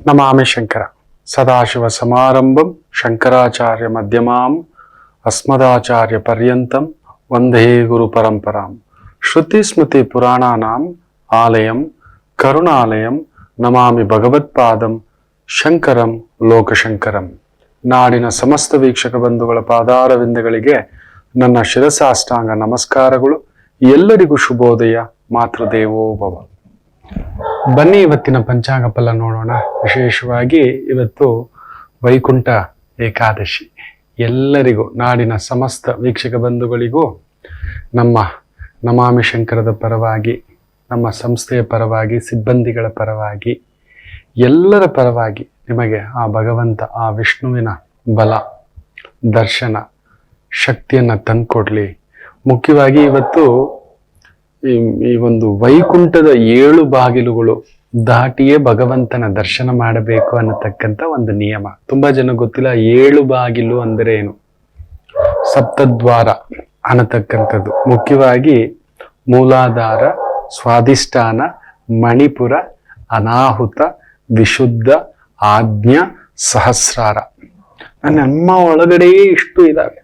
ನಮಾಮಿ ಶಂಕರ ಸದಾಶಿವ ಸಮಾರಂಭಂ ಶಂಕರಾಚಾರ್ಯ ಮಧ್ಯಮಾಂ ಅಸ್ಮದಾಚಾರ್ಯ ಪರ್ಯಂತಂ ವಂದೇ ಗುರು ಪರಂಪರಾಂ ಶ್ರುತಿ ಸ್ಮೃತಿ ಪುರಾಣಾನಾಂ ಆಲಯಂ ಕರುಣಾಲಯಂ ನಮಾಮಿ ಭಗವತ್ಪಾದಂ ಶಂಕರಂ ಲೋಕಶಂಕರಂ. ನಾಡಿನ ಸಮಸ್ತ ವೀಕ್ಷಕ ಬಂಧುಗಳ ಪಾದಾರವಿಂದಗಳಿಗೆ ನನ್ನ ಶಿರಸಾಷ್ಟಾಂಗ ನಮಸ್ಕಾರಗಳು. ಎಲ್ಲರಿಗೂ ಶುಭೋದಯ. ಮಾತೃದೇವೋಭವ. ಬನ್ನಿ ಇವತ್ತಿನ ಪಂಚಾಂಗ ಫಲ ನೋಡೋಣ. ವಿಶೇಷವಾಗಿ ಇವತ್ತು ವೈಕುಂಠ ಏಕಾದಶಿ. ಎಲ್ಲರಿಗೂ, ನಾಡಿನ ಸಮಸ್ತ ವೀಕ್ಷಕ ಬಂಧುಗಳಿಗೂ ನಮ್ಮ ನಮಾಮಿ ಶಂಕರದ ಪರವಾಗಿ, ನಮ್ಮ ಸಂಸ್ಥೆಯ ಪರವಾಗಿ, ಸಿಬ್ಬಂದಿಗಳ ಪರವಾಗಿ, ಎಲ್ಲರ ಪರವಾಗಿ ನಿಮಗೆ ಆ ಭಗವಂತ, ಆ ವಿಷ್ಣುವಿನ ಬಲ, ದರ್ಶನ, ಶಕ್ತಿಯನ್ನು ತಂದುಕೊಡ್ಲಿ. ಮುಖ್ಯವಾಗಿ ಇವತ್ತು ಈ ಒಂದು ವೈಕುಂಠದ 7 ಬಾಗಿಲುಗಳು ದಾಟಿಯೇ ಭಗವಂತನ ದರ್ಶನ ಮಾಡಬೇಕು ಅನ್ನತಕ್ಕಂಥ ಒಂದು ನಿಯಮ. ತುಂಬಾ ಜನ ಗೊತ್ತಿಲ್ಲ 7 ಬಾಗಿಲು ಅಂದರೆ ಏನು. ಸಪ್ತದ್ವಾರ ಅನ್ನತಕ್ಕಂಥದ್ದು ಮುಖ್ಯವಾಗಿ ಮೂಲಾಧಾರ, ಸ್ವಾಧಿಷ್ಠಾನ, ಮಣಿಪುರ, ಅನಾಹುತ, ವಿಶುದ್ಧ, ಆಜ್ಞಾ, ಸಹಸ್ರಾರ. ನಮ್ಮ ಒಳಗಡೆ ಇಷ್ಟು ಇದಾವೆ.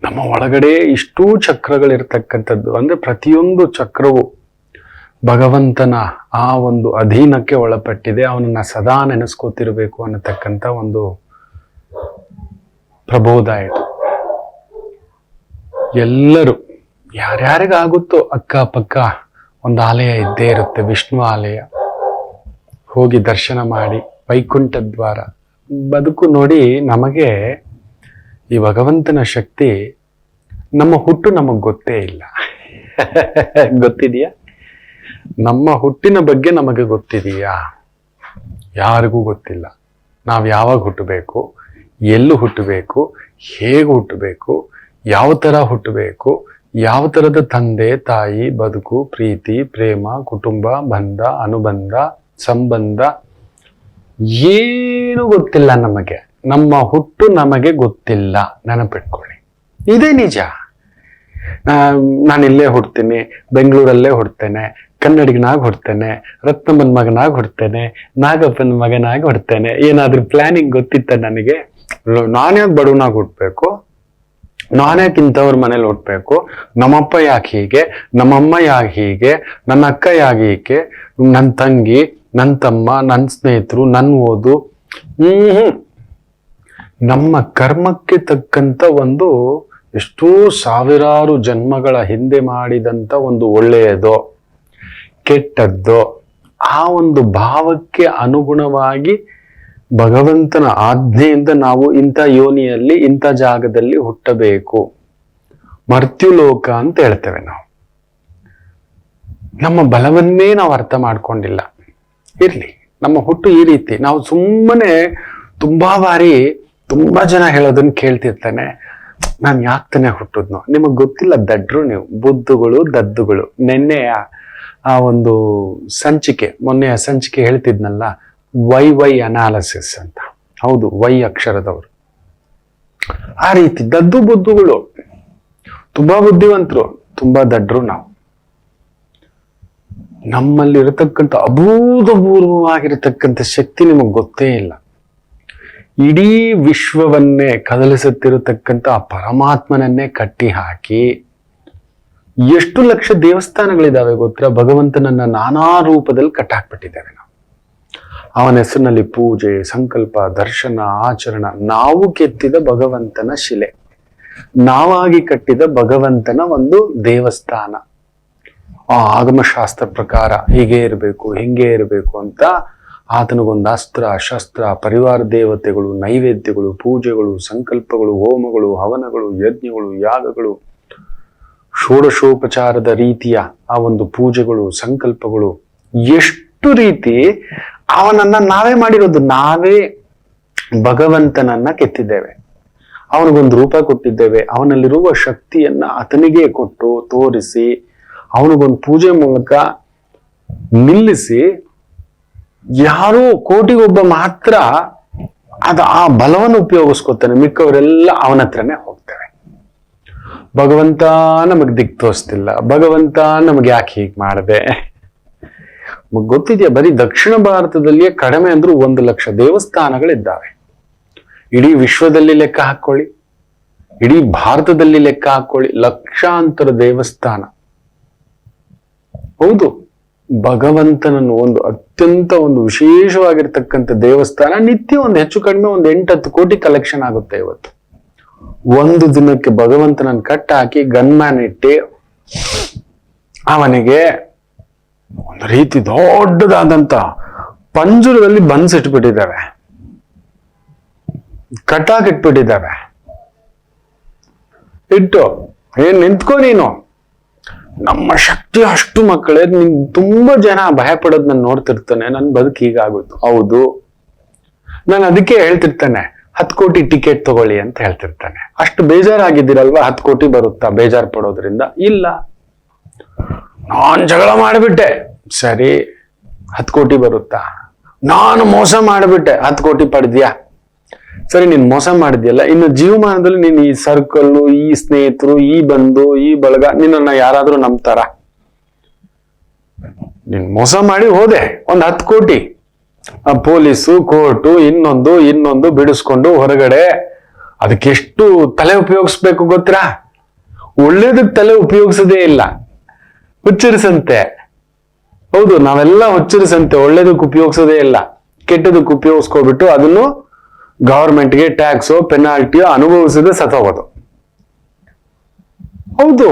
ನಮ್ಮ ಒಳಗಡೆ ಇಷ್ಟೂ ಚಕ್ರಗಳಿರ್ತಕ್ಕಂಥದ್ದು. ಅಂದ್ರೆ ಪ್ರತಿಯೊಂದು ಚಕ್ರವು ಭಗವಂತನ ಆ ಒಂದು ಅಧೀನಕ್ಕೆ ಒಳಪಟ್ಟಿದೆ. ಅವನನ್ನ ಸದಾ ನೆನೆಸ್ಕೋತಿರ್ಬೇಕು ಅನ್ನತಕ್ಕಂಥ ಒಂದು ಪ್ರಬೋಧ ಇದು. ಎಲ್ಲರೂ ಯಾರ್ಯಾರಿಗಾಗುತ್ತೋ ಅಕ್ಕಪಕ್ಕ ಒಂದು ಆಲಯ ಇದ್ದೇ ಇರುತ್ತೆ, ವಿಷ್ಣು ಆಲಯ. ಹೋಗಿ ದರ್ಶನ ಮಾಡಿ ವೈಕುಂಠ ದ್ವಾರ. ಬದುಕು ನೋಡಿ, ನಮಗೆ ಈ ಭಗವಂತನ ಶಕ್ತಿ, ನಮ್ಮ ಹುಟ್ಟು ನಮಗ್ ಗೊತ್ತೇ ಇಲ್ಲ. ಗೊತ್ತಿದೆಯಾ? ನಮ್ಮ ಹುಟ್ಟಿನ ಬಗ್ಗೆ ನಮಗೆ ಗೊತ್ತಿದೆಯಾ? ಯಾರಿಗೂ ಗೊತ್ತಿಲ್ಲ. ನಾವು ಯಾವಾಗ ಹುಟ್ಟಬೇಕು, ಎಲ್ಲೂ ಹುಟ್ಟಬೇಕು, ಹೇಗೆ ಹುಟ್ಟಬೇಕು, ಯಾವ ಥರ ಹುಟ್ಟಬೇಕು, ಯಾವ ಥರದ ತಂದೆ ತಾಯಿ, ಬದುಕು, ಪ್ರೀತಿ, ಪ್ರೇಮ, ಕುಟುಂಬ, ಬಂಧ, ಅನುಬಂಧ, ಸಂಬಂಧ ಏನು ಗೊತ್ತಿಲ್ಲ ನಮಗೆ. ನಮ್ಮ ಹುಟ್ಟು ನಮಗೆ ಗೊತ್ತಿಲ್ಲ. ನೆನಪಿಟ್ಕೊಳ್ಳಿ, ಇದೇ ನಿಜ. ನಾನು ಇಲ್ಲೇ ಹುಡ್ತೀನಿ, ಬೆಂಗಳೂರಲ್ಲೇ ಹುಡ್ತೇನೆ, ಕನ್ನಡಿಗನಾಗಿ ಹುಡ್ತೇನೆ, ರತ್ನಮ್ಮನ ಮಗನಾಗಿ ಹುಡ್ತೇನೆ, ನಾಗಪ್ಪನ ಮಗನಾಗಿ ಹುಡ್ತೇನೆ. ಏನಾದ್ರೂ ಪ್ಲಾನಿಂಗ್ ಗೊತ್ತಿತ್ತ ನನಗೆ? ನಾನ್ಯಾಕೆ ಬಡವನಾಗಿ ಹುಟ್ಬೇಕು, ನಾನ್ಯಾಕೆ ಇಂಥವ್ರ ಮನೇಲಿ ಹುಟ್ಬೇಕು, ನಮ್ಮಪ್ಪ ಯಾಕೆ ಹೀಗೆ, ನಮ್ಮಮ್ಮ ಯಾಕೆ ಹೀಗೆ, ನನ್ನ ಅಕ್ಕ ಯಾಕೆ ಹೀಗೆ, ನನ್ನ ತಂಗಿ, ನನ್ನ ತಮ್ಮ, ನನ್ನ ಸ್ನೇಹಿತರು, ನನ್ನ ಓದು. ನಮ್ಮ ಕರ್ಮಕ್ಕೆ ತಕ್ಕಂತ ಒಂದು ಎಷ್ಟೋ ಸಾವಿರಾರು ಜನ್ಮಗಳ ಹಿಂದೆ ಮಾಡಿದಂತ ಒಂದು ಒಳ್ಳೆಯದೋ ಕೆಟ್ಟದ್ದೋ ಆ ಒಂದು ಭಾವಕ್ಕೆ ಅನುಗುಣವಾಗಿ ಭಗವಂತನ ಆಜ್ಞೆಯಿಂದ ನಾವು ಇಂಥ ಯೋನಿಯಲ್ಲಿ, ಇಂಥ ಜಾಗದಲ್ಲಿ ಹುಟ್ಟಬೇಕು. ಮರ್ತ್ಯುಲೋಕ ಅಂತ ಹೇಳ್ತೇವೆ ನಾವು. ನಮ್ಮ ಬಲವನ್ನೇ ನಾವು ಅರ್ಥ ಮಾಡ್ಕೊಂಡಿಲ್ಲ. ಇರ್ಲಿ, ನಮ್ಮ ಹುಟ್ಟು ಈ ರೀತಿ. ನಾವು ಸುಮ್ಮನೆ ತುಂಬಾ ಬಾರಿ ತುಂಬಾ ಜನ ಹೇಳೋದನ್ನ ಕೇಳ್ತಿರ್ತಾನೆ, ನಾನು ಯಾಕ್ತಾನೆ ಹುಟ್ಟಿದ್ನೋ. ನಿಮಗ್ ಗೊತ್ತಿಲ್ಲ, ದಡ್ರು ನೀವು, ಬುದ್ಧುಗಳು, ದದ್ದುಗಳು. ನೆನ್ನೆಯ ಆ ಒಂದು ಸಂಚಿಕೆ, ಮೊನ್ನೆಯ ಸಂಚಿಕೆ ಹೇಳ್ತಿದ್ನಲ್ಲ, ವೈ ಅನಾಲಿಸಿಸ್ ಅಂತ. ಹೌದು, ವೈ ಅಕ್ಷರದವರು. ಆ ರೀತಿ ದದ್ದು ಬುದ್ಧುಗಳು, ತುಂಬಾ ಬುದ್ಧಿವಂತರು, ತುಂಬಾ ದಡ್ರು ನಾವು. ನಮ್ಮಲ್ಲಿ ಇರತಕ್ಕಂಥ ಅಭೂತಪೂರ್ವವಾಗಿರತಕ್ಕಂಥ ಶಕ್ತಿ ನಿಮಗೆ ಗೊತ್ತೇ ಇಲ್ಲ. ಇಡೀ ವಿಶ್ವವನ್ನೇ ಕದಲಿಸುತ್ತಿರತಕ್ಕಂಥ ಆ ಪರಮಾತ್ಮನನ್ನೇ ಕಟ್ಟಿ ಹಾಕಿ ಎಷ್ಟು ಲಕ್ಷ ದೇವಸ್ಥಾನಗಳಿದಾವೆ ಗೊತ್ತಾ? ಭಗವಂತನನ್ನ ನಾನಾ ರೂಪದಲ್ಲಿ ಕಟ್ಟಾಕ್ಬಿಟ್ಟಿದ್ದೇವೆ ನಾವು. ಅವನ ಹೆಸರಿನಲ್ಲಿ ಪೂಜೆ, ಸಂಕಲ್ಪ, ದರ್ಶನ, ಆಚರಣ. ನಾವು ಕೆತ್ತಿದ ಭಗವಂತನ ಶಿಲೆ, ನಾವಾಗಿ ಕಟ್ಟಿದ ಭಗವಂತನ ಒಂದು ದೇವಸ್ಥಾನ. ಆ ಆಗಮಶಾಸ್ತ್ರ ಪ್ರಕಾರ ಹೀಗೆ ಇರಬೇಕು, ಹಿಂಗೆ ಇರಬೇಕು ಅಂತ ಆತನಿಗೊಂದು ಅಸ್ತ್ರ, ಶಸ್ತ್ರ, ಪರಿವಾರ ದೇವತೆಗಳು, ನೈವೇದ್ಯಗಳು, ಪೂಜೆಗಳು, ಸಂಕಲ್ಪಗಳು, ಹೋಮಗಳು, ಹವನಗಳು, ಯಜ್ಞಗಳು, ಯಾಗಗಳು, ಷೋಡಶೋಪಚಾರದ ರೀತಿಯ ಆ ಒಂದು ಪೂಜೆಗಳು, ಸಂಕಲ್ಪಗಳು, ಎಷ್ಟು ರೀತಿ ಅವನನ್ನ ನಾವೇ ಮಾಡಿರೋದು. ನಾವೇ ಭಗವಂತನನ್ನ ಕೆತ್ತಿದ್ದೇವೆ, ಅವನಿಗೊಂದು ರೂಪ ಕೊಟ್ಟಿದ್ದೇವೆ. ಅವನಲ್ಲಿರುವ ಶಕ್ತಿಯನ್ನ ಆತನಿಗೆ ಕೊಟ್ಟು ತೋರಿಸಿ, ಅವನಿಗೊಂದು ಪೂಜೆ ಮೂಲಕ ನಿಲ್ಲಿಸಿ, ಯಾರೋ ಕೋಟಿಗೊಬ್ಬ ಮಾತ್ರ ಆ ಬಲವನ್ನು ಉಪಯೋಗಿಸ್ಕೊತಾನೆ, ಮಿಕ್ಕವರೆಲ್ಲ ಅವನ ಹತ್ರನೇ ಹೋಗ್ತಾರೆ. ಭಗವಂತ ನಮಗ್ ದಿಕ್ ತೋರಿಸ್ತಿಲ್ಲ, ಭಗವಂತ ನಮಗೆ ಯಾಕೆ ಹೀಗೆ ಮಾಡದೆ, ಗೊತ್ತಿದೆಯಾ? ಬರೀ ದಕ್ಷಿಣ ಭಾರತದಲ್ಲಿಯೇ ಕಡಿಮೆ ಅಂದ್ರೂ 1,00,000 ದೇವಸ್ಥಾನಗಳಿದ್ದಾವೆ. ಇಡೀ ವಿಶ್ವದಲ್ಲಿ ಲೆಕ್ಕ ಹಾಕೊಳ್ಳಿ, ಇಡೀ ಭಾರತದಲ್ಲಿ ಲೆಕ್ಕ ಹಾಕೊಳ್ಳಿ, ಲಕ್ಷಾಂತರ ದೇವಸ್ಥಾನ. ಹೌದು, ಭಗವಂತನನ್ನು ಅತ್ಯಂತ ವಿಶೇಷವಾಗಿರ್ತಕ್ಕಂಥ ದೇವಸ್ಥಾನ ನಿತ್ಯ ಹೆಚ್ಚು ಕಡಿಮೆ 8-10 ಕೋಟಿ ಕಲೆಕ್ಷನ್ ಆಗುತ್ತೆ. ಇವತ್ತು ಒಂದು ದಿನಕ್ಕೆ ಭಗವಂತನನ್ನು ಕಟ್ಟಾಕಿ ಗನ್ಮ್ಯಾನ್ ಇಟ್ಟಿ ಅವನಿಗೆ ಒಂದು ರೀತಿ ದೊಡ್ಡದಾದಂತ ಪಂಜುರದಲ್ಲಿ ಬಂದ್ಸಿಟ್ಬಿಟ್ಟಿದ್ದಾವೆ, ಕಟ್ಟಾಕಿಟ್ಬಿಟ್ಟಿದ್ದಾವೆ. ಇಟ್ಟು ನಿಂತ್ಕೋ ನೀನು. ನಮ್ಮ ಶಕ್ತಿ ಅಷ್ಟು ಮಕ್ಕಳೇ. ತುಂಬಾ ಜನ ಭಯ ಪಡೋದ್ ನಾನು ನೋಡ್ತಿರ್ತಾನೆ, ನನ್ ಬದುಕು ಹೀಗಾಗೋಯ್ತು. ಹೌದು, ನಾನು ಅದಕ್ಕೆ ಹೇಳ್ತಿರ್ತಾನೆ 10 ಕೋಟಿ ಟಿಕೆಟ್ ತಗೊಳ್ಳಿ ಅಂತ ಹೇಳ್ತಿರ್ತಾನೆ. ಅಷ್ಟು ಬೇಜಾರಾಗಿದ್ದೀರಲ್ವಾ? 10 ಕೋಟಿ ಬರುತ್ತಾ ಬೇಜಾರು ಪಡೋದ್ರಿಂದ? ಇಲ್ಲ. ನಾನ್ ಜಗಳ ಮಾಡಿಬಿಟ್ಟೆ, ಸರಿ 10 ಕೋಟಿ ಬರುತ್ತಾ? ನಾನು ಮೋಸ ಮಾಡಿಬಿಟ್ಟೆ, 10 ಕೋಟಿ ಪಡೆದ್ಯಾ? ಸರಿ, ನೀನ್ ಮೋಸ ಮಾಡಿದ್ಯಲ್ಲ, ಇನ್ನು ಜೀವಮಾನದಲ್ಲಿ ನೀನ್ ಈ ಸರ್ಕಲ್, ಈ ಸ್ನೇಹಿತರು, ಈ ಬಂಧು, ಈ ಬಳಗ, ನಿನ್ನ ಯಾರಾದ್ರೂ ನಂಬ್ತಾರ? ನೀನ್ ಮೋಸ ಮಾಡಿ ಹೋದೆ, 10 ಕೋಟಿ ಪೊಲೀಸು, ಕೋರ್ಟು, ಇನ್ನೊಂದು ಬಿಡಿಸ್ಕೊಂಡು ಹೊರಗಡೆ. ಅದಕ್ಕೆಷ್ಟು ತಲೆ ಉಪಯೋಗಿಸ್ಬೇಕು ಗೊತ್ತಾ? ಒಳ್ಳೇದಕ್ ತಲೆ ಉಪಯೋಗಿಸದೇ ಇಲ್ಲ, ಹುಚ್ಚರಿಸಂತೆ. ಹೌದು, ನಾವೆಲ್ಲ ಹುಚ್ಚರಿಸಂತೆ, ಒಳ್ಳೇದಕ್ಕೆ ಉಪಯೋಗಿಸೋದೇ ಇಲ್ಲ, ಕೆಟ್ಟದಕ್ಕೆ ಉಪಯೋಗಿಸ್ಕೊಬಿಟ್ಟು ಅದನ್ನು ಗವರ್ಮೆಂಟ್ಗೆ ಟ್ಯಾಕ್ಸು ಪೆನಾಲ್ಟಿಯೋ ಅನುಭವಿಸದೆ ಸತ್ತೋಗೋದು. ಹೌದು,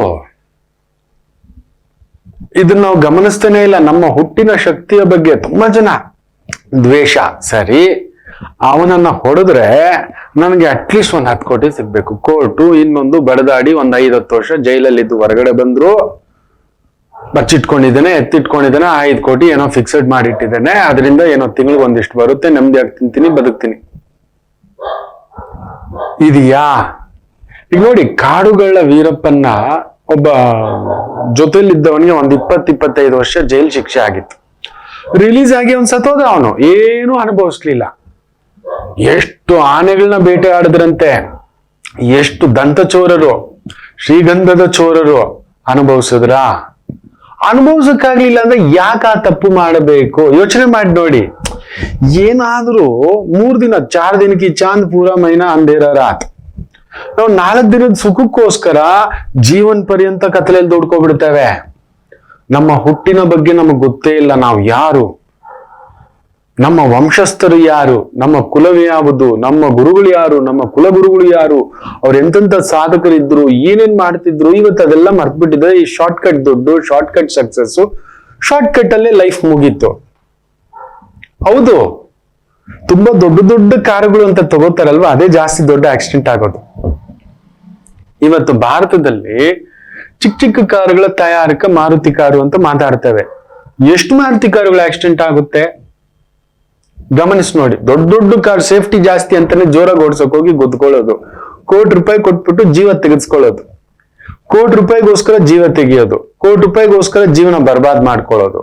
ಇದನ್ನ ನಾವು ಗಮನಿಸ್ತಾನೆ ಇಲ್ಲ. ನಮ್ಮ ಹುಟ್ಟಿನ ಶಕ್ತಿಯ ಬಗ್ಗೆ ತುಂಬಾ ಜನ ದ್ವೇಷ. ಸರಿ, ಅವನನ್ನ ಹೊಡೆದ್ರೆ ನನಗೆ ಅಟ್ಲೀಸ್ಟ್ 10 ಕೋಟಿ ಸಿಗ್ಬೇಕು, ಕೋರ್ಟು ಇನ್ನೊಂದು ಬಡದಾಡಿ 5-10 ವರ್ಷ ಜೈಲಲ್ಲಿದ್ದು ಹೊರಗಡೆ ಬಂದ್ರು, ಬಚ್ಚಿಟ್ಕೊಂಡಿದ್ದಾನೆ, ಎತ್ತಿಟ್ಕೊಂಡಿದ್ದಾನೆ, 5 ಕೋಟಿ ಏನೋ ಫಿಕ್ಸೆಡ್ ಮಾಡಿಟ್ಟಿದ್ದಾನೆ, ಅದರಿಂದ ಏನೋ ತಿಂಗಳಿಗೆ ಒಂದಿಷ್ಟು ಬರುತ್ತೆ, ನೆಮ್ಮದಿಯಾಗಿ ತಿಂತೀನಿ, ಬದುಕ್ತೀನಿ. ಇದೆಯಾ? ಈಗ ನೋಡಿ, ಕಾಡುಗಳ ವೀರಪ್ಪನ್ನ ಒಬ್ಬ ಜೊತೆಲಿದ್ದವನಿಗೆ 20-25 ವರ್ಷ ಜೈಲ್ ಶಿಕ್ಷೆ ಆಗಿತ್ತು. ರಿಲೀಸ್ ಆಗಿ ಸತ್ತೋದ. ಅವನು ಏನೂ ಅನುಭವಿಸ್ಲಿಲ್ಲ. ಎಷ್ಟು ಆನೆಗಳನ್ನ ಬೇಟೆ ಆಡಿದ್ರಂತೆ, ಎಷ್ಟು ದಂತಚೋರರು, ಶ್ರೀಗಂಧದ ಚೋರರು ಅನುಭವಿಸಿದ್ರ? ಅನುಭವಿಸಕ್ಕಾಗ್ಲಿಲ್ಲ ಅಂದ್ರೆ ಯಾಕೆ ಆ ತಪ್ಪು ಮಾಡಬೇಕು? ಯೋಚನೆ ಮಾಡಿ ನೋಡಿ. ಏನಾದ್ರೂ 3 ದಿನ 4 ದಿನಕ್ಕೆ ಚಾಂದ್ ಪೂರ ಮೈನಾ ಅಂಧೇರ ರಾತ್. ನಾವು 4 ದಿನದ ಸುಖಕ್ಕೋಸ್ಕರ ಜೀವನ್ ಪರ್ಯಂತ ಕತ್ತಲೆಯಲ್ಲಿ ದುಡ್ಕೊಬಿಡ್ತೇವೆ. ನಮ್ಮ ಹುಟ್ಟಿನ ಬಗ್ಗೆ ನಮಗ್ ಗೊತ್ತೇ ಇಲ್ಲ. ನಾವು ಯಾರು, ನಮ್ಮ ವಂಶಸ್ಥರು ಯಾರು, ನಮ್ಮ ಕುಲವೇ ಯಾವುದು, ನಮ್ಮ ಗುರುಗಳು ಯಾರು, ನಮ್ಮ ಕುಲಗುರುಗಳು ಯಾರು, ಅವ್ರು ಎಂತೆಂತ ಸಾಧಕರಿದ್ರು, ಏನೇನ್ ಮಾಡ್ತಿದ್ರು, ಇವತ್ತು ಅದೆಲ್ಲ ಮರ್ತ್ಬಿಟ್ಟಿದೆ. ಈ ಶಾರ್ಟ್ ಕಟ್ ದುಡ್ಡು, short cut success, short cut ಅಲ್ಲೇ ಲೈಫ್ ಮುಗೀತು. ಹೌದು, ತುಂಬಾ ದೊಡ್ಡ ಕಾರುಗಳು ಅಂತ ತಗೋತಾರಲ್ವಾ, ಅದೇ ಜಾಸ್ತಿ ದೊಡ್ಡ ಆಕ್ಸಿಡೆಂಟ್ ಆಗೋದು. ಇವತ್ತು ಭಾರತದಲ್ಲಿ ಚಿಕ್ಕ ಕಾರುಗಳ ತಯಾರಕ ಮಾರುತಿ ಕಾರು ಅಂತ ಮಾತಾಡ್ತೇವೆ. ಎಷ್ಟು ಮಾರುತಿ ಕಾರುಗಳ ಆಕ್ಸಿಡೆಂಟ್ ಆಗುತ್ತೆ ಗಮನಿಸಿ ನೋಡಿ. ದೊಡ್ಡ ಕಾರ್ ಸೇಫ್ಟಿ ಜಾಸ್ತಿ ಅಂತಾನೆ ಜೋರಾಗಿ ಓಡಿಸಕ್ ಹೋಗಿ ಗುದ್ಕೊಳ್ಳೋದು, ₹1,00,00,000 ಕೊಟ್ಬಿಟ್ಟು ಜೀವ ತೆಗೆಸ್ಕೊಳ್ಳೋದು, ₹1,00,00,000ಗೋಸ್ಕರ ಜೀವ ತೆಗೆಯೋದು, ₹1,00,00,000ಗೋಸ್ಕರ ಜೀವನ ಬರ್ಬಾದ್ ಮಾಡ್ಕೊಳ್ಳೋದು.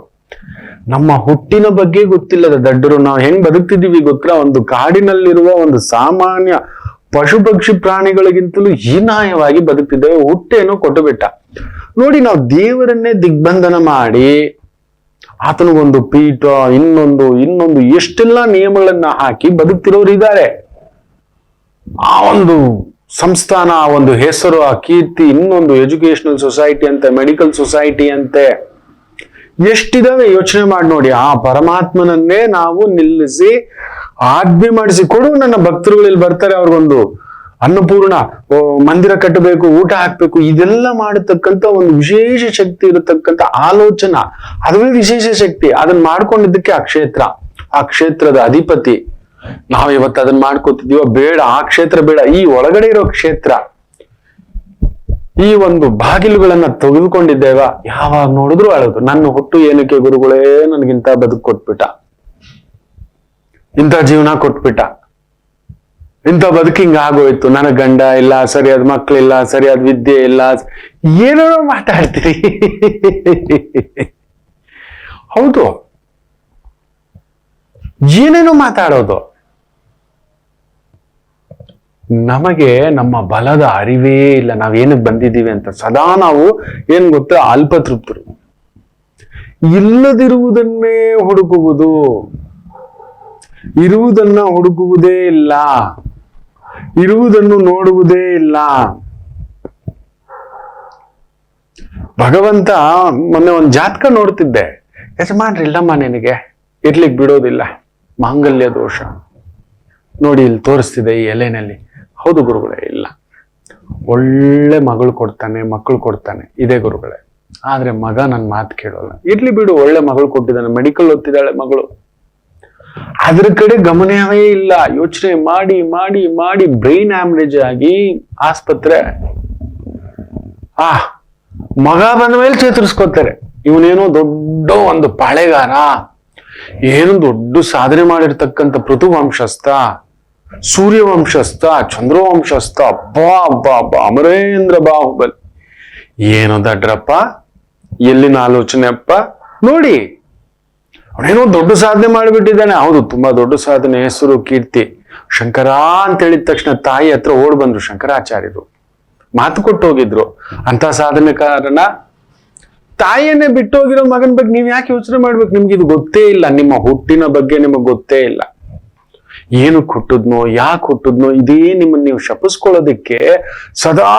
ನಮ್ಮ ಹುಟ್ಟಿನ ಬಗ್ಗೆ ಗೊತ್ತಿಲ್ಲದ ದಡ್ಡರು ನಾವು ಹೆಂಗ್ ಬದುಕ್ತಿದೀವಿ ಗೊತ್ತಾ? ಒಂದು ಕಾಡಿನಲ್ಲಿರುವ ಒಂದು ಸಾಮಾನ್ಯ ಪಶು ಪಕ್ಷಿ ಪ್ರಾಣಿಗಳಿಗಿಂತಲೂ ಹೀನಾಯವಾಗಿ ಬದುಕ್ತಿದ್ದೇವೆ. ಹುಟ್ಟೇನೋ ಕೊಟ್ಟು ಬಿಟ್ಟ. ನೋಡಿ, ನಾವು ದೇವರನ್ನೇ ದಿಗ್ಬಂಧನ ಮಾಡಿ ಆತನಿಗೊಂದು ಪೀಠ, ಇನ್ನೊಂದು ಎಷ್ಟೆಲ್ಲಾ ನಿಯಮಗಳನ್ನ ಹಾಕಿ ಬದುಕ್ತಿರೋರು ಇದ್ದಾರೆ. ಆ ಒಂದು ಸಂಸ್ಥಾನ, ಆ ಒಂದು ಹೆಸರು, ಆ ಕೀರ್ತಿ, ಇನ್ನೊಂದು ಎಜುಕೇಶನಲ್ ಸೊಸೈಟಿ ಅಂತೆ, ಮೆಡಿಕಲ್ ಸೊಸೈಟಿ ಅಂತೆ, ಎಷ್ಟಿದಾವೆ ಯೋಚನೆ ಮಾಡಿ ನೋಡಿ. ಆ ಪರಮಾತ್ಮನನ್ನೇ ನಾವು ನಿಲ್ಲಿಸಿ ಆಜ್ಞೆ ಮಾಡಿಸಿ ಕೊಡು. ನನ್ನ ಭಕ್ತರುಗಳು ಇಲ್ಲಿ ಬರ್ತಾರೆ, ಅವ್ರಿಗೊಂದು ಅನ್ನಪೂರ್ಣ ಮಂದಿರ ಕಟ್ಟಬೇಕು, ಊಟ ಹಾಕ್ಬೇಕು, ಇದೆಲ್ಲ ಮಾಡತಕ್ಕಂತ ಒಂದು ವಿಶೇಷ ಶಕ್ತಿ ಇರತಕ್ಕಂತ ಆಲೋಚನಾ, ಅದುವೇ ವಿಶೇಷ ಶಕ್ತಿ. ಅದನ್ನ ಮಾಡ್ಕೊಂಡಿದ್ದಕ್ಕೆ ಆ ಕ್ಷೇತ್ರದ ಅಧಿಪತಿ. ನಾವ್ ಇವತ್ತು ಅದನ್ನ ಮಾಡ್ಕೋತಿದೀವ? ಬೇಡ, ಆ ಕ್ಷೇತ್ರ ಬೇಡ, ಈ ಒಳಗಡೆ ಇರೋ ಕ್ಷೇತ್ರ, ಈ ಒಂದು ಬಾಗಿಲುಗಳನ್ನ ತೆಗೆದುಕೊಂಡಿದ್ದೇವ. ಯಾವಾಗ ನೋಡಿದ್ರು ಅಳೋದು, ನನ್ನ ಹುಟ್ಟು ಏನಕ್ಕೆ ಗುರುಗಳೇ ನನ್ಗಿಂತ ಬದುಕು ಕೊಟ್ಬಿಟ್ಟ, ಇಂಥ ಜೀವನ ಕೊಟ್ಬಿಟ್ಟ, ಇಂಥ ಬದುಕಿಂಗ್ ಆಗೋಯ್ತು, ನನಗ್ ಗಂಡ ಇಲ್ಲ, ಸರಿಯಾದ ಮಕ್ಳಿಲ್ಲ, ಸರಿಯಾದ ವಿದ್ಯೆ ಇಲ್ಲ, ಏನೋ ಮಾತಾಡ್ತೀರಿ. ಹೌದು, ಏನೇನೋ ಮಾತಾಡೋದು. ನಮಗೆ ನಮ್ಮ ಬಲದ ಅರಿವೇ ಇಲ್ಲ, ನಾವೇನಕ್ಕೆ ಬಂದಿದ್ದೀವಿ ಅಂತ. ಸದಾ ನಾವು ಏನ್ ಗೊತ್ತಾ, ಅಲ್ಪತೃಪ್ತರು. ಇಲ್ಲದಿರುವುದನ್ನೇ ಹುಡುಕುವುದು, ಇರುವುದನ್ನ ಹುಡುಕುವುದೇ ಇಲ್ಲ, ಇರುವುದನ್ನು ನೋಡುವುದೇ ಇಲ್ಲ. ಭಗವಂತ ಮೊನ್ನೆ ಒಂದು ಜಾತಕ ನೋಡ್ತಿದ್ದೆ, ಯಜಮಾನ್ರಿಲ್ಲಮ್ಮ ನಿನಗೆ ಇರ್ಲಿಕ್ಕೆ ಬಿಡೋದಿಲ್ಲ, ಮಾಂಗಲ್ಯ ದೋಷ ನೋಡಿ ಇಲ್ಲಿ ತೋರಿಸ್ತಿದೆ ಈ ಎಲೆನಲ್ಲಿ. ಹೌದು ಗುರುಗಳೇ, ಇಲ್ಲ, ಒಳ್ಳೆ ಮಗಳು ಕೊಡ್ತಾನೆ, ಮಕ್ಕಳು ಕೊಡ್ತಾನೆ, ಇದೇ ಗುರುಗಳೇ. ಆದ್ರೆ ಮಗ ನನ್ನ ಮಾತು ಕೇಳೋಲ್ಲ. ಇರ್ಲಿ ಬಿಡು, ಒಳ್ಳೆ ಮಗಳು ಕೊಟ್ಟಿದ್ದಾನೆ, ಮೆಡಿಕಲ್ ಓದ್ತಿದ್ದಾಳೆ ಮಗಳು, ಅದ್ರ ಕಡೆ ಗಮನವೇ ಇಲ್ಲ. ಯೋಚನೆ ಮಾಡಿ ಮಾಡಿ ಮಾಡಿ ಬ್ರೈನ್ ಹ್ಯಾಮರೇಜ್ ಆಗಿ ಆಸ್ಪತ್ರೆ. ಮಗ ಬಂದ ಮೇಲೆ ಚೇತರಿಸ್ಕೋತಾರೆ. ಇವನೇನೋ ದೊಡ್ಡ ಒಂದು ಪಾಳೆಗಾರ, ಏನು ದೊಡ್ಡ ಸಾಧನೆ ಮಾಡಿರ್ತಕ್ಕಂಥ ಪೃಥುವಂಶಸ್ಥ, ಸೂರ್ಯವಂಶಸ್ಥ, ಚಂದ್ರವಂಶಸ್ಥ, ಅಬ್ಬಾ ಅಬ್ಬಾ ಅಬ್ಬಾ ಅಮರೇಂದ್ರ ಬಾಹುಬಲಿ. ಏನೋ ದಡ್ರಪ್ಪ, ಎಲ್ಲಿನ ಆಲೋಚನೆ ಅಪ್ಪ ನೋಡಿ. ಅವನೇನೋ ದೊಡ್ಡ ಸಾಧನೆ ಮಾಡಿಬಿಟ್ಟಿದ್ದಾನೆ. ಹೌದು, ತುಂಬಾ ದೊಡ್ಡ ಸಾಧನೆ, ಹೆಸರು ಕೀರ್ತಿ. ಶಂಕರ ಅಂತ ಹೇಳಿದ ತಕ್ಷಣ ತಾಯಿ ಹತ್ರ ಓಡ್ ಬಂದ್ರು ಶಂಕರಾಚಾರ್ಯರು, ಮಾತು ಕೊಟ್ಟು ಹೋಗಿದ್ರು. ಅಂತ ಸಾಧನೆಕಾರನ ತಾಯಿಯನ್ನೇ ಬಿಟ್ಟು ಹೋಗಿರೋ ಮಗನ ಬಗ್ಗೆ ನೀವ್ ಯಾಕೆ ಯೋಚನೆ ಮಾಡ್ಬೇಕು? ನಿಮ್ಗೆ ಇದು ಗೊತ್ತೇ ಇಲ್ಲ, ನಿಮ್ಮ ಹುಟ್ಟಿನ ಬಗ್ಗೆ ನಿಮಗ್ ಗೊತ್ತೇ ಇಲ್ಲ. ಏನು ಹುಟ್ಟಿದ್ನೋ, ಯಾಕೆ ಹುಟ್ಟಿದ್ನೋ, ಇದೇ ನಿಮ್ಮನ್ನ ನೀವು ಶಪಿಸ್ಕೊಳ್ಳೋದಕ್ಕೆ, ಸದಾ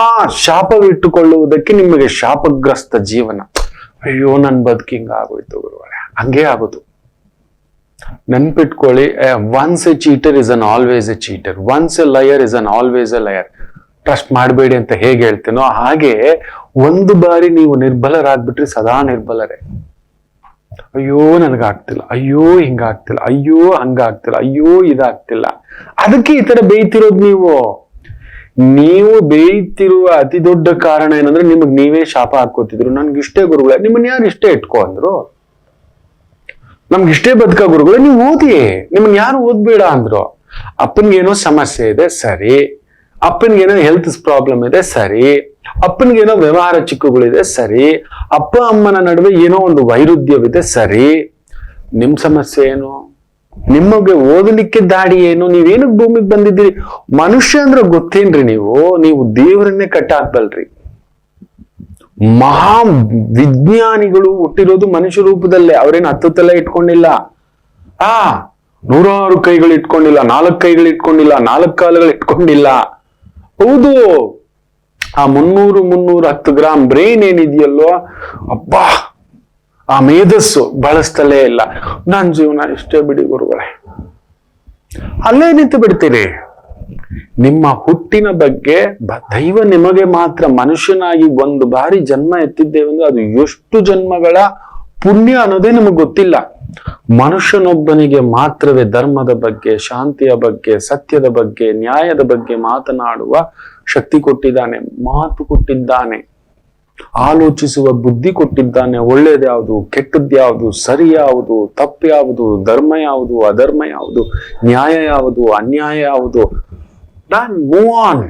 ಶಾಪವಿಟ್ಟುಕೊಳ್ಳುವುದಕ್ಕೆ ನಿಮಗೆ ಶಾಪಗ್ರಸ್ತ ಜೀವನ. ಅಯ್ಯೋ ನನ್ ಬದುಕಿಂಗ್ ಆಗೋಯ್ತು ಗುರುಗಳೇ, ಹಂಗೆ ಆಗೋದು. ನೆನ್ಪಿಟ್ಕೊಳ್ಳಿ, once A cheater is an always A cheater, once A lawyer is an always A lawyer. Trust ಮಾಡಬೇಡಿ ಅಂತ ಹೇಗೆ ಹೇಳ್ತೇನೋ ಹಾಗೆ, ಒಂದು ಬಾರಿ ನೀವು ನಿರ್ಬಲರಾಗ್ಬಿಟ್ರಿ ಸದಾ ನಿರ್ಬಲರೇ. ಅಯ್ಯೋ ನನಗಾಗ್ತಿಲ್ಲ, ಅಯ್ಯೋ ಹಿಂಗಾಗ್ತಿಲ್ಲ, ಅಯ್ಯೋ ಹಂಗಾಗ್ತಿಲ್ಲ, ಅಯ್ಯೋ ಇದಾಗ್ತಿಲ್ಲ. ಅದಕ್ಕೆ ಈ ತರ ಬೇಯ್ತಿರೋದು ನೀವು ಬೇಯ್ತಿರುವ ಅತಿ ದೊಡ್ಡ ಕಾರಣ ಏನಂದ್ರೆ ನಿಮಗ್ ನೀವೇ ಶಾಪ ಹಾಕೋತಿದ್ರು. ನನ್ಗಿಷ್ಟೇ ಗುರುಗಳೇ, ನಿಮ್ಮನ್ನ ಯಾರು ಇಷ್ಟೇ ಇಟ್ಕೋ ಅಂದ್ರು? ನಮ್ಗಿಷ್ಟೇ ಬದುಕ ಗುರುಗಳೇ, ನೀವು ಓದಿ, ನಿಮ್ಮನ್ನ ಯಾರು ಓದ್ಬೇಡ ಅಂದ್ರು. ಅಪ್ಪನ್ಗೇನೋ ಸಮಸ್ಯೆ ಇದೆ, ಸರಿ. ಅಪ್ಪನ್ಗೇನೋ ಹೆಲ್ತ್ ಪ್ರಾಬ್ಲಮ್ ಇದೆ, ಸರಿ. ಅಪ್ಪನ್ಗೇನೋ ವ್ಯವಹಾರ ಚಿಕ್ಕುಗಳಿದೆ, ಸರಿ. ಅಪ್ಪ ಅಮ್ಮನ ನಡುವೆ ಏನೋ ಒಂದು ವೈರುಧ್ಯವಿದೆ, ಸರಿ. ನಿಮ್ ಸಮಸ್ಯೆ ಏನು? ನಿಮಗೆ ಓದಲಿಕ್ಕೆ ದಾಡಿ ಏನು? ನೀವೇನಕ್ ಭೂಮಿಗೆ ಬಂದಿದ್ದೀರಿ? ಮನುಷ್ಯ ಅಂದ್ರೆ ಗೊತ್ತೇನ್ರಿ ನೀವು ದೇವರನ್ನೇ ಕಟ್ಟಾಕ್ಬಲ್ರಿ. ಮಹಾ ವಿಜ್ಞಾನಿಗಳು ಹುಟ್ಟಿರೋದು ಮನುಷ್ಯ ರೂಪದಲ್ಲೇ. ಅವ್ರೇನು 10 ತಲೆ ಇಟ್ಕೊಂಡಿಲ್ಲ, 106 ಕೈಗಳು ಇಟ್ಕೊಂಡಿಲ್ಲ, 4 ಕೈಗಳು ಇಟ್ಕೊಂಡಿಲ್ಲ, 4 ಕಾಲುಗಳು ಇಟ್ಕೊಂಡಿಲ್ಲ. ಹೌದು, ಆ 310 ಗ್ರಾಮ್ ಬ್ರೈನ್ ಏನಿದೆಯಲ್ಲೋ, ಅಬ್ಬಾ, ಆ ಮೇಧಸ್ಸು ಬಳಸ್ತಲೇ ಇಲ್ಲ. ನನ್ನ ಜೀವನ ಇಷ್ಟೇ ಬಿಡಿ ಗುರುಗಳೇ, ಅಲ್ಲೇ ನಿಂತು ಬಿಡ್ತೀರಿ. ನಿಮ್ಮ ಹುಟ್ಟಿನ ಬಗ್ಗೆ ದೈವ ನಿಮಗೆ ಮಾತ್ರ ಮನುಷ್ಯನಾಗಿ ಒಂದು ಬಾರಿ ಜನ್ಮ ಎತ್ತಿದ್ದೇವೆ ಅಂದ್ರೆ ಅದು ಎಷ್ಟು ಜನ್ಮಗಳ ಪುಣ್ಯ ಅನ್ನೋದೇ ನಿಮಗೆ ಗೊತ್ತಿಲ್ಲ. ಮನುಷ್ಯನೊಬ್ಬನಿಗೆ ಮಾತ್ರವೇ ಧರ್ಮದ ಬಗ್ಗೆ, ಶಾಂತಿಯ ಬಗ್ಗೆ, ಸತ್ಯದ ಬಗ್ಗೆ, ನ್ಯಾಯದ ಬಗ್ಗೆ ಮಾತನಾಡುವ ಶಕ್ತಿ ಕೊಟ್ಟಿದ್ದಾನೆ, ಮಾತು ಕೊಟ್ಟಿದ್ದಾನೆ, ಆಲೋಚಿಸುವ ಬುದ್ಧಿ ಕೊಟ್ಟಿದ್ದಾನೆ. ಒಳ್ಳೇದ್ಯಾವುದು, ಕೆಟ್ಟದ್ಯಾವುದು, ಸರಿ ಯಾವುದು, ತಪ್ಪು ಯಾವುದು, ಧರ್ಮ ಯಾವುದು, ಅಧರ್ಮ ಯಾವುದು, ನ್ಯಾಯ ಯಾವುದು, ಅನ್ಯಾಯ ಯಾವುದು. ನಾನ್ ಮೂವ್ ಆನ್.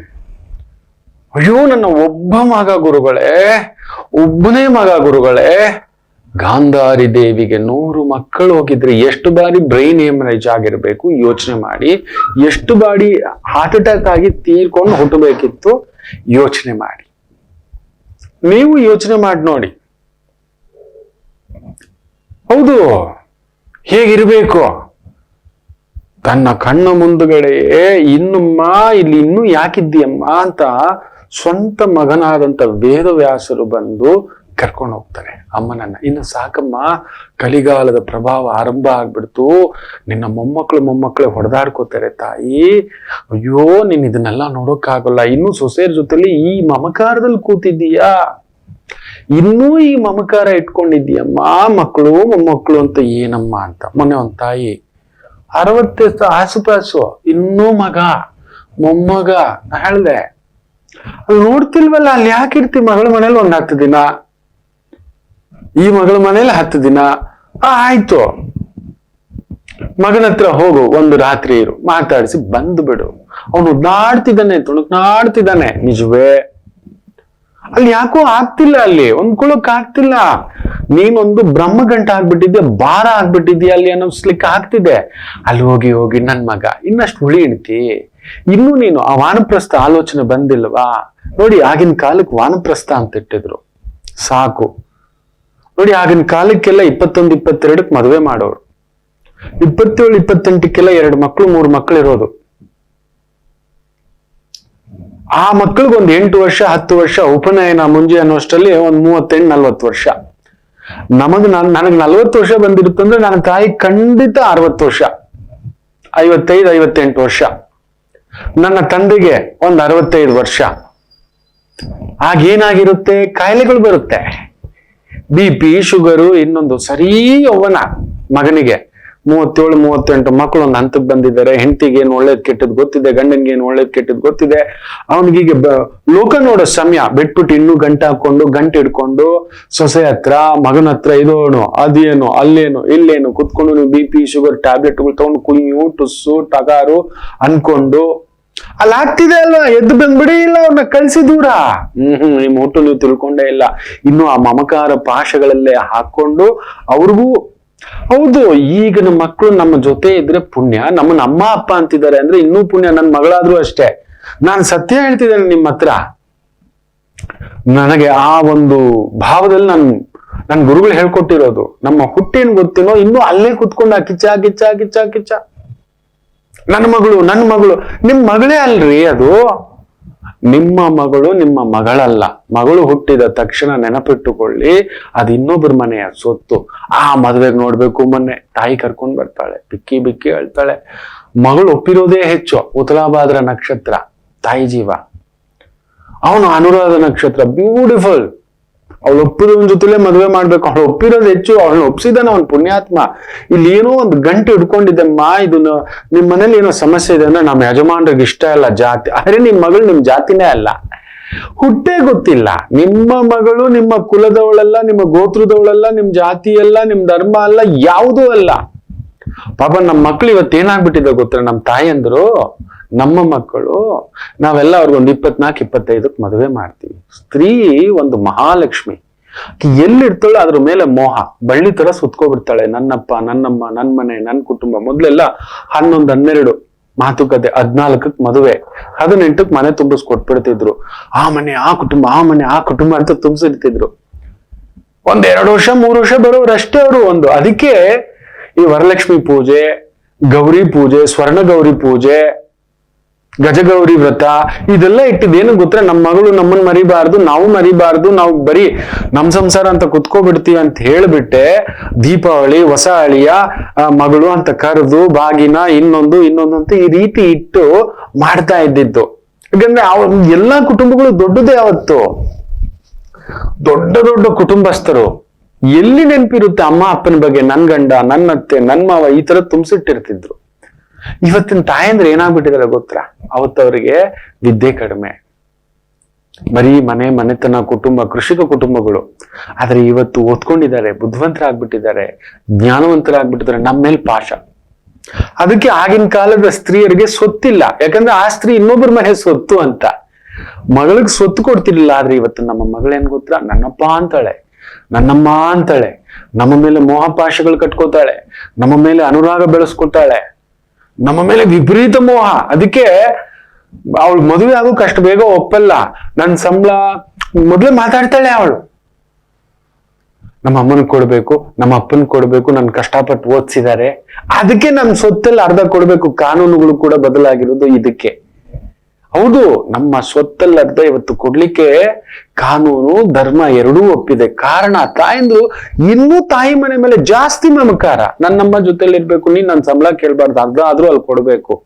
ಅಯ್ಯೋ ನನ್ನ ಒಬ್ಬ ಮಗ ಗುರುಗಳೇ, ಒಬ್ಬನೇ ಮಗ ಗುರುಗಳೇ. ಗಾಂಧಾರಿ ದೇವಿಗೆ 100 ಮಕ್ಕಳು ಹೋಗಿದ್ರೆ ಎಷ್ಟು ಬಾರಿ ಬ್ರೈನ್ ಹೇಮರೇಜ್ ಆಗಿರ್ಬೇಕು ಯೋಚನೆ ಮಾಡಿ. ಎಷ್ಟು ಬಾರಿ ಹಾರ್ಟ್ ಅಟ್ಯಾಕ್ ಆಗಿ ತೀರ್ಕೊಂಡು ಹುಟ್ಟಬೇಕಿತ್ತು ಯೋಚನೆ ಮಾಡಿ. ನೀವು ಯೋಚನೆ ಮಾಡಿ ನೋಡಿ. ಹೌದು, ಹೇಗಿರ್ಬೇಕು? ತನ್ನ ಕಣ್ಣ ಮುಂದುಗಡೆಯೇ ಇನ್ನಮ್ಮ ಇಲ್ಲಿ ಇನ್ನೂ ಯಾಕಿದ್ದೀಯಮ್ಮ ಅಂತ ಸ್ವಂತ ಮಗನಾದಂತ ವೇದವ್ಯಾಸರು ಬಂದು ಕರ್ಕೊಂಡು ಹೋಗ್ತಾರೆ ಅಮ್ಮನನ್ನ. ಇನ್ನು ಸಾಕಮ್ಮ, ಕಲಿಗಾಲದ ಪ್ರಭಾವ ಆರಂಭ ಆಗ್ಬಿಡ್ತು, ನಿನ್ನ ಮೊಮ್ಮಕ್ಕಳೇ ಹೊಡೆದಾಡ್ಕೋತಾರೆ ತಾಯಿ. ಅಯ್ಯೋ ನೀನ್ ಇದನ್ನೆಲ್ಲ ನೋಡೋಕ್ಕಾಗಲ್ಲ, ಇನ್ನೂ ಸೊಸೆಯರ ಜೊತೆಲಿ ಈ ಮಮಕಾರದಲ್ಲಿ ಕೂತಿದ್ದೀಯಾ, ಇನ್ನೂ ಈ ಮಮಕಾರ ಇಟ್ಕೊಂಡಿದ್ದೀಯಮ್ಮ, ಮಕ್ಕಳು ಮೊಮ್ಮಕ್ಕಳು ಅಂತ ಏನಮ್ಮ ಅಂತ. ಮೊನ್ನೆ ಒಂದ್ ತಾಯಿ 60 ಆಸುಪಾಸು, ಇನ್ನೂ ಮಗ ಮೊಮ್ಮಗ. ನಾ ಹೇಳ್ದೆ, ಅಲ್ಲಿ ನೋಡ್ತಿಲ್ವಲ್ಲ, ಅಲ್ಲಿ ಯಾಕಿರ್ತಿ ಮಗಳ ಮನೇಲಿ ಒಂದ್ 10 ದಿನ, ಈ ಮಗಳ ಮನೇಲಿ 10 ದಿನ. ಆಯ್ತು, ಮಗನ ಹತ್ರ ಹೋಗು, ಒಂದು ರಾತ್ರಿ ಇರು, ಮಾತಾಡಿಸಿ ಬಂದು ಬಿಡು. ಅವನು ಉದ್ದಾಡ್ತಿದ್ದಾನೆ, ತುಣುಕ್ನಾಡ್ತಿದ್ದಾನೆ, ನಿಜವೇ. ಅಲ್ಲಿ ಯಾಕೋ ಆಗ್ತಿಲ್ಲ, ಅಲ್ಲಿ ಹೊಂದ್ಕೊಳಕ್ ಆಗ್ತಿಲ್ಲ. ನೀನೊಂದು ಬ್ರಹ್ಮಗಂಟ ಆಗ್ಬಿಟ್ಟಿದ್ಯಾ, ಭಾರ ಆಗ್ಬಿಟ್ಟಿದ್ಯಾ ಅಲ್ಲಿ ಅನ್ನಿಸ್ಲಿಕ್ಕೆ ಆಗ್ತಿದೆ. ಅಲ್ಲಿ ಹೋಗಿ ಹೋಗಿ ನನ್ ಮಗ ಇನ್ನಷ್ಟು ಹುಳಿ ಇಡ್ತಿ. ಇನ್ನೂ ನೀನು ಆ ವಾನಪ್ರಸ್ಥ ಆಲೋಚನೆ ಬಂದಿಲ್ವಾ? ನೋಡಿ, ಆಗಿನ ಕಾಲಕ್ಕೆ ವಾನಪ್ರಸ್ಥ ಅಂತ ಇಟ್ಟಿದ್ರು. ಸಾಕು ನೋಡಿ, ಆಗಿನ ಕಾಲಕ್ಕೆಲ್ಲ 21, 22ಕ್ಕೆ ಮದುವೆ ಮಾಡೋರು. 27, 28ಕ್ಕೆಲ್ಲ 2 ಮಕ್ಕಳು 3 ಮಕ್ಕಳು ಇರೋದು. ಆ ಮಕ್ಕಳಿಗೆ ಒಂದು 8 ವರ್ಷ 10 ವರ್ಷ ಉಪನಯನ ಮುಂಜಿ ಅನ್ನೋಷ್ಟರಲ್ಲಿ ಒಂದು 38, 40 ವರ್ಷ. ನನಗೆ 40 ವರ್ಷ ಬಂದಿರುತ್ತಂದ್ರೆ ನನ್ನ ತಾಯಿ ಖಂಡಿತ 60 ವರ್ಷ, 55, 58 ವರ್ಷ. ನನ್ನ ತಂದೆಗೆ ಒಂದು 65 ವರ್ಷ. ಆಗೇನಾಗಿರುತ್ತೆ, ಕಾಯಿಲೆಗಳು ಬರುತ್ತೆ. BP, ಶುಗರು, ಇನ್ನೊಂದು ಸರಿ ಯೌವನ. ಮಗನಿಗೆ 37, 38 ಮಕ್ಕಳು ಒಂದು ಹಂತಕ್ಕೆ ಬಂದಿದ್ದಾರೆ. ಹೆಂಡತಿಗೆ ಏನು ಒಳ್ಳೇದ್ ಕೆಟ್ಟದ್ ಗೊತ್ತಿದೆ, ಗಂಡನ್ಗೆ ಏನು ಒಳ್ಳೇದ್ ಕೆಟ್ಟದ್ ಗೊತ್ತಿದೆ. ಅವನಿಗೀಗ ಲೋಕ ನೋಡೋ ಸಮಯ ಬಿಟ್ಬಿಟ್ಟು ಇನ್ನೂ ಗಂಟೆ ಹಾಕೊಂಡು ಗಂಟೆ ಹಿಡ್ಕೊಂಡು ಸೊಸೆ ಹತ್ರ ಮಗನ ಹತ್ರ ಇದೋನು ಅದೇನು ಅಲ್ಲೇನು ಇಲ್ಲೇನು ಕುತ್ಕೊಂಡು ನೀವು BP, ಶುಗರ್ ಟ್ಯಾಬ್ಲೆಟ್ಗಳು ತಗೊಂಡು ಕುಯ್ಯು ಟುಸ್ಸು ಟಗಾರು ಅನ್ಕೊಂಡು ಅಲ್ಲಿ ಆಗ್ತಿದೆ ಅಲ್ವಾ, ಎದ್ದು ಬಂದ್ಬಿಡಿ, ಇಲ್ಲ ಅವ್ರನ್ನ ಕಳ್ಸಿ ದೂರ. ನಿಮ್ ಒಟ್ಟು ನೀವು ತಿಳ್ಕೊಂಡೇ ಇಲ್ಲ. ಇನ್ನು ಆ ಮಮಕಾರ ಪಾಶಗಳಲ್ಲೇ ಹಾಕೊಂಡು ಅವ್ರಿಗೂ ಹೌದು. ಈಗ ನಮ್ಮ ಮಕ್ಕಳು ನಮ್ಮ ಜೊತೆ ಇದ್ರೆ ಪುಣ್ಯ, ನಮ್ಮನ್ನ ಅಮ್ಮ ಅಪ್ಪ ಅಂತಿದ್ದಾರೆ ಅಂದ್ರೆ ಇನ್ನೂ ಪುಣ್ಯ. ನನ್ ಮಗಳಾದ್ರೂ ಅಷ್ಟೇ. ನಾನು ಸತ್ಯ ಹೇಳ್ತಿದ್ದೇನೆ ನಿಮ್ಮ ಹತ್ರ. ನನಗೆ ಆ ಒಂದು ಭಾವದಲ್ಲಿ ನನ್ ಗುರುಗಳು ಹೇಳ್ಕೊಟ್ಟಿರೋದು. ನಮ್ಮ ಹುಟ್ಟೇನ್ ಗೊತ್ತೇನೋ, ಇನ್ನೂ ಅಲ್ಲೇ ಕುತ್ಕೊಂಡ ಕಿಚ್ಚ ಕಿಚ್ಚ ಕಿಚ್ಚ ಕಿಚ್ಚ. ನನ್ನ ಮಗಳು ನಿಮ್ ಮಗಳೇ ಅಲ್ರಿ ಅದು. ನಿಮ್ಮ ಮಗಳು ನಿಮ್ಮ ಮಗಳಲ್ಲ. ಮಗಳು ಹುಟ್ಟಿದ ತಕ್ಷಣ ನೆನಪಿಟ್ಟುಕೊಳ್ಳಿ, ಅದು ಇನ್ನೊಬ್ಬರ ಮನೆಯ ಸೊತ್ತು. ಆ ಮದುವೆಗೆ ನೋಡ್ಬೇಕು, ಮೊನ್ನೆ ತಾಯಿ ಕರ್ಕೊಂಡ್ ಬರ್ತಾಳೆ, ಬಿಕ್ಕಿ ಬಿಕ್ಕಿ ಹೇಳ್ತಾಳೆ. ಮಗಳು ಒಪ್ಪಿರೋದೇ ಹೆಚ್ಚು. ಉತ್ತರಾಭಾದ್ರ ನಕ್ಷತ್ರ, ತಾಯಿ ಜೀವ. ಅವನು ಅನುರಾಧ ನಕ್ಷತ್ರ, ಬ್ಯೂಟಿಫುಲ್. ಅವಳು ಒಪ್ಪಿದವನ ಜೊತೆಲೇ ಮದುವೆ ಮಾಡ್ಬೇಕು. ಅವಳು ಒಪ್ಪಿರೋದು ಹೆಚ್ಚು. ಅವಳನ್ನ ಒಪ್ಸಿದಾನ ಅವನ್ ಪುಣ್ಯಾತ್ಮ. ಇಲ್ಲಿ ಏನೋ ಒಂದು ಗಂಟೆ ಹಿಡ್ಕೊಂಡಿದ್ದಮ್ಮ, ಇದನ್ನ ನಿಮ್ ಮನೇಲಿ ಏನೋ ಸಮಸ್ಯೆ ಇದೆ ಅಂದ್ರೆ ನಮ್ಮ ಯಜಮಾನ್ರಿಗೆ ಇಷ್ಟ ಇಲ್ಲ ಜಾತಿ. ಆದ್ರೆ ನಿಮ್ ಮಗಳು ನಿಮ್ ಜಾತಿನೇ ಅಲ್ಲ, ಹುಟ್ಟೇ ಗೊತ್ತಿಲ್ಲ. ನಿಮ್ಮ ಮಗಳು ನಿಮ್ಮ ಕುಲದವಳಲ್ಲ, ನಿಮ್ಮ ಗೋತ್ರದವಳಲ್ಲ, ನಿಮ್ ಜಾತಿ ಅಲ್ಲ, ನಿಮ್ ಧರ್ಮ ಅಲ್ಲ, ಯಾವುದೂ ಅಲ್ಲ. ಪಾಪ ನಮ್ಮ ಮಕ್ಳು ಇವತ್ತೇನಾಗ್ಬಿಟ್ಟಿದೆ ಗೊತ್ತಾ, ನಮ್ಮ ತಾಯಂದ್ರು ನಮ್ಮ ಮಕ್ಕಳು ನಾವೆಲ್ಲ ಅವ್ರಿಗೊಂದು 24, 25ಕ್ಕೆ ಮದುವೆ ಮಾಡ್ತೀವಿ. ಸ್ತ್ರೀ ಒಂದು ಮಹಾಲಕ್ಷ್ಮಿ. ಎಲ್ಲಿರ್ತಾಳೆ ಅದ್ರ ಮೇಲೆ ಮೋಹ ಬಳ್ಳಿ ತರ ಸುತ್ಕೊಬಿಡ್ತಾಳೆ. ನನ್ನಪ್ಪ, ನನ್ನಮ್ಮ, ನನ್ ಮನೆ, ನನ್ ಕುಟುಂಬ. ಮೊದ್ಲೆಲ್ಲ 11, 12 ಮಾತುಕತೆ, 14ಕ್ಕೆ ಮದುವೆ, 18ಕ್ಕೆ ಮನೆ ತುಂಬಿಸ್ಕೊಟ್ಬಿಡ್ತಿದ್ರು. ಆ ಮನೆ ಆ ಕುಟುಂಬ, ಆ ಮನೆ ಆ ಕುಟುಂಬ ಅಂತ ತುಂಬಿಸಿರ್ತಿದ್ರು. 1, 2 ವರ್ಷ 3 ವರ್ಷ ಬರೋರಷ್ಟೇ ಅವರು. ಅದಕ್ಕೆ ಈ ವರಲಕ್ಷ್ಮಿ ಪೂಜೆ, ಗೌರಿ ಪೂಜೆ, ಸ್ವರ್ಣ ಗೌರಿ ಪೂಜೆ, ಗಜಗೌರಿ ವ್ರತ ಇದೆಲ್ಲ ಇಟ್ಟಿದ್ದೇನು ಗೊತ್ತಾ, ನಮ್ಮ ಮಗಳು ನಮ್ಮನ್ನ ಮರಿಬಾರ್ದು, ನಾವು ಮರಿಬಾರ್ದು, ನಾವು ಬರೀ ನಮ್ ಸಂಸಾರ ಅಂತ ಕುತ್ಕೋಬಿಡ್ತೀವಿ ಅಂತ ಹೇಳ್ಬಿಟ್ಟೆ ದೀಪಾವಳಿ ಹೊಸ ಅಳಿಯ ಮಗಳು ಅಂತ ಕರೆದು ಬಾಗಿನ ಇನ್ನೊಂದು ಅಂತ ಈ ರೀತಿ ಇಟ್ಟು ಮಾಡ್ತಾ ಇದ್ದಿದ್ದು. ಯಾಕಂದ್ರೆ ಎಲ್ಲಾ ಕುಟುಂಬಗಳು ದೊಡ್ಡದೇ. ಅವತ್ತು ದೊಡ್ಡ ದೊಡ್ಡ ಕುಟುಂಬಸ್ಥರು. ಎಲ್ಲಿ ನೆನಪಿರುತ್ತೆ ಅಮ್ಮ ಅಪ್ಪನ ಬಗ್ಗೆ, ನನ್ ಗಂಡ, ನನ್ನ ಅತ್ತೆ, ನನ್ ಮಾವ, ಈ ತರ ತುಂಬಿಸಿಟ್ಟಿರ್ತಿದ್ರು. ಇವತ್ತಿನ ತಾಯಂದ್ರೆ ಏನಾಗ್ಬಿಟ್ಟಿದಾರೆ ಗೊತ್ತಾ, ಅವತ್ತವರಿಗೆ ವಿದ್ಯೆ ಕಡಿಮೆ, ಬರೀ ಮನೆತನ ಕುಟುಂಬ, ಕೃಷಿಕ ಕುಟುಂಬಗಳು. ಆದ್ರೆ ಇವತ್ತು ಓದ್ಕೊಂಡಿದ್ದಾರೆ, ಬುದ್ಧಿವಂತರಾಗ್ಬಿಟ್ಟಿದ್ದಾರೆ, ಜ್ಞಾನವಂತರಾಗ್ಬಿಟ್ಟಿದ್ದಾರೆ. ನಮ್ಮ ಮೇಲೆ ಪಾಶ. ಅದಕ್ಕೆ ಆಗಿನ ಕಾಲದ ಸ್ತ್ರೀಯರಿಗೆ ಸ್ವತ್ತಿಲ್ಲ. ಯಾಕಂದ್ರೆ ಆ ಸ್ತ್ರೀ ಇನ್ನೊಬ್ಬರ ಮನೆ ಸ್ವತ್ತು ಅಂತ. ಮಗಳಿಗೆ ಸ್ವತ್ತು ಕೊಡ್ತಿರ್ಲಿಲ್ಲ. ಆದ್ರೆ ಇವತ್ತು ನಮ್ಮ ಮಗಳೇನ್ ಗೊತ್ತಾ, ನನ್ನಪ್ಪ ಅಂತಾಳೆ, ನನ್ನಮ್ಮ ಅಂತಾಳೆ, ನಮ್ಮ ಮೇಲೆ ಮೋಹಪಾಶಗಳು ಕಟ್ಕೋತಾಳೆ, ನಮ್ಮ ಮೇಲೆ ಅನುರಾಗ ಬೆಳೆಸ್ಕೊತಾಳೆ, ನಮ್ಮ ಮೇಲೆ ವಿಪರೀತ ಮೋಹ. ಅದಕ್ಕೆ ಅವಳು ಮದುವೆ ಆಗೋಕೆ ಅಷ್ಟು ಬೇಗ ಒಪ್ಪಲ್ಲ. ನನ್ನ ಸಂಬಳ ಮೊದ್ಲೇ ಮಾತಾಡ್ತಾಳೆ ಅವಳು. ನಮ್ಮ ಅಮ್ಮನ್ ಕೊಡ್ಬೇಕು, ನಮ್ಮ ಅಪ್ಪನ್ ಕೊಡ್ಬೇಕು, ನನ್ ಕಷ್ಟಪಟ್ಟು ಓದಿಸಿದ್ದಾರೆ, ಅದಕ್ಕೆ ನನ್ನ ಸ್ವತ್ತಲ್ಲಿ ಅರ್ಧ ಕೊಡ್ಬೇಕು. ಕಾನೂನುಗಳು ಕೂಡ ಬದಲಾಗಿರೋದು ಇದಕ್ಕೆ. ಹೌದು, ನಮ್ಮ ಸ್ವತ್ತಲ್ಲಿ ಅರ್ಧ ಇವತ್ತು ಕೊಡ್ಲಿಕ್ಕೆ ಕಾನೂನು ಧರ್ಮ ಎರಡೂ ಒಪ್ಪಿದೆ. ಕಾರಣ ತಾಯಂದ್ರು ಇನ್ನೂ ತಾಯಿ ಮನೆ ಮೇಲೆ ಜಾಸ್ತಿ ಮಮಕಾರ. ನನ್ನಮ್ಮ ಜೊತೆಲಿ ಇರ್ಬೇಕು, ನೀನ್ ನನ್ನ ಸಂಬಳ ಕೇಳ್ಬಾರ್ದು, ಅರ್ಧ ಆದ್ರೂ ಅಲ್ಲಿ ಕೊಡ್ಬೇಕು.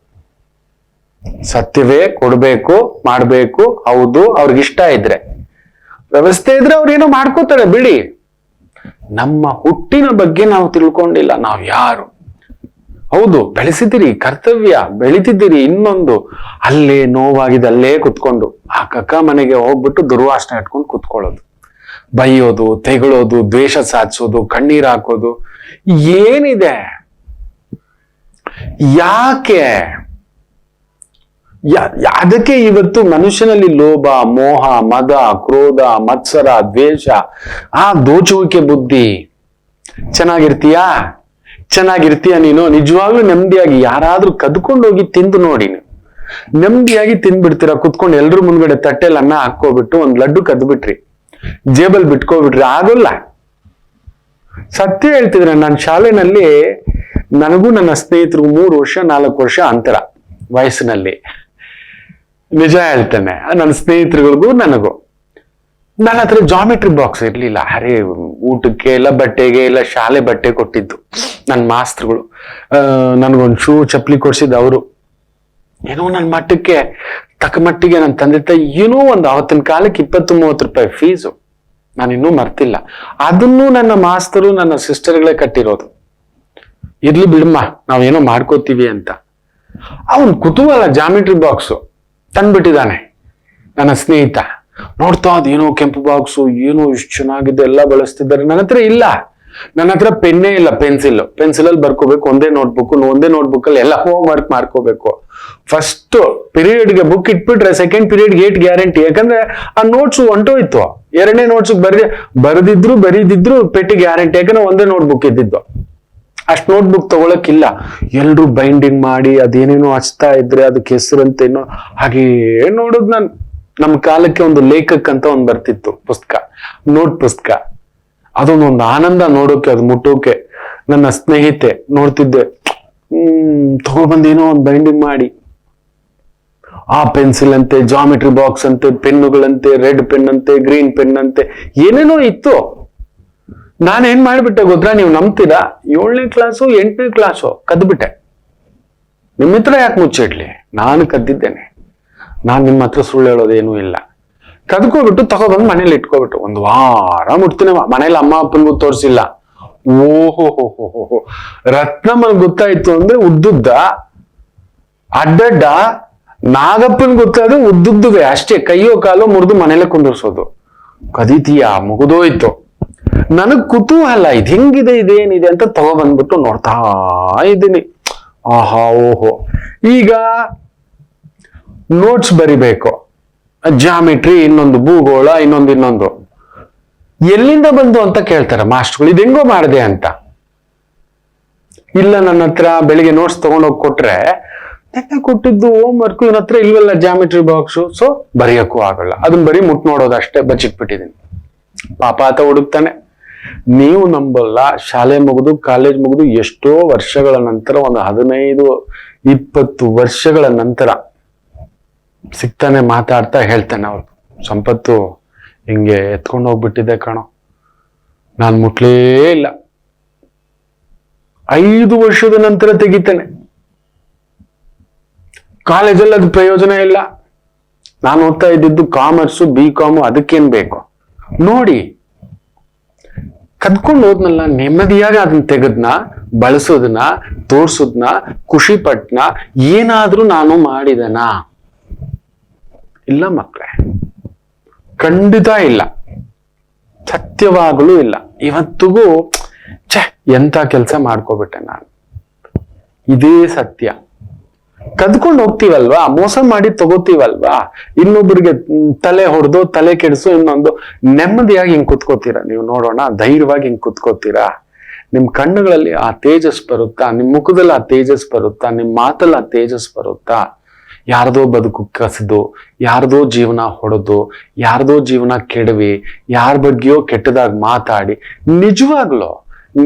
ಸತ್ಯವೇ, ಕೊಡ್ಬೇಕು, ಮಾಡ್ಬೇಕು. ಹೌದು, ಅವ್ರಿಗಿಷ್ಟ ಇದ್ರೆ, ವ್ಯವಸ್ಥೆ ಇದ್ರೆ ಅವ್ರೇನೋ ಮಾಡ್ಕೋತಾರೆ ಬಿಡಿ. ನಮ್ಮ ಹುಟ್ಟಿನ ಬಗ್ಗೆ ನಾವು ತಿಳ್ಕೊಂಡಿಲ್ಲ. ನಾವ್ ಯಾರು? ಹೌದು, ಬೆಳೆಸಿದಿರಿ, ಕರ್ತವ್ಯ ಬೆಳಿತಿದ್ದೀರಿ. ಇನ್ನೊಂದು ಅಲ್ಲೇ ನೋವಾಗಿದೆ, ಅಲ್ಲೇ ಕುತ್ಕೊಂಡು ಆ ಕಕ್ಕ ಮನೆಗೆ ಹೋಗ್ಬಿಟ್ಟು ದುರ್ವಾಸನೆ ಇಟ್ಕೊಂಡು ಕುತ್ಕೊಳ್ಳೋದು, ಬೈಯೋದು, ತೆಗಳೋದು, ದ್ವೇಷ ಸಾಧಿಸೋದು, ಕಣ್ಣೀರ್ ಹಾಕೋದು. ಏನಿದೆ? ಯಾಕೆ? ಅದಕ್ಕೆ ಇವತ್ತು ಮನುಷ್ಯನಲ್ಲಿ ಲೋಭ, ಮೋಹ, ಮದ, ಕ್ರೋಧ, ಮತ್ಸರ, ದ್ವೇಷ, ಆ ದೋಚುವಿಕೆ ಬುದ್ಧಿ. ಚೆನ್ನಾಗಿರ್ತೀಯ ನೀನು? ನಿಜವಾಗ್ಲೂ ನೆಮ್ಮದಿಯಾಗಿ ಯಾರಾದ್ರೂ ಕದ್ಕೊಂಡು ಹೋಗಿ ತಿಂದು ನೋಡಿ. ನೆಮ್ಮದಿಯಾಗಿ ತಿಂದ್ಬಿಡ್ತೀರಾ ಕುತ್ಕೊಂಡು, ಎಲ್ರು ಮುಂದ್ಗಡೆ ತಟ್ಟೆಲ್ ಅನ್ನ ಹಾಕೋಬಿಟ್ಟು ಒಂದ್ ಲಡ್ಡು ಕದ್ಬಿಟ್ರಿ, ಜೇಬಲ್ ಬಿಟ್ಕೋಬಿಟ್ರಿ, ಆಗೋಲ್ಲ. ಸತ್ಯ ಹೇಳ್ತಿದ್ರೆ ನನ್ನ ಶಾಲೆನಲ್ಲಿ ನನಗೂ ನನ್ನ ಸ್ನೇಹಿತರಿಗೂ 3 ವರ್ಷ 4 ವರ್ಷ ಅಂತರ ವಯಸ್ಸಿನಲ್ಲಿ. ನಿಜ ಹೇಳ್ತೇನೆ, ನನ್ನ ಸ್ನೇಹಿತರುಗಳಿಗೂ ನನಗೂ. ನನ್ನ ಹತ್ರ ಜಾಮಿಟ್ರಿ ಬಾಕ್ಸ್ ಇರ್ಲಿಲ್ಲ. ಅರೆ ಊಟಕ್ಕೆ ಇಲ್ಲ, ಬಟ್ಟೆಗೆ ಇಲ್ಲ, ಶಾಲೆ ಬಟ್ಟೆ ಕೊಟ್ಟಿದ್ದು ನನ್ನ ಮಾಸ್ತರ್ಗಳು. ನನ್ಗೊಂದು ಶೂ ಚಪ್ಪಲಿ ಕೊಡ್ಸಿದ್ದು ಅವರು. ಏನೋ ನನ್ನ ಮಟ್ಟಕ್ಕೆ ತಕ್ಕ ಮಟ್ಟಿಗೆ ನನ್ನ ತಂದೆ ತಾಯಿ ಏನೋ ಒಂದು ಅವತ್ತಿನ ಕಾಲಕ್ಕೆ 20-30 ರೂಪಾಯಿ ಫೀಸು, ನಾನು ಇನ್ನೂ ಮರ್ತಿಲ್ಲ. ಅದನ್ನು ನನ್ನ ಮಾಸ್ತರು ನನ್ನ ಸಿಸ್ಟರ್ಗಳೇ ಕಟ್ಟಿರೋದು. ಇರ್ಲಿ ಬಿಡಮ್ಮ, ನಾವೇನೋ ಮಾಡ್ಕೋತೀವಿ ಅಂತ. ಅವನ್ ಕುತೂಹಲ ಜಾಮಿಟ್ರಿ ಬಾಕ್ಸು ತಂದ್ಬಿಟ್ಟಿದ್ದಾನೆ ನನ್ನ ಸ್ನೇಹಿತ. ನೋಡ್ತಾ ಅದೇನೋ ಕೆಂಪು ಬಾಕ್ಸು, ಏನೋ ಇಷ್ಟು ಚೆನ್ನಾಗಿದೆ, ಎಲ್ಲ ಬಳಸ್ತಿದ್ದಾರೆ. ನನ್ನ ಹತ್ರ ಇಲ್ಲ, ನನ್ನ ಹತ್ರ ಪೆನ್ನೇ ಇಲ್ಲ, ಪೆನ್ಸಿಲಲ್ಲಿ ಬರ್ಕೋಬೇಕು. ಒಂದೇ ನೋಟ್ಬುಕ್ ಅಲ್ಲಿ ಎಲ್ಲ ಹೋಮ್ ವರ್ಕ್ ಮಾಡ್ಕೋಬೇಕು. ಫಸ್ಟ್ ಪೀರಿಯಡ್ಗೆ ಬುಕ್ ಇಟ್ಬಿಟ್ರೆ ಸೆಕೆಂಡ್ ಪೀರಿಯಡ್ ಗೇಟ್ ಗ್ಯಾರಂಟಿ. ಯಾಕಂದ್ರೆ ಆ ನೋಟ್ಸ್ ಹೊಂಟೋಯ್ತು. 2ನೇ ನೋಟ್ಸ್ ಬರೀದಿದ್ರು ಪೆಟ್ಟಿ ಗ್ಯಾರಂಟಿ. ಯಾಕಂದ್ರೆ ಒಂದೇ ನೋಟ್ಬುಕ್ ಇದ್ದಿದ್ದು, ಅಷ್ಟು ನೋಟ್ಬುಕ್ ತಗೊಳಕ್ಕಿಲ್ಲ. ಎಲ್ರು ಬೈಂಡಿಂಗ್ ಮಾಡಿ ಅದೇನೇನೋ ಹಚ್ತಾ ಇದ್ರೆ ಅದಕ್ಕೆ ಹೆಸರಂತೇನೋ. ಹಾಗೇ ನೋಡುದು ನಾನು. ನಮ್ಮ ಕಾಲಕ್ಕೆ ಒಂದು ಲೇಖಕ್ ಅಂತ ಒಂದು ಬರ್ತಿತ್ತು ಪುಸ್ತಕ, ನೋಟ್ ಪುಸ್ತಕ. ಅದೊಂದೊಂದು ಆನಂದ ನೋಡೋಕೆ, ಅದು ಮುಟ್ಟೋಕೆ. ನನ್ನ ಸ್ನೇಹಿತೆ ನೋಡ್ತಿದ್ದೆ, ತಗೊಬಂದೇನೋ ಒಂದು ಬೈಂಡಿಂಗ್ ಮಾಡಿ. ಆ ಪೆನ್ಸಿಲ್ ಅಂತೆ, ಜಾಮಿಟ್ರಿ ಬಾಕ್ಸ್ ಅಂತೆ, ಪೆನ್ನುಗಳಂತೆ, ರೆಡ್ ಪೆನ್ ಅಂತೆ, ಗ್ರೀನ್ ಪೆನ್ ಅಂತೆ, ಏನೇನೋ ಇತ್ತು. ನಾನೇನ್ ಮಾಡ್ಬಿಟ್ಟೆ ಗೊತ್ತಾ, ನೀವು ನಂಬ್ತೀರಾ? 7ನೇ ಕ್ಲಾಸು 8ನೇ ಕ್ಲಾಸು ಕದ್ಬಿಟ್ಟೆ. ನಿಮ್ಮ ಹತ್ರ ಯಾಕೆ ಮುಚ್ಚಿಡ್ಲಿ, ನಾನು ಕದ್ದಿದ್ದೇನೆ. ನಾನ್ ನಿಮ್ಮ ಹತ್ರ ಸುಳ್ಳು ಹೇಳೋದೇನೂ ಇಲ್ಲ. ಕದ್ಕೋಬಿಟ್ಟು ತಗೊಬಂದು ಮನೇಲಿ ಇಟ್ಕೋಬಿಟ್ಟು 1 ವಾರ ಮುಟ್ತೀನಿ. ಮನೇಲಿ ಅಮ್ಮ ಅಪ್ಪನಿಗೂ ತೋರಿಸಿಲ್ಲ. ಓಹೋ ರತ್ನಮ್ಮನ್ ಗೊತ್ತಾಯ್ತು ಅಂದ್ರೆ ಉದ್ದುದ್ದ, ಅಡ್ಡಡ್ಡ. ನಾಗಪ್ಪನ್ ಗೊತ್ತಾದ್ರೆ ಉದ್ದುದ್ದುವೆ ಅಷ್ಟೇ, ಕೈಯೋ ಕಾಲೋ ಮುರಿದು ಮನೇಲೆ ಕುಂದಿರ್ಸೋದು. ಕದೀತೀಯ, ಮುಗಿದೋಯ್ತು. ನನಗ್ ಕುತೂಹಲ, ಇದು ಹೆಂಗಿದೆ, ಇದೇನಿದೆ ಅಂತ ತಗೊಬಂದ್ಬಿಟ್ಟು ನೋಡ್ತಾ ಇದ್ದೀನಿ. ಆಹಾ ಓಹೋ. ಈಗ ನೋಟ್ಸ್ ಬರಿಬೇಕು, ಜಾಮಿಟ್ರಿ, ಇನ್ನೊಂದು ಭೂಗೋಳ, ಇನ್ನೊಂದು ಎಲ್ಲಿಂದ ಬಂದು ಅಂತ ಕೇಳ್ತಾರೆ ಮಾಸ್ಟರ್ಗಳು. ಇದು ಹೆಂಗೋ ಮಾಡಿದೆ ಅಂತ. ಇಲ್ಲ, ನನ್ನ ಹತ್ರ ಬೆಳಿಗ್ಗೆ ನೋಟ್ಸ್ ತಗೊಂಡೋಗಿ ಕೊಟ್ರೆ, ನೆನ್ನೆ ಕೊಟ್ಟಿದ್ದು ಹೋಮ್ ವರ್ಕ್ ಇವನ ಹತ್ರ ಇಲ್ವಲ್ಲ ಜಾಮಿಟ್ರಿ ಬಾಕ್ಸು, ಸೊ ಬರೆಯಕ್ಕೂ ಆಗಲ್ಲ. ಅದನ್ನ ಬರೀ ಮುಟ್ ನೋಡೋದು ಅಷ್ಟೇ, ಬಚ್ಚಿಟ್ಬಿಟ್ಟಿದ್ದೀನಿ. ಪಾಪ ಆತ ಹುಡುಕ್ತಾನೆ. ನೀವು ನಂಬಲ್ಲ, ಶಾಲೆ ಮುಗಿದು ಕಾಲೇಜ್ ಮುಗಿದು ಎಷ್ಟೋ ವರ್ಷಗಳ ನಂತರ, ಒಂದು 15-20 ವರ್ಷಗಳ ನಂತರ ಸಿಗ್ತಾನೆ, ಮಾತಾಡ್ತಾ ಹೇಳ್ತಾನೆ, ಅವ್ರು ಸಂಪತ್ತು ಹಿಂಗೆ ಎತ್ಕೊಂಡು ಹೋಗ್ಬಿಟ್ಟಿದೆ ಕಣೋ, ನಾನ್ ಮುಟ್ಲೇ ಇಲ್ಲ. 5 ವರ್ಷದ ನಂತರ ತೆಗಿತಾನೆ. ಕಾಲೇಜಲ್ಲಿ ಅದು ಪ್ರಯೋಜನ ಇಲ್ಲ. ನಾನು ಓದ್ತಾ ಇದ್ದಿದ್ದು ಕಾಮರ್ಸು, BCom, ಅದಕ್ಕೇನ್ ಬೇಕು ನೋಡಿ. ಕದ್ಕೊಂಡು ಹೋದ್ನಲ್ಲ, ನೆಮ್ಮದಿಯಾಗಿ ಅದನ್ನ ತೆಗೆದ್ನ, ಬಳಸೋದನ್ನ, ತೋರ್ಸೋದ್ನ, ಖುಷಿ ಪಟ್ನ, ಏನಾದ್ರೂ ನಾನು ಮಾಡಿದನ? ಇಲ್ಲ ಮಕ್ಕಳೇ, ಖಂಡಿತ ಇಲ್ಲ, ಸತ್ಯವಾಗಲೂ ಇಲ್ಲ. ಇವತ್ತಿಗೂ ಎಂತ ಕೆಲಸ ಮಾಡ್ಕೋಬಿಟ್ಟೆ ನಾನು. ಇದೇ ಸತ್ಯ. ಕದ್ಕೊಂಡು ಹೋಗ್ತೀವಲ್ವಾ, ಮೋಸ ಮಾಡಿ ತಗೋತೀವಲ್ವಾ, ಇನ್ನೊಬ್ಬರಿಗೆ ತಲೆ ಹೊಡೆದು ತಲೆ ಕೆಡಿಸು, ಇನ್ನೊಂದು. ನೆಮ್ಮದಿಯಾಗಿ ಹಿಂಗ್ ಕುತ್ಕೋತೀರಾ ನೀವು? ನೋಡೋಣ, ಧೈರ್ಯವಾಗಿ ಹಿಂಗ್ ಕುತ್ಕೋತೀರಾ? ನಿಮ್ ಕಣ್ಣುಗಳಲ್ಲಿ ಆ ತೇಜಸ್ ಬರುತ್ತಾ? ನಿಮ್ ಮುಖದಲ್ಲಿ ಆ ತೇಜಸ್ ಬರುತ್ತಾ? ನಿಮ್ ಮಾತಲ್ಲಿ ಆ ತೇಜಸ್ ಬರುತ್ತಾ? ಯಾರ್ದೋ ಬದುಕು ಕಸದು, ಯಾರ್ದೋ ಜೀವನ ಹೊಡೆದು, ಯಾರ್ದೋ ಜೀವನ ಕೆಡವಿ, ಯಾರ ಬಗ್ಗೆಯೋ ಕೆಟ್ಟದಾಗಿ ಮಾತಾಡಿ, ನಿಜವಾಗ್ಲೂ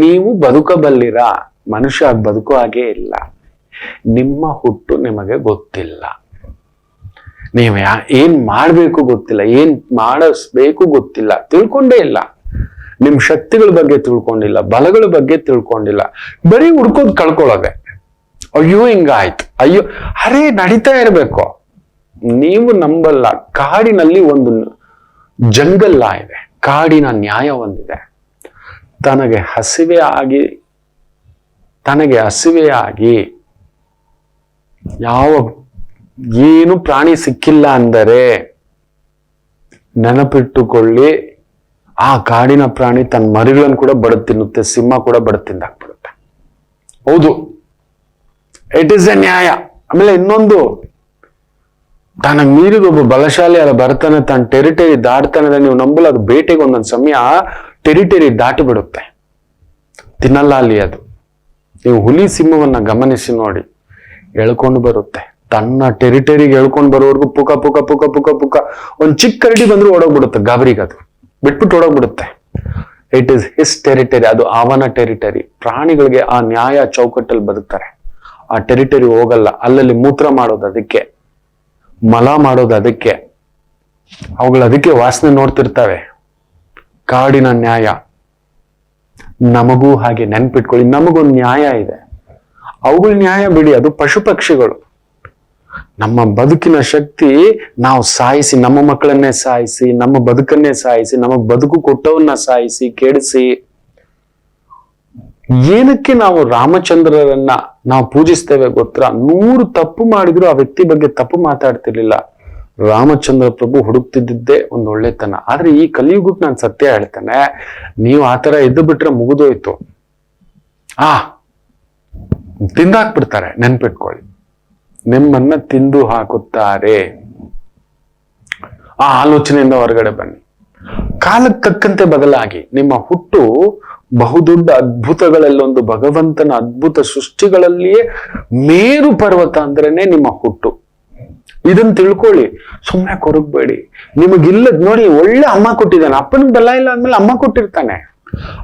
ನೀವು ಬದುಕಬಲ್ಲಿರಾ? ಮನುಷ್ಯ ಬದುಕೋ ಹಾಗೆ ಇಲ್ಲ. ನಿಮ್ಮ ಹುಟ್ಟು ನಿಮಗೆ ಗೊತ್ತಿಲ್ಲ. ನೀವು ಏನ್ ಮಾಡ್ಬೇಕು ಗೊತ್ತಿಲ್ಲ, ಏನ್ ಮಾಡಿಸ್ಬೇಕು ಗೊತ್ತಿಲ್ಲ, ತಿಳ್ಕೊಂಡೇ ಇಲ್ಲ. ನಿಮ್ ಶಕ್ತಿಗಳ ಬಗ್ಗೆ ತಿಳ್ಕೊಂಡಿಲ್ಲ, ಬಲಗಳ ಬಗ್ಗೆ ತಿಳ್ಕೊಂಡಿಲ್ಲ. ಬರೀ ಹುಡ್ಕೋದ್ ಕಳ್ಕೊಳ್ಳೋದೆ. ಅಯ್ಯೋ ಹಿಂಗಾಯ್ತು, ಅಯ್ಯೋ ಅರೇ ನಡೀತಾ ಇರ್ಬೇಕು. ನೀವು ನಂಬಲ್ಲ, ಕಾಡಿನಲ್ಲಿ ಒಂದು ಜಂಗಲ್ಲ ಇದೆ, ಕಾಡಿನ ನ್ಯಾಯ ಒಂದಿದೆ. ತನಗೆ ಹಸಿವೆಯಾಗಿ ಏನು ಪ್ರಾಣಿ ಸಿಕ್ಕಿಲ್ಲ ಅಂದರೆ ನೆನಪಿಟ್ಟುಕೊಳ್ಳಿ, ಆ ಕಾಡಿನ ಪ್ರಾಣಿ ತನ್ನ ಮರಿಗಳನ್ನು ಕೂಡ ಬಡದ್ ತಿನ್ನುತ್ತೆ, ಸಿಂಹ ಕೂಡ ಬಡದ್ ತಿಂದಾಕ್ಬಿಡುತ್ತೆ. ಹೌದು, ಇಟ್ ಇಸ್ ಎ ನ್ಯಾಯ. ಆಮೇಲೆ ಇನ್ನೊಂದು, ತನಗೆ ಮೀರಿದ ಒಬ್ಬ ಬಲಶಾಲಿ ಅಲ್ಲ ಬರ್ತಾನೆ, ತನ್ನ ಟೆರಿಟರಿ ದಾಟ್ತಾನೆ. ನೀವು ನಂಬಲ್ಲ, ಅದು ಬೇಟೆಗೆ ಒಂದೊಂದು ಸಮಯ ಟೆರಿಟರಿ ದಾಟಿ ಬಿಡುತ್ತೆ, ತಿನ್ನಲ್ಲ ಅಲ್ಲಿ ಅದು. ನೀವು ಹುಲಿ ಸಿಂಹವನ್ನ ಗಮನಿಸಿ ನೋಡಿ, ಎಳ್ಕೊಂಡು ಬರುತ್ತೆ. ತನ್ನ ಟೆರಿಟರಿಗೆ ಎಳ್ಕೊಂಡು ಬರೋವರೆಗೂ ಪುಕ ಪುಕ ಪುಕ ಪುಕ ಪುಕ. ಒಂದ್ ಚಿಕ್ಕ ಕರಡಿ ಬಂದ್ರು ಓಡೋಗ್ಬಿಡುತ್ತೆ, ಗಾಬರಿಗೆ ಅದು ಬಿಟ್ಬಿಟ್ಟು ಓಡೋಗ್ಬಿಡುತ್ತೆ. ಇಟ್ ಇಸ್ ಹಿಸ್ ಟೆರಿಟರಿ, ಅದು ಅವನ ಟೆರಿಟರಿ. ಪ್ರಾಣಿಗಳಿಗೆ ಆ ನ್ಯಾಯ ಚೌಕಟ್ಟಲ್ಲಿ ಬದುಕ್ತಾರೆ, ಆ ಟೆರಿಟರಿ ಹೋಗಲ್ಲ. ಅಲ್ಲಲ್ಲಿ ಮೂತ್ರ ಮಾಡೋದು ಅದಕ್ಕೆ, ಮಲ ಮಾಡೋದು ಅದಕ್ಕೆ, ಅವುಗಳು ಅದಕ್ಕೆ ವಾಸನೆ ನೋಡ್ತಿರ್ತವೆ. ಕಾಡಿನ ನ್ಯಾಯ. ನಮಗೂ ಹಾಗೆ ನೆನ್ಪಿಟ್ಕೊಳ್ಳಿ, ನಮಗೊಂದು ನ್ಯಾಯ ಇದೆ. ಅವುಗಳ ನ್ಯಾಯ ಬಿಡಿ, ಅದು ಪಶು ಪಕ್ಷಿಗಳು. ನಮ್ಮ ಬದುಕಿನ ಶಕ್ತಿ ನಾವು ಸಾಯಿಸಿ, ನಮ್ಮ ಮಕ್ಕಳನ್ನೇ ಸಾಯಿಸಿ, ನಮ್ಮ ಬದುಕನ್ನೇ ಸಾಯಿಸಿ, ನಮಗ್ ಬದುಕು ಕೊಟ್ಟವನ್ನ ಸಾಯಿಸಿ, ಕೆಡಿಸಿ, ಏನಕ್ಕೆ ನಾವು ರಾಮಚಂದ್ರರನ್ನ ನಾವು ಪೂಜಿಸ್ತೇವೆ ಗೊತ್ತಾ? 100 ತಪ್ಪು ಮಾಡಿದ್ರು ಆ ವ್ಯಕ್ತಿ ಬಗ್ಗೆ ತಪ್ಪು ಮಾತಾಡ್ತಿರ್ಲಿಲ್ಲ. ರಾಮಚಂದ್ರ ಪ್ರಭು ಹುಡುಕ್ತಿದ್ದಿದ್ದೇ ಒಂದು ಒಳ್ಳೆತನ. ಆದ್ರೆ ಈ ಕಲಿಯುಗಕ್ಕೆ ನಾನು ಸತ್ಯ ಹೇಳ್ತೇನೆ, ನೀವು ಆತರ ಎದ್ದು ಬಿಟ್ರೆ ಮುಗಿದೋಯ್ತು. ತಿಂದಾಕ್ಬಿಡ್ತಾರೆ, ನೆನ್ಪಿಟ್ಕೊಳ್ಳಿ. ನಿಮ್ಮನ್ನ ತಿಂದು ಹಾಕುತ್ತಾರೆ. ಆ ಆಲೋಚನೆಯಿಂದ ಹೊರಗಡೆ ಬನ್ನಿ. ಕಾಲಕ್ಕೆ ತಕ್ಕಂತೆ ಬದಲಾಗಿ. ನಿಮ್ಮ ಹುಟ್ಟು ಬಹುದೊಡ್ಡ ಅದ್ಭುತಗಳಲ್ಲೊಂದು, ಭಗವಂತನ ಅದ್ಭುತ ಸೃಷ್ಟಿಗಳಲ್ಲಿಯೇ ಮೇರು ಪರ್ವತ ಅಂದ್ರೇನೆ ನಿಮ್ಮ ಹುಟ್ಟು. ಇದನ್ನ ತಿಳ್ಕೊಳ್ಳಿ, ಸುಮ್ಮನೆ ಕೊರಗಬೇಡಿ. ನಿಮಗಿಲ್ಲದ್ ನೋಡಿ, ಒಳ್ಳೆ ಅಮ್ಮ ಕೊಟ್ಟಿದ್ದಾನೆ. ಅಪ್ಪನಿಗೆ ಬಲ ಇಲ್ಲ ಅಂದ್ಮೇಲೆ ಅಮ್ಮ ಕೊಟ್ಟಿರ್ತಾನೆ.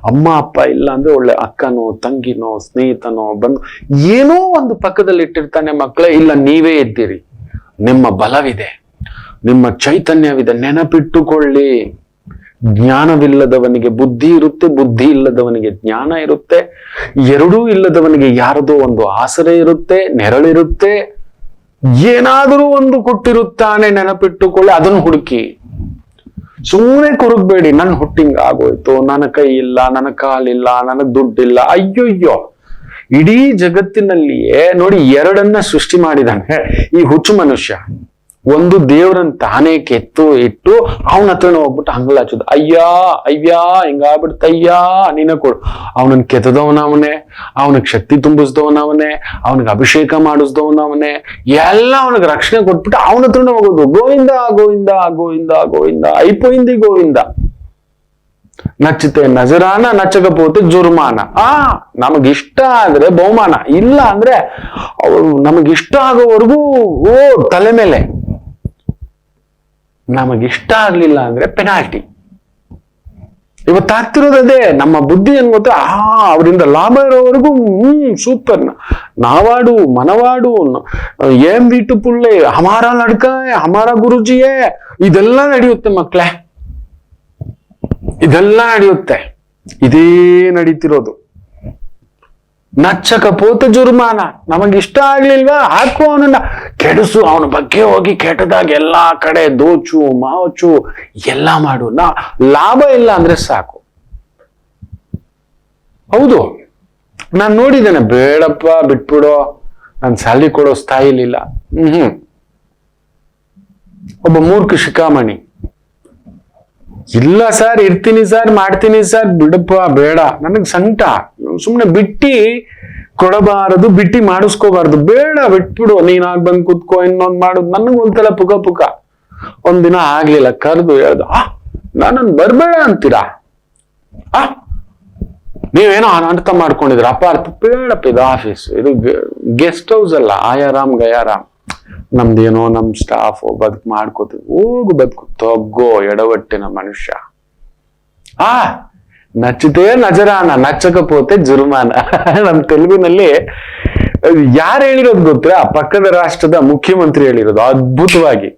ಅಮ್ಮ ಅಪ್ಪ ಇಲ್ಲ ಅಂದ್ರೆ ಒಳ್ಳೆ ಅಕ್ಕನೋ ತಂಗಿನೋ ಸ್ನೇಹಿತನೋ ಬಂದು ಏನೋ ಒಂದು ಪಕ್ಕದಲ್ಲಿ ಇಟ್ಟಿರ್ತಾನೆ. ಮಕ್ಕಳೇ, ಇಲ್ಲ ನೀವೇ ಇದ್ದೀರಿ, ನಿಮ್ಮ ಬಲವಿದೆ, ನಿಮ್ಮ ಚೈತನ್ಯವಿದೆ, ನೆನಪಿಟ್ಟುಕೊಳ್ಳಿ. ಜ್ಞಾನವಿಲ್ಲದವನಿಗೆ ಬುದ್ಧಿ ಇರುತ್ತೆ, ಬುದ್ಧಿ ಇಲ್ಲದವನಿಗೆ ಜ್ಞಾನ ಇರುತ್ತೆ, ಎರಡೂ ಇಲ್ಲದವನಿಗೆ ಯಾರದೋ ಒಂದು ಆಸರೆ ಇರುತ್ತೆ, ನೆರಳಿರುತ್ತೆ, ಏನಾದರೂ ಒಂದು ಕೊಟ್ಟಿರುತ್ತಾನೆ. ನೆನಪಿಟ್ಟುಕೊಳ್ಳಿ, ಅದನ್ನು ಹುಡುಕಿ. ಸುಮ್ಮನೆ ಕೊರಗಬೇಡಿ. ನನ್ನ ಹುಟ್ಟಿಂಗ್ ಆಗೋಯ್ತು, ನನ್ನ ಕೈ ಇಲ್ಲ, ನನ್ನ ಕಾಲಿಲ್ಲ, ನನಗ್ ದುಡ್ಡಿಲ್ಲ, ಅಯ್ಯೋಯ್ಯೋ. ಇಡೀ ಜಗತ್ತಿನಲ್ಲಿಯೇ ನೋಡಿ, ಎರಡನ್ನ ಸೃಷ್ಟಿ ಮಾಡಿದಾನೆ ಈ ಹುಚ್ಚು ಮನುಷ್ಯ. ಒಂದು ದೇವ್ರನ್ ತಾನೇ ಕೆತ್ತು ಇಟ್ಟು ಅವನ ಹತ್ರನ ಹೋಗ್ಬಿಟ್ಟು ಹಂಗಲಾಚೋದು. ಅಯ್ಯಾ ಹಿಂಗಾಗ್ಬಿಡ್ತಯ್ಯಾ, ನೀನ ಕೊಡು. ಅವನನ್ನ ಕೆತ್ತದವನವನೇ, ಅವನಿಗೆ ಶಕ್ತಿ ತುಂಬಿಸ್ದವನವನೇ, ಅವನಿಗೆ ಅಭಿಷೇಕ ಮಾಡಿಸ್ದವನವನೇ, ಎಲ್ಲ ಅವನಿಗೆ ರಕ್ಷಣೆ ಕೊಟ್ಬಿಟ್ಟು ಅವನ ಹತ್ರನ ಹೋಗೋದು. ಗೋವಿಂದ ಗೋವಿಂದ ಗೋವಿಂದ ಗೋವಿಂದ, ಐಪೋಯಿಂದಿ ಗೋವಿಂದ. ನಚ್ಚತೆ ನಜರಾನ, ನಚ್ಚకపోతే ಜುರ್ಮಾನ. ನಮಗಿಷ್ಟ ಆದ್ರೆ ಬಹುಮಾನ, ಇಲ್ಲ ಅಂದ್ರೆ ಅವ್ರು ನಮಗಿಷ್ಟ ಆಗೋವರೆಗೂ ತಲೆ ಮೇಲೆ. ನಮಗಿಷ್ಟ ಆಗ್ಲಿಲ್ಲ ಅಂದ್ರೆ ಪೆನಾಲ್ಟಿ. ಇವತ್ತಾಗ್ತಿರೋದೇ. ನಮ್ಮ ಬುದ್ಧಿ ಏನ್ ಗೊತ್ತಾ, ಅವರಿಂದ ಲಾಭ ಇರೋವರೆಗೂ ಸೂಪರ್, ನಾವಾಡು ಮನವಾಡು, ಏಂ ವೀಟು ಪುಳ್ಳೆ, ಹಮಾರ ಲಡ್ಕ, ಹಮಾರ ಗುರುಜಿಯೇ, ಇದೆಲ್ಲ ನಡೆಯುತ್ತೆ ಮಕ್ಳೇ, ಇದೆಲ್ಲ ನಡೆಯುತ್ತೆ. ಇದೇ ನಡೀತಿರೋದು. ನಚ್ಚకపోతే ಜುರ್ಮಾನ. ನಮಗಿಷ್ಟ ಆಗ್ಲಿಲ್ವಾ, ಹಾಕು ಅವನನ್ನ, ಕೆಡಿಸು, ಅವನ ಬಗ್ಗೆ ಹೋಗಿ ಕೆಟ್ಟದಾಗ ಎಲ್ಲಾ ಕಡೆ ದೋಚು ಮಾವಚು ಎಲ್ಲ ಮಾಡು. ಲಾಭ ಇಲ್ಲ ಅಂದ್ರೆ ಸಾಕು. ಹೌದು, ನಾನ್ ನೋಡಿದ್ದೇನೆ. ಬೇಡಪ್ಪ ಬಿಟ್ಬಿಡೋ, ನನ್ ಸ್ಯಾಲ್ರಿ ಕೊಡೋ ಸ್ಥಾಯಿಲಿಲ್ಲ. ಒಬ್ಬ ಮೂರ್ಖ ಶಿಖಾಮಣಿ, ಇಲ್ಲ ಸರ್ ಇರ್ತೀನಿ ಸರ್ ಮಾಡ್ತೀನಿ ಸರ್, ಬಿಡಪ್ಪ ಬೇಡ, ನನಗ್ ಸಂಕಟ. ಸುಮ್ನೆ ಬಿಟ್ಟಿ ಕೊಡಬಾರದು, ಬಿಟ್ಟಿ ಮಾಡಿಸ್ಕೋಬಾರ್ದು. ಬೇಡ ಬಿಟ್ಬಿಡು, ನೀನಾಗ್ ಬಂದ್ ಕುತ್ಕೋ, ಇನ್ನೊಂದ್ ಮಾಡುದು. ನನಗ್ ಒಂದ್ಸಲ ಪುಕ ಒಂದಿನ ಆಗ್ಲಿಲ್ಲ, ಕರೆದು ಹೇಳ್ದು, ನಾನನ್ ಬರ್ಬೇಡ ಅಂತೀರಾ? ನೀವೇನೋ ಅರ್ಥ ಮಾಡ್ಕೊಂಡಿದ್ರ ಅಪಾರ್ಥ. ಬೇಡಪ್ಪ, ಇದು ಆಫೀಸ್, ಇದು ಗೆಸ್ಟ್ ಹೌಸ್ ಅಲ್ಲ, ಆಯಾರಾಮ್ ಗಯಾರಾಮ್. ನಮ್ದೇನೋ ನಮ್ ಸ್ಟಾಫ್ ಬದುಕು ಮಾಡ್ಕೋತೀವಿ. ಹೋಗು ಬದುಕು, ತಗ್ಗೋ ಎಡವಟ್ಟಿನ ಮನುಷ್ಯ. ನಚ್ಚತೆ ನಜರಾನ, ನಚ್ಚకపోతే ಜುರ್ಮಾನ. ನಮ್ ತೆಲುಗಿನಲ್ಲಿ ಯಾರು ಹೇಳಿರೋದು ಗೊತ್ತಾ? ಪಕ್ಕದ ರಾಷ್ಟ್ರದ ಮುಖ್ಯಮಂತ್ರಿ ಹೇಳಿರೋದು ಅದ್ಭುತವಾಗಿ.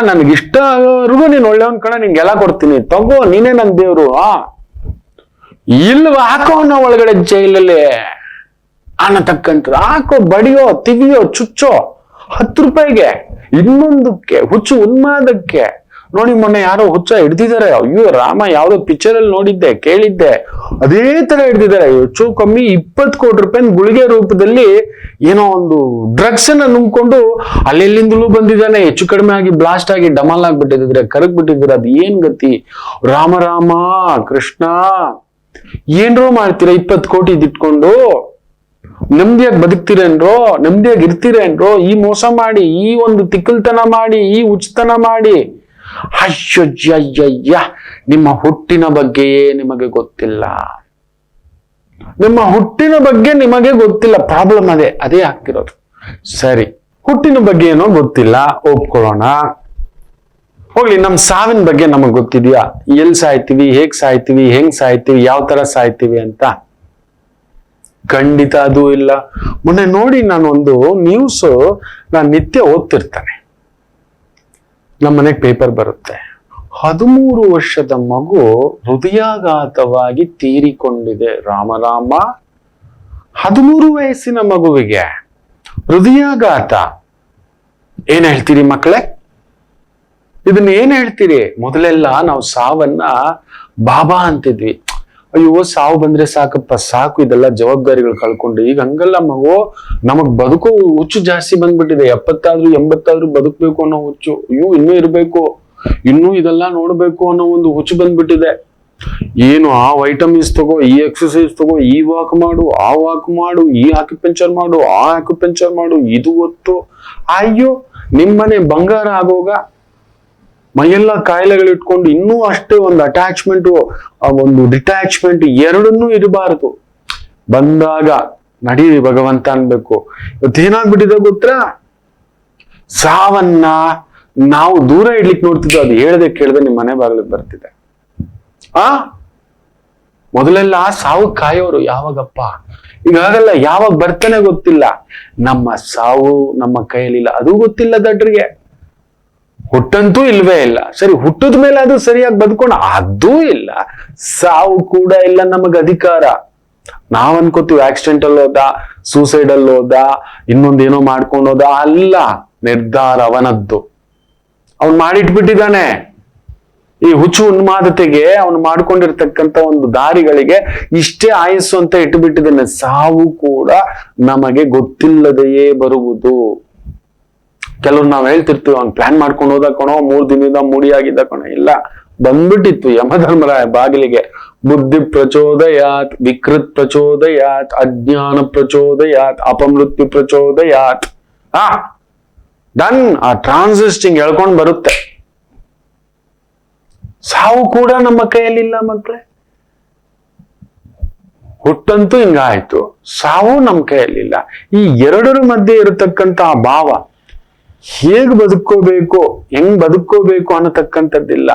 ನನ್ಗಿಷ್ಟ ಆಗೋರ್ಗು ನೀನ್ ಒಳ್ಳೆಯವನ್ ಕಣ, ನಿಂಗೆಲ್ಲ ಕೊಡ್ತೀನಿ, ತಗೋ, ನೀನೇ ನನ್ ದೇವ್ರು. ಇಲ್ವ, ಹಾಕೋನ ಒಳಗಡೆ ಜೈಲಲ್ಲಿ ಅನ್ನತಕ್ಕಂಥದ್ದು. ಹಾಕೋ, ಬಡಿಯೋ, ತಿವಿಯೋ, ಚುಚ್ಚೋ, 10 ರೂಪಾಯಿಗೆ, ಇನ್ನೊಂದಕ್ಕೆ, ಹುಚ್ಚು ಉನ್ಮಾದಕ್ಕೆ. ನೋಡಿ, ಮೊನ್ನೆ ಯಾರೋ ಹುಚ್ಚ ಹಿಡ್ದಿದ್ದಾರೆ. ಅಯ್ಯೋ ರಾಮ, ಯಾವ್ದೋ ಪಿಕ್ಚರ್ ಅಲ್ಲಿ ನೋಡಿದ್ದೆ, ಕೇಳಿದ್ದೆ, ಅದೇ ತರ ಹಿಡ್ದಿದ್ದಾರೆ. ಹೆಚ್ಚು ಕಮ್ಮಿ 20 ಕೋಟಿ ರೂಪಾಯಿ ಗುಳಿಗೆ ರೂಪದಲ್ಲಿ ಏನೋ ಒಂದು ಡ್ರಗ್ಸ್ ಅನ್ನ ನುಂಗ್ಕೊಂಡು ಅಲ್ಲೆಲ್ಲಿಂದಲೂ ಬಂದಿದ್ದಾನೆ. ಹೆಚ್ಚು ಕಡಿಮೆ ಆಗಿ ಬ್ಲಾಸ್ಟ್ ಆಗಿ ಡಮಾಲ್ ಆಗ್ಬಿಟ್ಟಿದ್ರೆ, ಕರಗ್ ಬಿಟ್ಟಿದ್ರೆ. ಅದ್ ಏನ್ ಗತಿ? ರಾಮ ರಾಮ ಕೃಷ್ಣ, ಏನ್ರೋ ಮಾಡ್ತೀರಾ 20 ಕೋಟಿ ಇದಿಟ್ಕೊಂಡು? ನೆಮ್ಮದಿಯಾಗಿ ಬದುಕ್ತೀರೇನ್ರೋ? ನೆಮ್ಮದಿಯಾಗಿ ಇರ್ತೀರೇನ್ರೋ? ಈ ಮೋಸ ಮಾಡಿ, ಈ ಒಂದು ತಿಕ್ಕಲ್ತನ ಮಾಡಿ, ಈ ಉಚಿತನ ಮಾಡಿ. ಅಯ್ಯಯ್ಯ, ನಿಮ್ಮ ಹುಟ್ಟಿನ ಬಗ್ಗೆಯೇ ನಿಮಗೆ ಗೊತ್ತಿಲ್ಲ. ನಿಮ್ಮ ಹುಟ್ಟಿನ ಬಗ್ಗೆ ನಿಮಗೆ ಗೊತ್ತಿಲ್ಲ. ಪ್ರಾಬ್ಲಮ್ ಅದೇ ಆಗ್ತಿರೋದು. ಸರಿ, ಹುಟ್ಟಿನ ಬಗ್ಗೆ ಏನೋ ಗೊತ್ತಿಲ್ಲ, ಒಪ್ಕೊಳ್ಳೋಣ. ಹೋಗ್ಲಿ, ನಮ್ ಸಾವಿನ ಬಗ್ಗೆ ನಮಗ್ ಗೊತ್ತಿದ್ಯಾ? ಎಲ್ ಸಾಯ್ತೀವಿ, ಹೇಗ್ ಸಾಯ್ತೀವಿ, ಹೆಂಗ್ ಸಾಯ್ತೀವಿ, ಯಾವ ತರ ಸಾಯ್ತೀವಿ ಅಂತ? ಖಂಡಿತ ಅದು ಇಲ್ಲ. ಮೊನ್ನೆ ನೋಡಿ, ನಾನು ಒಂದು ನ್ಯೂಸ್ ನಾನು ನಿತ್ಯ ಓದ್ತಿರ್ತಾನೆ, ನಮ್ಮ ಮನೆಗೆ ಪೇಪರ್ ಬರುತ್ತೆ. 13 ವರ್ಷದ ಮಗು ಹೃದಯಾಘಾತವಾಗಿ ತೀರಿಕೊಂಡಿದೆ. ರಾಮ, 13 ವಯಸ್ಸಿನ ಮಗುವಿಗೆ ಹೃದಯಾಘಾತ. ಏನ್ ಹೇಳ್ತೀರಿ ಮಕ್ಕಳೇ? ಇದನ್ನ ಏನ್ ಹೇಳ್ತೀರಿ? ಮೊದಲೆಲ್ಲ ನಾವು ಸಾವನ್ನ ಬಾಬಾ ಅಂತಿದ್ವಿ. ಅಯ್ಯೋ, ಸಾವು ಬಂದ್ರೆ ಸಾಕಪ್ಪ, ಸಾಕು, ಇದೆಲ್ಲ ಜವಾಬ್ದಾರಿಗಳು ಕಳ್ಕೊಂಡು. ಈಗ ಹಂಗಲ್ಲ ಮಗು, ನಮಗ್ ಬದುಕೋ ಹುಚ್ಚು ಜಾಸ್ತಿ ಬಂದ್ಬಿಟ್ಟಿದೆ. 70 80 ಬದುಕಬೇಕು ಅನ್ನೋ ಹುಚ್ಚು. ಅಯ್ಯೋ, ಇನ್ನೂ ಇರ್ಬೇಕು, ಇನ್ನೂ ಇದೆಲ್ಲ ನೋಡ್ಬೇಕು ಅನ್ನೋ ಒಂದು ಹುಚ್ಚು ಬಂದ್ಬಿಟ್ಟಿದೆ. ಏನು, ಆ ವೈಟಮಿನ್ಸ್ ತಗೋ, ಈ ಎಕ್ಸರ್ಸೈಸ್ ತಗೋ, ಈ ವಾಕ್ ಮಾಡು, ಆ ವಾಕ್ ಮಾಡು, ಈ ಆಕ್ಯುಪಂಚರ್ ಮಾಡು, ಆ ಆಕ್ಯುಪಂಚರ್ ಮಾಡು, ಇದು ಒತ್ತು. ಅಯ್ಯೋ, ನಿಮ್ಮನೆ ಬಂಗಾರ ಆಗೋಗ ಮೈಯೆಲ್ಲ ಕಾಯಿಲೆಗಳು ಇಟ್ಕೊಂಡು ಇನ್ನೂ ಅಷ್ಟೇ ಒಂದು ಅಟ್ಯಾಚ್ಮೆಂಟ್, ಒಂದು ಡಿಟ್ಯಾಚ್ಮೆಂಟ್ ಎರಡನ್ನೂ ಇರಬಾರದು. ಬಂದಾಗ ನಡೀರಿ ಭಗವಂತ ಅನ್ಬೇಕು. ಇವತ್ತೇನಾಗ್ಬಿಟ್ಟಿದೆ ಗೊತ್ತಾ? ಸಾವನ್ನ ನಾವು ದೂರ ಇಡ್ಲಿಕ್ಕೆ ನೋಡ್ತಿದ್ವಿ, ಅದು ಹೇಳ್ದೆ ಕೇಳದೆ ನಿಮ್ ಮನೆ ಬಾಗಿಲಿಗೆ ಬರ್ತಿದೆ. ಮೊದಲೆಲ್ಲ ಸಾವು ಕಾಯೋರು, ಯಾವಾಗಪ್ಪ? ಈಗಾಗಲ್ಲ, ಯಾವಾಗ ಬರ್ತಾನೆ ಗೊತ್ತಿಲ್ಲ. ನಮ್ಮ ಸಾವು ನಮ್ಮ ಕೈಯಲ್ಲಿಲ್ಲ, ಅದು ಗೊತ್ತಿಲ್ಲ ದಡ್ರಿಗೆ. ಹುಟ್ಟಂತೂ ಇಲ್ವೇ ಇಲ್ಲ. ಸರಿ, ಹುಟ್ಟದ ಮೇಲೆ ಅದು ಸರಿಯಾಗಿ ಬದುಕೋಣ, ಅದೂ ಇಲ್ಲ. ಸಾವು ಕೂಡ ಇಲ್ಲ ನಮಗ ಅಧಿಕಾರ. ನಾವ್ ಅನ್ಕೋತೀವಿ ಆಕ್ಸಿಡೆಂಟ್ ಅಲ್ಲಿ ಹೋದ, ಸೂಸೈಡ್ ಅಲ್ಲಿ ಹೋದ, ಇನ್ನೊಂದೇನೋ ಮಾಡ್ಕೊಂಡು ಹೋದ. ಅಲ್ಲ, ನಿರ್ಧಾರ ಅವನದ್ದು. ಅವನ್ ಮಾಡಿಟ್ಬಿಟ್ಟಿದ್ದಾನೆ. ಈ ಹುಚ್ಚು ಉನ್ಮಾದತೆಗೆ ಅವನು ಮಾಡ್ಕೊಂಡಿರ್ತಕ್ಕಂಥ ಒಂದು ದಾರಿಗಳಿಗೆ ಇಷ್ಟೇ ಆಯಸ್ಸು ಅಂತ ಇಟ್ಟುಬಿಟ್ಟಿದ್ದಾನೆ. ಸಾವು ಕೂಡ ನಮಗೆ ಗೊತ್ತಿಲ್ಲದೆಯೇ ಬರುವುದು. ಕೆಲವ್ರು ನಾವ್ ಹೇಳ್ತಿರ್ತೀವಿ, ಅವ್ನು ಪ್ಲಾನ್ ಮಾಡ್ಕೊಂಡು ಹೋದ ಕಣೋ, 3 ದಿನದಿಂದ ಮೂಡಿಯಾಗಿದ್ದ ಕಣೋ. ಇಲ್ಲ, ಬಂದ್ಬಿಟ್ಟಿತ್ತು ಯಮಧರ್ಮರಾಯ ಬಾಗಿಲಿಗೆ. ಬುದ್ಧಿ ಪ್ರಚೋದಯಾತ್, ವಿಕೃತ್ ಪ್ರಚೋದಯಾತ್, ಅಜ್ಞಾನ ಪ್ರಚೋದಯಾತ್, ಅಪಮೃತ್ಯು ಪ್ರಚೋದಯಾತ್. ಡನ್. ಆ ಟ್ರಾನ್ಸಿಸ್ಟಿಂಗ್ ಹೇಳ್ಕೊಂಡ್ ಬರುತ್ತೆ. ಸಾವು ಕೂಡ ನಮ್ಮ ಕೈಯಲ್ಲಿಲ್ಲ ಮಕ್ಕಳೇ. ಹುಟ್ಟಂತೂ ಹಿಂಗಾಯ್ತು, ಸಾವು ನಮ್ಮ ಕೈಯಲ್ಲಿಲ್ಲ. ಈ ಎರಡರ ಮಧ್ಯೆ ಇರತಕ್ಕಂತ ಭಾವ, ಹೇಗ್ ಬದುಕೋಬೇಕು, ಹೆಂಗ್ ಬದುಕೋಬೇಕು ಅನ್ನತಕ್ಕಂಥದ್ದಿಲ್ಲ.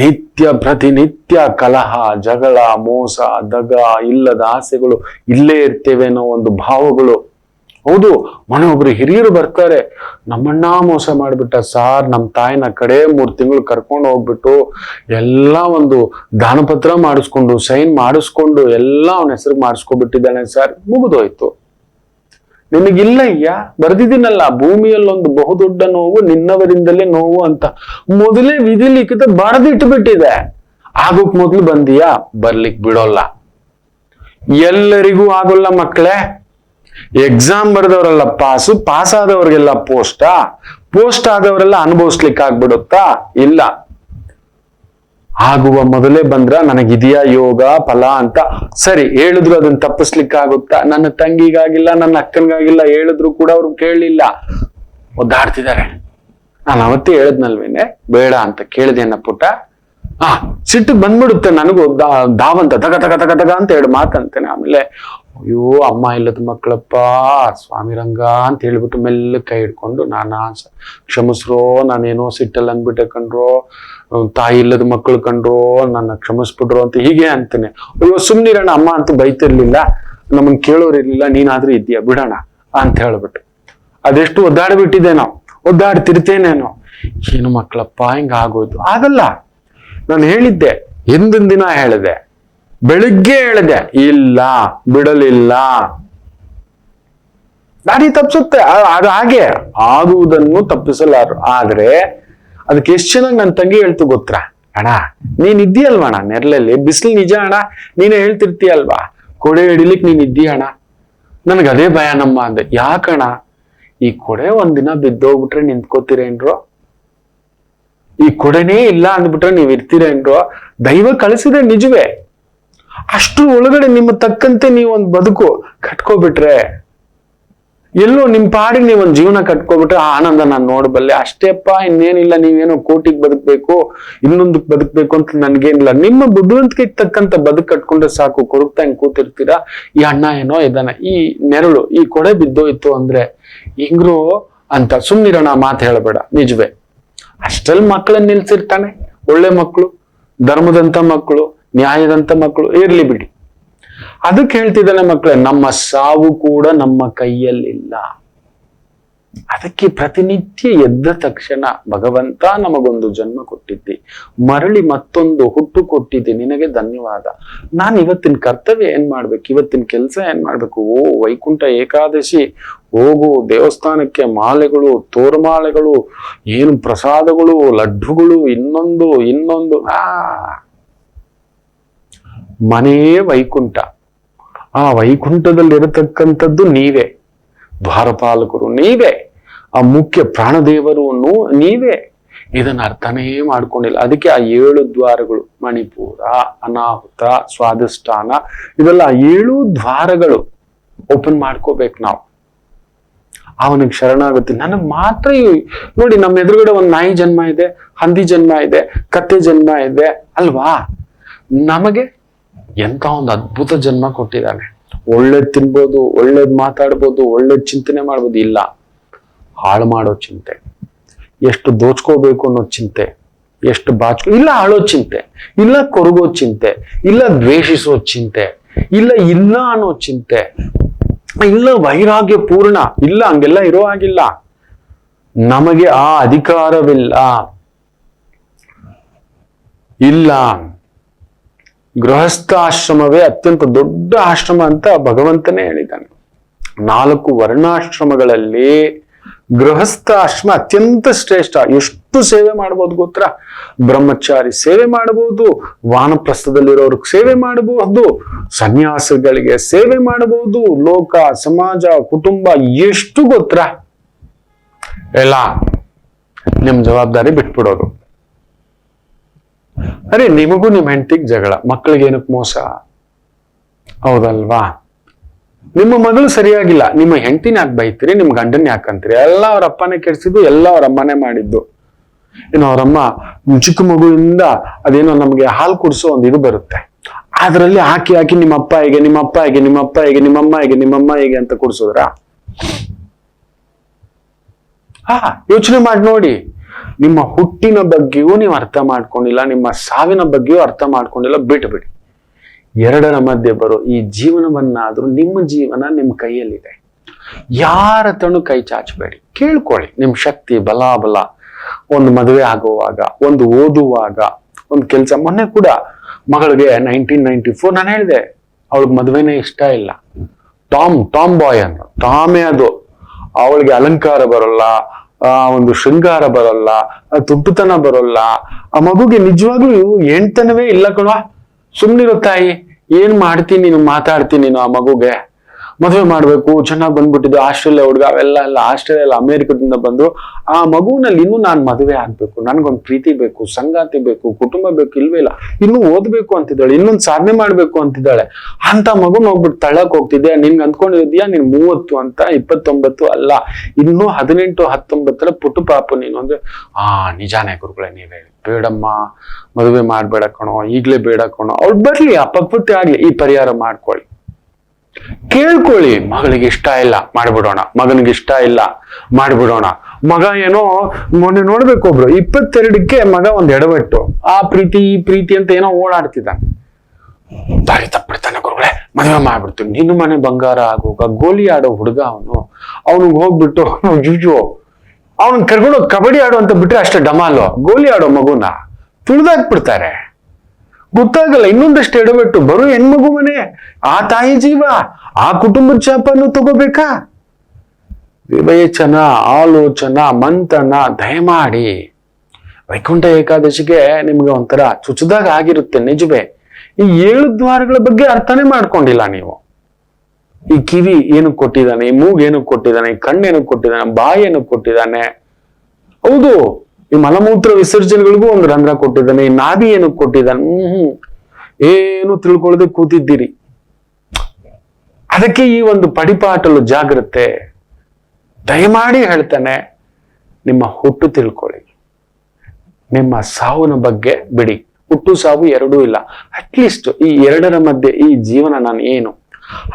ನಿತ್ಯ ಪ್ರತಿನಿತ್ಯ ಕಲಹ, ಜಗಳ, ಮೋಸ, ದಗ, ಇಲ್ಲದ ಆಸೆಗಳು, ಇಲ್ಲೇ ಇರ್ತೇವೆ ಅನ್ನೋ ಒಂದು ಭಾವಗಳು. ಹೌದು, ಒಬ್ರು ಹಿರಿಯರು ಬರ್ತಾರೆ, ನಮ್ಮಣ್ಣ ಮೋಸ ಮಾಡ್ಬಿಟ್ಟ ಸಾರ್, ನಮ್ಮ ತಾಯಿನ ಕಡೆ 3 ತಿಂಗಳು ಕರ್ಕೊಂಡು ಹೋಗ್ಬಿಟ್ಟು ಎಲ್ಲ ಒಂದು ದಾನಪತ್ರ ಮಾಡಿಸ್ಕೊಂಡು, ಸೈನ್ ಮಾಡಿಸ್ಕೊಂಡು ಎಲ್ಲ ಅವನ ಹೆಸರು ಮಾಡಿಸ್ಕೊಬಿಟ್ಟಿದ್ದಾನೆ ಸರ್. ಮುಗಿದೋಯ್ತು. ನಿನಗಿಲ್ಲ ಅಯ್ಯ, ಬರ್ದಿದ್ದೀನಲ್ಲ, ಭೂಮಿಯಲ್ಲೊಂದು ಬಹುದೊಡ್ಡ ನೋವು ನಿನ್ನವರಿಂದಲೇ ನೋವು ಅಂತ ಮೊದಲೇ ವಿಧಿ ಲಿಖಿತ ಬರೆದಿಟ್ಬಿಟ್ಟಿದೆ. ಆಗೋಕ್ ಮೊದ್ಲು ಬಂದಿಯಾ? ಬರ್ಲಿಕ್ ಬಿಡೋಲ್ಲ. ಎಲ್ಲರಿಗೂ ಆಗೋಲ್ಲ ಮಕ್ಕಳೇ. ಎಕ್ಸಾಮ್ ಬರೆದವರೆಲ್ಲ ಪಾಸು, ಪಾಸ್ ಆದವ್ರಿಗೆಲ್ಲ ಪೋಸ್ಟ್ ಆದವರೆಲ್ಲ ಅನುಭವಿಸ್ಲಿಕ್ಕೆ ಆಗ್ಬಿಡುತ್ತಾ? ಇಲ್ಲ. ಆಗುವ ಮೊದಲೇ ಬಂದ್ರ ನನಗಿದೆಯಾ ಯೋಗ ಫಲ ಅಂತ. ಸರಿ, ಹೇಳಿದ್ರು ಅದನ್ನ ತಪ್ಪಿಸ್ಲಿಕ್ಕೆ ಆಗುತ್ತಾ? ನನ್ನ ತಂಗಿಗಾಗಿಲ್ಲ, ನನ್ನ ಅಕ್ಕನಿಗಾಗಿಲ್ಲ, ಹೇಳಿದ್ರು ಕೂಡ ಅವ್ರು ಕೇಳಲಿಲ್ಲ, ಒದ್ದಾಡ್ತಿದ್ದಾರೆ. ನಾನು ಅವತ್ತೇ ಹೇಳದ್ನಲ್ವೇನೆ, ಬೇಡ ಅಂತ ಕೇಳಿದೆನ ಪುಟ್ಟ. ಸಿಟ್ಟು ಬಂದ್ಬಿಡುತ್ತೆ ನನಗೂ, ದಾವಂತ ತಗ ತಗ ತಗ ತಗ ಅಂತ 2 ಮಾತಂತೇನೆ. ಆಮೇಲೆ ಅಯ್ಯೋ, ಅಮ್ಮ ಇಲ್ಲದ ಮಕ್ಕಳಪ್ಪ, ಸ್ವಾಮಿ ರಂಗ ಅಂತ ಹೇಳ್ಬಿಟ್ಟು ಮೆಲ್ಲ ಕೈ ಹಿಡ್ಕೊಂಡು, ಕ್ಷಮಿಸ್ರೋ, ನಾನೇನೋ ಸಿಟ್ಟಲ್ಲಿ ಅಂದ್ಬಿಟ್ಟೆ ಕಣ್ರೋ, ತಾಯಿ ಇಲ್ಲದ ಮಕ್ಕಳು ಕಂಡ್ರೋ, ನನ್ನ ಕ್ಷಮಿಸ್ಬಿಟ್ರು ಅಂತ ಹೀಗೆ ಅಂತೇನೆ. ಅಯ್ಯೋ ಸುಮ್ನಿರೋಣ, ಅಮ್ಮ ಅಂತೂ ಬೈತಿರ್ಲಿಲ್ಲ, ನಮ್ಮನ್ ಕೇಳೋರು ಇರ್ಲಿಲ್ಲ, ನೀನಾದ್ರೂ ಇದ್ದೀಯ ಬಿಡೋಣ ಅಂತ ಹೇಳ್ಬಿಟ್ಟು ಅದೆಷ್ಟು ಒದ್ದಾಡ್ಬಿಟ್ಟಿದೆ. ನಾವು ಒದ್ದಾಡ್ತಿರ್ತೇನೇನೋ. ಏನು ಮಕ್ಕಳಪ್ಪ ಹಿಂಗ ಆಗೋಯ್ತು. ಆಗಲ್ಲ. ನಾನು ಹೇಳಿದ್ದೆ, ಹಿಂದಿನ ದಿನ ಹೇಳಿದೆ, ಬೆಳಿಗ್ಗೆ ಹೇಳಿದೆ, ಇಲ್ಲ ಬಿಡಲಿಲ್ಲ. ದಾರಿ ತಪ್ಪಿಸುತ್ತೆ, ಅದು ಹಾಗೆ ಆಗುವುದನ್ನು ತಪ್ಪಿಸಲಾರು. ಆದ್ರೆ ಅದಕ್ಕೆ ಎಷ್ಟು ಚೆನ್ನಾಗಿ ನನ್ನ ತಂಗಿ ಹೇಳ್ತು ಗೊತ್ತಾ? ಅಣ್ಣ ನೀನ್ ಇದ್ದೀಯಲ್ವಾ ಅಣ್ಣ ನೆರಳಲ್ಲಿ, ಬಿಸಿಲು ನಿಜ ಅಣ್ಣ, ನೀನೇ ಹೇಳ್ತಿರ್ತೀಯಲ್ವಾ, ಕೊಡೆ ಹಿಡಿಲಿಕ್ ನೀನ್ ಇದ್ದೀಯ ಅಣ್ಣ. ನನಗೆ ಅದೇ ಭಯ ನಮ್ಮ ಅಂದೆ. ಯಾಕಣ್ಣ? ಈ ಕೊಡೆ ಒಂದಿನ ಬಿದ್ದೋಗ್ಬಿಟ್ರೆ ನಿಂತ್ಕೋತೀರೇನ್ರೋ? ಈ ಕೊಡೆನೇ ಇಲ್ಲ ಅಂದ್ಬಿಟ್ರೆ ನೀವ್ ಇರ್ತೀರೇನ್ರೋ? ದೈವ ಕಳಿಸಿದ್ರೆ ನಿಜವೇ. ಅಷ್ಟ್ರ ಒಳಗಡೆ ನಿಮ್ಮ ತಕ್ಕಂತೆ ನೀವೊಂದು ಬದುಕು ಕಟ್ಕೋಬಿಟ್ರೆ, ಎಲ್ಲೋ ನಿಮ್ ಪಾಡಿಗೆ ನೀವೊಂದು ಜೀವನ ಕಟ್ಕೋಬಿಟ್ರೆ ಆ ಆನಂದ ನಾನು ನೋಡಬಲ್ಲೆ. ಅಷ್ಟೇಪ್ಪ, ಇನ್ನೇನಿಲ್ಲ. ನೀವೇನೋ ಕೋಟಿಗೆ ಬದುಕ್ಬೇಕು, ಇನ್ನೊಂದಕ್ಕೆ ಬದುಕ್ಬೇಕು ಅಂತ ನನ್ಗೇನಿಲ್ಲ. ನಿಮ್ಮ ಬುದ್ಧಿವಂತಿಗೆ ತಕ್ಕಂತ ಬದುಕು ಕಟ್ಕೊಂಡ್ರೆ ಸಾಕು. ಕೊರಗ್ತಾ ಹಿಂಗ್ ಕೂತಿರ್ತೀರಾ, ಈ ಅಣ್ಣ ಏನೋ ಇದಾನೆ, ಈ ನೆರಳು, ಈ ಕೊಡೆ ಬಿದ್ದೋಯ್ತು ಅಂದ್ರೆ ಹಿಂಗ್ರು ಅಂತ ಸುಮ್ನಿರೋಣ, ಮಾತು ಹೇಳಬೇಡ. ನಿಜವೇ ಅಷ್ಟ್ರಲ್ಲಿ ಮಕ್ಕಳನ್ನ ನಿಲ್ಸಿರ್ತಾನೆ. ಒಳ್ಳೆ ಮಕ್ಕಳು, ಧರ್ಮದಂತ ಮಕ್ಕಳು, ನ್ಯಾಯದಂತ ಮಕ್ಕಳು ಇರ್ಲಿ ಬಿಡಿ. ಅದಕ್ಕೆ ಹೇಳ್ತಿದ್ದಾನೆ ಮಕ್ಕಳೇ, ನಮ್ಮ ಸಾವು ಕೂಡ ನಮ್ಮ ಕೈಯಲ್ಲಿಲ್ಲ. ಅದಕ್ಕೆ ಪ್ರತಿನಿತ್ಯ ಎದ್ದ ತಕ್ಷಣ ಭಗವಂತ ನಮಗೊಂದು ಜನ್ಮ ಕೊಟ್ಟಿದ್ದಿ, ಮರಳಿ ಮತ್ತೊಂದು ಹುಟ್ಟು ಕೊಟ್ಟಿದ್ದಿ, ನಿನಗೆ ಧನ್ಯವಾದ. ನಾನು ಇವತ್ತಿನ ಕರ್ತವ್ಯ ಏನ್ ಮಾಡ್ಬೇಕು, ಇವತ್ತಿನ ಕೆಲಸ ಏನ್ ಮಾಡ್ಬೇಕು? ಓ ವೈಕುಂಠ ಏಕಾದಶಿ, ಹೋಗು ದೇವಸ್ಥಾನಕ್ಕೆ, ಮಾಲೆಗಳು, ತೋರ್ಮಾಲೆಗಳು, ಏನು ಪ್ರಸಾದಗಳು, ಲಡ್ಡುಗಳು, ಇನ್ನೊಂದು ಮನೆಯೇ ವೈಕುಂಠ. ಆ ವೈಕುಂಠದಲ್ಲಿರತಕ್ಕಂಥದ್ದು ನೀವೇ, ದ್ವಾರಪಾಲಕರು ನೀವೇ, ಆ ಮುಖ್ಯ ಪ್ರಾಣದೇವರು ನೀವೇ. ಇದನ್ನ ಅರ್ಥನೇ ಮಾಡ್ಕೊಂಡಿಲ್ಲ. ಅದಕ್ಕೆ ಆ 7 ದ್ವಾರಗಳು, ಮಣಿಪುರ, ಅನಾಹುತ, ಸ್ವಾಧಿಷ್ಠಾನ, ಇವೆಲ್ಲ 7 ದ್ವಾರಗಳು ಓಪನ್ ಮಾಡ್ಕೋಬೇಕು ನಾವು. ಅವನಿಗೆ ಶರಣಾಗುತ್ತೆ. ನನಗ್ ಮಾತ್ರ ನೋಡಿ, ನಮ್ಮ ಎದುರುಗಡೆ ಒಂದು ನಾಯಿ ಜನ್ಮ ಇದೆ, ಹಂದಿ ಜನ್ಮ ಇದೆ, ಕತ್ತೆ ಜನ್ಮ ಇದೆ ಅಲ್ವಾ? ನಮಗೆ ಎಂತ ಒಂದು ಅದ್ಭುತ ಜನ್ಮ ಕೊಟ್ಟಿದ್ದಾನೆ. ಒಳ್ಳೇದ್ ತಿನ್ಬೋದು, ಒಳ್ಳೇದ್ ಮಾತಾಡ್ಬೋದು, ಒಳ್ಳೇದ್ ಚಿಂತನೆ ಮಾಡ್ಬೋದು. ಇಲ್ಲ, ಹಾಳು ಮಾಡೋ ಚಿಂತೆ, ಎಷ್ಟು ದೋಚ್ಕೋಬೇಕು ಅನ್ನೋ ಚಿಂತೆ, ಎಷ್ಟು ಇಲ್ಲ ಆಳೋ ಚಿಂತೆ, ಇಲ್ಲ ಕೊರಗೋ ಚಿಂತೆ, ಇಲ್ಲ ದ್ವೇಷಿಸೋ ಚಿಂತೆ, ಇಲ್ಲ ಅನ್ನೋ ಚಿಂತೆ, ಇಲ್ಲ ವೈರಾಗ್ಯ ಪೂರ್ಣ, ಇಲ್ಲ ಹಂಗೆಲ್ಲ ಇರೋ ಹಾಗಿಲ್ಲ. ನಮಗೆ ಆ ಅಧಿಕಾರವಿಲ್ಲ. ಇಲ್ಲ, ಗೃಹಸ್ಥ ಆಶ್ರಮವೇ ಅತ್ಯಂತ ದೊಡ್ಡ ಆಶ್ರಮ ಅಂತ ಭಗವಂತನೇ ಹೇಳಿದ್ದಾನೆ. 4 ವರ್ಣಾಶ್ರಮಗಳಲ್ಲಿ ಗೃಹಸ್ಥ ಆಶ್ರಮ ಅತ್ಯಂತ ಶ್ರೇಷ್ಠ. ಎಷ್ಟು ಸೇವೆ ಮಾಡಬಹುದು ಗೊತ್ತಾ? ಬ್ರಹ್ಮಚಾರಿ ಸೇವೆ ಮಾಡಬಹುದು, ವಾನಪ್ರಸ್ಥದಲ್ಲಿರೋರ್ಗೆ ಸೇವೆ ಮಾಡಬಹುದು, ಸನ್ಯಾಸಿಗಳಿಗೆ ಸೇವೆ ಮಾಡಬಹುದು, ಲೋಕ, ಸಮಾಜ, ಕುಟುಂಬ, ಎಷ್ಟು ಗೊತ್ತಾ? ಎಲ್ಲ ನಿಮ್ ಜವಾಬ್ದಾರಿ ಬಿಟ್ಬಿಡೋದು. ಅರೆ, ನಿಮಗೂ ನಿಮ್ ಹೆಂಡತಿಗೆ ಜಗಳ, ಮಕ್ಕಳಿಗೆ ಏನಕ್ಕೆ ಮೋಸ, ಹೌದಲ್ವಾ? ನಿಮ್ಮ ಮಗಳು ಸರಿಯಾಗಿಲ್ಲ, ನಿಮ್ಮ ಹೆಂಡತಿನ ಯಾಕೆ ಬೈತೀರಿ, ನಿಮ್ ಗಂಡನ್ ಯಾಕಂತೀರಿ? ಎಲ್ಲ ಅವ್ರ ಅಪ್ಪನೇ ಕೆಡ್ಸಿದ್ದು, ಎಲ್ಲ ಅವ್ರ ಅಮ್ಮನೇ ಮಾಡಿದ್ದು. ಇನ್ನು ಅವ್ರಮ್ಮ ಚಿಕ್ಕ ಮಗುವಿಂದ ಅದೇನೋ ನಮ್ಗೆ ಹಾಲು ಕುಡಿಸೋ ಒಂದು ಇದು ಬರುತ್ತೆ, ಅದ್ರಲ್ಲಿ ಹಾಕಿ ನಿಮ್ಮಪ್ಪ ಹೇಗೆ, ನಿಮ್ಮಪ್ಪ ಹೇಗೆ, ನಿಮ್ಮಪ್ಪ ಹೇಗೆ, ನಿಮ್ಮಮ್ಮ ಹೇಗೆ, ನಿಮ್ಮಮ್ಮ ಹೇಗೆ ಅಂತ ಕುಡಿಸೋದ್ರ? ಯೋಚನೆ ಮಾಡಿ ನೋಡಿ. ನಿಮ್ಮ ಹುಟ್ಟಿನ ಬಗ್ಗೆಯೂ ನೀವು ಅರ್ಥ ಮಾಡ್ಕೊಂಡಿಲ್ಲ, ನಿಮ್ಮ ಸಾವಿನ ಬಗ್ಗೆಯೂ ಅರ್ಥ ಮಾಡ್ಕೊಂಡಿಲ್ಲ. ಬಿಟ್ಬಿಡಿ. 2ರ ಮಧ್ಯೆ ಬರೋ ಈ ಜೀವನವನ್ನಾದ್ರೂ, ನಿಮ್ಮ ಜೀವನ ನಿಮ್ಮ ಕೈಯಲ್ಲಿದೆ. ಯಾರ ಹತ್ರನೂ ಕೈ ಚಾಚಬೇಡಿ. ಕೇಳ್ಕೊಳ್ಳಿ ನಿಮ್ ಶಕ್ತಿ, ಬಲ. ಒಂದು ಮದುವೆ ಆಗುವಾಗ, ಒಂದು ಓದುವಾಗ, ಒಂದು ಕೆಲಸ. ಮೊನ್ನೆ ಕೂಡ ಮಗಳಿಗೆ 1994 ನಾನು ಹೇಳಿದೆ, ಅವಳಿಗೆ ಮದುವೆನೇ ಇಷ್ಟ ಇಲ್ಲ. ಟಾಮ್ ಬಾಯ್ ಅಂತ, ಟಾಮೇ ಅದು. ಅವಳಿಗೆ ಅಲಂಕಾರ ಬರಲ್ಲ, ಒಂದು ಶೃಂಗಾರ ಬರಲ್ಲ, ತುಂಟುತನ ಬರಲ್ಲ. ಆ ಮಗುಗೆ ನಿಜವಾಗ್ಲೂ ಹೆಣ್ತನವೇ ಇಲ್ಲ ಕಣ. ಸುಮ್ನಿರೋ ತಾಯಿ, ಏನ್ ಮಾಡ್ತೀನಿ ನೀನು, ಮಾತಾಡ್ತೀನಿ ನೀನು. ಆ ಮಗುಗೆ ಮದುವೆ ಮಾಡ್ಬೇಕು, ಚೆನ್ನಾಗಿ ಬಂದ್ಬಿಟ್ಟಿದ್ದು, ಆಸ್ಟ್ರೇಲಿಯಾ ಹುಡುಗ, ಅವೆಲ್ಲ ಆಸ್ಟ್ರೇಲಿಯಾ ಅಮೆರಿಕದಿಂದ ಬಂದು, ಆ ಮಗುವಿನಲ್ಲಿ ಇನ್ನೂ ನಾನ್ ಮದುವೆ ಆಗ್ಬೇಕು, ನನ್ಗೊಂದು ಪ್ರೀತಿ ಬೇಕು, ಸಂಗಾತಿ ಬೇಕು, ಕುಟುಂಬ ಬೇಕು, ಇಲ್ವೇ ಇಲ್ಲ. ಇನ್ನೂ ಓದ್ಬೇಕು ಅಂತಿದ್ದಾಳೆ, ಇನ್ನೊಂದು ಸಾಧನೆ ಮಾಡ್ಬೇಕು ಅಂತಿದ್ದಾಳೆ. ಅಂತ ಮಗುನ ಹೋಗ್ಬಿಟ್ಟು ತಳ್ಳಕ್ ಹೋಗ್ತಿದ್ದೆ. ನಿನ್ಗೆ ಅಂದ್ಕೊಂಡಿದ್ಯಾ ನೀನ್ 30 ಅಂತ, 29 ಅಲ್ಲ, ಇನ್ನೂ 18, 19 ಪುಟ್ಟು ಪಾಪು ನೀನು ಅಂದ್ರೆ, ನಿಜಾನೇ ಗುರುಗಳೇ ನೀವ್ ಹೇಳಿ, ಬೇಡಮ್ಮ ಮದುವೆ ಮಾಡ್ಬೇಡ ಕಣೋ, ಈಗ್ಲೇ ಬೇಡ ಕಣೋ. ಅವ್ಳು ಬರ್ಲಿ, ಆ ಪಕ್ವತೆ ಆಗ್ಲಿ, ಈ ಪರಿಹಾರ ಮಾಡ್ಕೊಳ್ಳಿ. ಕೇಳ್ಕೊಳ್ಳಿ. ಮಗಳಿಗೆ ಇಷ್ಟ ಇಲ್ಲ, ಮಾಡ್ಬಿಡೋಣ. ಮಗನಿಗೆ ಇಷ್ಟ ಇಲ್ಲ, ಮಾಡ್ಬಿಡೋಣ. ಮಗ ಏನೋ ಮೊನ್ನೆ ನೋಡ್ಬೇಕು, ಒಬ್ರು 22ಕ್ಕೆ ಮಗ ಒಂದ್ ಎಡವಟ್ಟು, ಆ ಪ್ರೀತಿ ಈ ಪ್ರೀತಿ ಅಂತ ಏನೋ ಓಡಾಡ್ತಿದ್ದಾನೆ. ದಾರಿ ತಪ್ಪಿಡ್ತಾನೆ ಗುರುಗಳೇ, ಮದುವೆ ಮಾಡ್ಬಿಡ್ತೀನಿ, ನಿನ್ನ ಮನೆ ಬಂಗಾರ ಆಗೋಗ. ಗೋಲಿ ಆಡೋ ಹುಡುಗ ಅವನಿಗೆ ಹೋಗ್ಬಿಟ್ಟು ಜುಜು ಅವನ್ ಕರ್ಕೊಂಡು ಕಬಡ್ಡಿ ಆಡೋ ಅಂತ ಬಿಟ್ರೆ ಅಷ್ಟೇ ಡಮಾಲು. ಗೋಲಿ ಆಡೋ ಮಗುನ ತುಳಿದಾಕ್ಬಿಡ್ತಾರೆ, ಗೊತ್ತಾಗಲ್ಲ. ಇನ್ನೊಂದಷ್ಟು ಎಡಬಿಟ್ಟು ಬರೋ ಹೆಣ್ಮಗು ಮನೆ, ಆ ತಾಯಿ ಜೀವ, ಆ ಕುಟುಂಬದ ಶಾಪನ್ನು ತಗೋಬೇಕಾ? ವಿವೇಚನ, ಆಲೋಚನಾ, ಮಂಥನ ದಯಮಾಡಿ. ವೈಕುಂಠ ಏಕಾದಶಿಗೆ ನಿಮ್ಗೆ ಒಂಥರ ಚುಚ್ಚದಾಗ ಆಗಿರುತ್ತೆ ನಿಜವೇ. ಈ 7 ದ್ವಾರಗಳ ಬಗ್ಗೆ ಅರ್ಥನೇ ಮಾಡ್ಕೊಂಡಿಲ್ಲ ನೀವು. ಈ ಕಿವಿ ಏನಕ್ಕೆ ಕೊಟ್ಟಿದ್ದಾನೆ, ಈ ಮೂಗ್ ಏನಕ್ಕೆ ಕೊಟ್ಟಿದ್ದಾನೆ, ಈ ಕಣ್ಣೇನಕ್ಕೆ ಕೊಟ್ಟಿದ್ದಾನೆ, ಬಾಯಿ ಏನಕ್ಕೆ ಕೊಟ್ಟಿದ್ದಾನೆ? ಹೌದು, ಈ ಮಲಮೂತ್ರ ವಿಸರ್ಜನೆಗಳಿಗೂ ಒಂದು ರಂಧ್ರ ಕೊಟ್ಟಿದ್ದಾನೆ. ಈ ನಾಭಿ ಏನಕ್ಕೆ ಕೊಟ್ಟಿದ್ದಾನೆ? ಏನು ತಿಳ್ಕೊಳ್ಳದೆ ಕೂತಿದ್ದೀರಿ. ಅದಕ್ಕೆ ಈ ಒಂದು ಪಡಿಪಾಟಲು ಜಾಗ್ರತೆ. ದಯಮಾಡಿ ಹೇಳ್ತಾನೆ, ನಿಮ್ಮ ಹುಟ್ಟು ತಿಳ್ಕೊಳ್ಳಿ, ನಿಮ್ಮ ಸಾವಿನ ಬಗ್ಗೆ ಬಿಡಿ. ಹುಟ್ಟು ಸಾವು ಎರಡೂ ಇಲ್ಲ. ಅಟ್ಲೀಸ್ಟ್ ಈ 2ರ ಮಧ್ಯೆ ಈ ಜೀವನ ನಾನು ಏನು,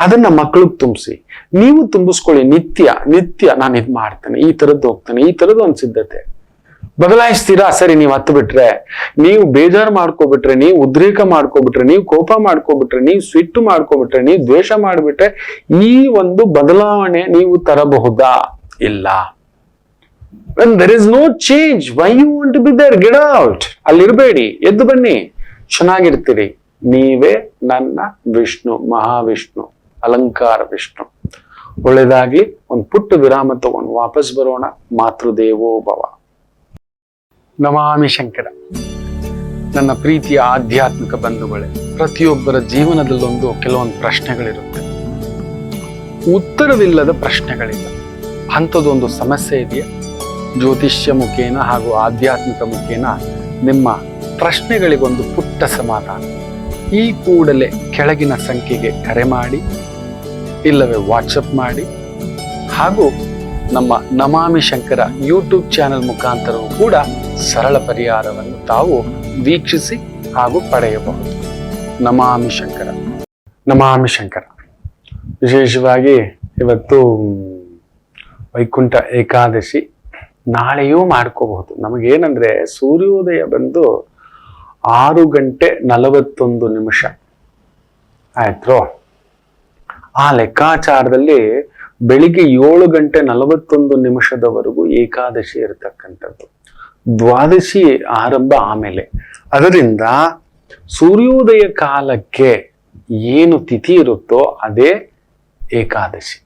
ಅದನ್ನ ಮಕ್ಕಳಿಗೆ ತುಂಬಿಸಿ, ನೀವು ತುಂಬಿಸ್ಕೊಳ್ಳಿ. ನಿತ್ಯ ನಾನು ಇದ್ ಮಾಡ್ತೇನೆ, ಈ ತರದ್ದು ಹೋಗ್ತಾನೆ, ಈ ತರದ್ದು ಒಂದು ಸಿದ್ಧತೆ. ಬದಲಾಯಿಸ್ತೀರಾ? ಸರಿ, ನೀವು ಹತ್ತು ಬಿಟ್ರೆ, ನೀವು ಬೇಜಾರು ಮಾಡ್ಕೊಬಿಟ್ರೆ, ನೀವು ಉದ್ರೇಕ ಮಾಡ್ಕೊಬಿಟ್ರೆ, ನೀವು ಕೋಪ ಮಾಡ್ಕೊಬಿಟ್ರೆ, ನೀವು ಸಿಟ್ಟು ಮಾಡ್ಕೊಬಿಟ್ರೆ, ನೀವು ದ್ವೇಷ ಮಾಡ್ಬಿಟ್ರೆ, ಈ ಒಂದು ಬದಲಾವಣೆ ನೀವು ತರಬಹುದಾ? ಇಲ್ಲ. When there is no change, why you want to be there? Get out. ಅಲ್ಲಿರ್ಬೇಡಿ, ಎದ್ದು ಬನ್ನಿ, ಚೆನ್ನಾಗಿರ್ತೀರಿ. ನೀವೇ ನನ್ನ ವಿಷ್ಣು, ಮಹಾವಿಷ್ಣು, ಅಲಂಕಾರ ವಿಷ್ಣು. ಒಳ್ಳೆದಾಗ್ಲಿ. ಒಂದು ಪುಟ್ಟ ವಿರಾಮ ತಗೊಂಡು ವಾಪಸ್ ಬರೋಣ. ಮಾತೃದೇವೋ ಭವ. ನಮಾಮಿ ಶಂಕರ. ನನ್ನ ಪ್ರೀತಿಯ ಆಧ್ಯಾತ್ಮಿಕ ಬಂಧುಗಳೇ, ಪ್ರತಿಯೊಬ್ಬರ ಜೀವನದಲ್ಲೊಂದು ಕೆಲವೊಂದು ಪ್ರಶ್ನೆಗಳಿರುತ್ತೆ, ಉತ್ತರವಿಲ್ಲದ ಪ್ರಶ್ನೆಗಳಿಲ್ಲ. ಅಂಥದ್ದೊಂದು ಸಮಸ್ಯೆ ಇದೆಯಾ? ಜ್ಯೋತಿಷ್ಯ ಮುಖೇನ ಹಾಗೂ ಆಧ್ಯಾತ್ಮಿಕ ಮುಖೇನ ನಿಮ್ಮ ಪ್ರಶ್ನೆಗಳಿಗೊಂದು ಪುಟ್ಟ ಸಮಾಧಾನ. ಈ ಕೂಡಲೇ ಕೆಳಗಿನ ಸಂಖ್ಯೆಗೆ ಕರೆ ಮಾಡಿ, ಇಲ್ಲವೇ ವಾಟ್ಸಪ್ ಮಾಡಿ, ಹಾಗೂ ನಮ್ಮ ನಮಾಮಿ ಶಂಕರ ಯೂಟ್ಯೂಬ್ ಚಾನೆಲ್ ಮುಖಾಂತರವೂ ಕೂಡ ಸರಳ ಪರಿಹಾರವನ್ನು ತಾವು ವೀಕ್ಷಿಸಿ ಹಾಗೂ ಪಡೆಯಬಹುದು. ನಮಾಮಿ ಶಂಕರ. ನಮಾಮಿ ಶಂಕರ. ವಿಶೇಷವಾಗಿ ಇವತ್ತು ವೈಕುಂಠ ಏಕಾದಶಿ, ನಾಳೆಯೂ ಮಾಡ್ಕೋಬಹುದು. ನಮಗೇನಂದ್ರೆ ಸೂರ್ಯೋದಯ ಬಂದು 6:41 ಆಯ್ತು. ಆ ಲೆಕ್ಕಾಚಾರದಲ್ಲಿ ಬೆಳಿಗ್ಗೆ 7:41 ಏಕಾದಶಿ ಇರತಕ್ಕಂಥದ್ದು. ದ್ವಾದಶಿ ಆರಂಭ ಆಮೇಲೆ. ಅದರಿಂದ ಸೂರ್ಯೋದಯ ಕಾಲಕ್ಕೆ ಏನು ತಿಥಿ ಇರುತ್ತೋ ಅದೇ ಏಕಾದಶಿ.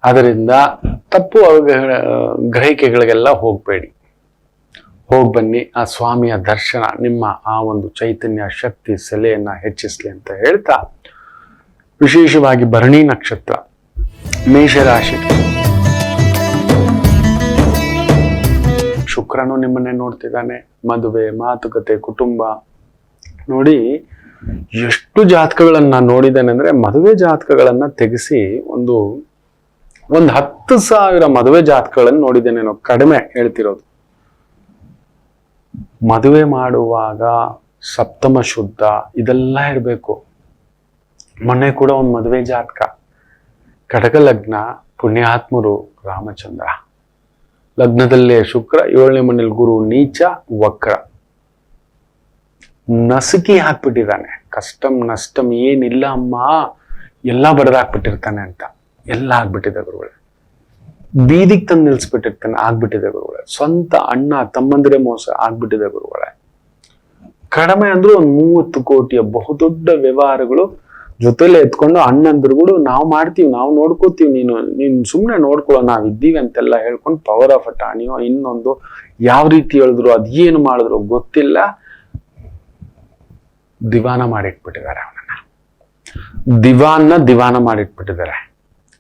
ಅದರಿಂದ ತಪ್ಪು ಗ್ರಹಿಕೆಗಳಿಗೆಲ್ಲ ಹೋಗ್ಬೇಡಿ, ಹೋಗ್ಬನ್ನಿ. ಆ ಸ್ವಾಮಿಯ ದರ್ಶನ ನಿಮ್ಮ ಆ ಒಂದು ಚೈತನ್ಯ ಶಕ್ತಿ ಸೆಲೆಯನ್ನ ಹೆಚ್ಚಿಸ್ಲಿ ಅಂತ ಹೇಳ್ತಾ, ವಿಶೇಷವಾಗಿ ಭರಣಿ ನಕ್ಷತ್ರ, ಮೇಷರಾಶಿ, ಶುಕ್ರನು ನಿಮ್ಮನ್ನೇ ನೋಡ್ತಿದ್ದಾನೆ. ಮದುವೆ, ಮಾತುಕತೆ, ಕುಟುಂಬ. ನೋಡಿ ಎಷ್ಟು ಜಾತಕಗಳನ್ನ ನೋಡಿದ್ದೇನೆ ಅಂದ್ರೆ, ಮದುವೆ ಜಾತಕಗಳನ್ನ ತೆಗೆಸಿ ಒಂದು 10,000 ಮದುವೆ ಜಾತಕಗಳನ್ನು ನೋಡಿದ್ದೇನೆ. ನಾವು ಕಡಿಮೆ ಹೇಳ್ತಿರೋದು. ಮದುವೆ ಮಾಡುವಾಗ ಸಪ್ತಮ ಶುದ್ಧ ಇದೆಲ್ಲ ಇರಬೇಕು. ಮೊನ್ನೆ ಕೂಡ ಒಂದು ಮದುವೆ ಜಾತಕ, ಕಟಕ ಲಗ್ನ, ಪುಣ್ಯಾತ್ಮರು ರಾಮಚಂದ್ರ, ಲಗ್ನದಲ್ಲೇ ಶುಕ್ರ, 7ನೇ ಮನೇಲಿ ಗುರು ನೀಚ ವಕ್ರ, ನಸುಕಿ ಹಾಕ್ಬಿಟ್ಟಿದ್ದಾನೆ. ಕಷ್ಟಂ ನಷ್ಟಂ ಏನಿಲ್ಲ ಅಮ್ಮ, ಎಲ್ಲ ಬಡದಾಕ್ಬಿಟ್ಟಿರ್ತಾನೆ ಅಂತ ಎಲ್ಲ ಆಗ್ಬಿಟ್ಟಿದೆ ಗುರುಗಳೇ. ಬೀದಿಗೆ ತಂದು ನಿಲ್ಸ್ಬಿಟ್ಟಿರ್ತಾನೆ, ಆಗ್ಬಿಟ್ಟಿದೆ ಗುರುಗಳೇ. ಸ್ವಂತ ಅಣ್ಣ ತಮ್ಮಂದಿರೇ ಮೋಸ ಆಗ್ಬಿಟ್ಟಿದೆ ಗುರುಗಳೇ. ಕಡಿಮೆ ಅಂದ್ರೂ ಒಂದು 30 ಕೋಟಿಯ ಬಹುದೊಡ್ಡ ವ್ಯವಹಾರಗಳು ಜೊತೆಲೆ ಎತ್ಕೊಂಡು ಅಣ್ಣಂದ್ರುಗಳು ನಾವು ಮಾಡ್ತೀವಿ, ನಾವು ನೋಡ್ಕೋತೀವಿ, ನೀನು ಸುಮ್ಮನೆ ನೋಡ್ಕೊಳ್ಳೋ, ನಾವ್ ಇದ್ದೀವಿ ಅಂತೆಲ್ಲ ಹೇಳ್ಕೊಂಡು ಪವರ್ ಆಫ್ ಅಟಾಣಿಯೋ ಇನ್ನೊಂದು ಯಾವ ರೀತಿ ಹೇಳಿದ್ರು, ಅದೇನು ಮಾಡಿದ್ರು ಗೊತ್ತಿಲ್ಲ, ದಿವಾನ ಮಾಡಿಟ್ಬಿಟ್ಟಿದ್ದಾರೆ. ಅವನನ್ನ ದಿವಾನ ಮಾಡಿಟ್ಬಿಟ್ಟಿದ್ದಾರೆ,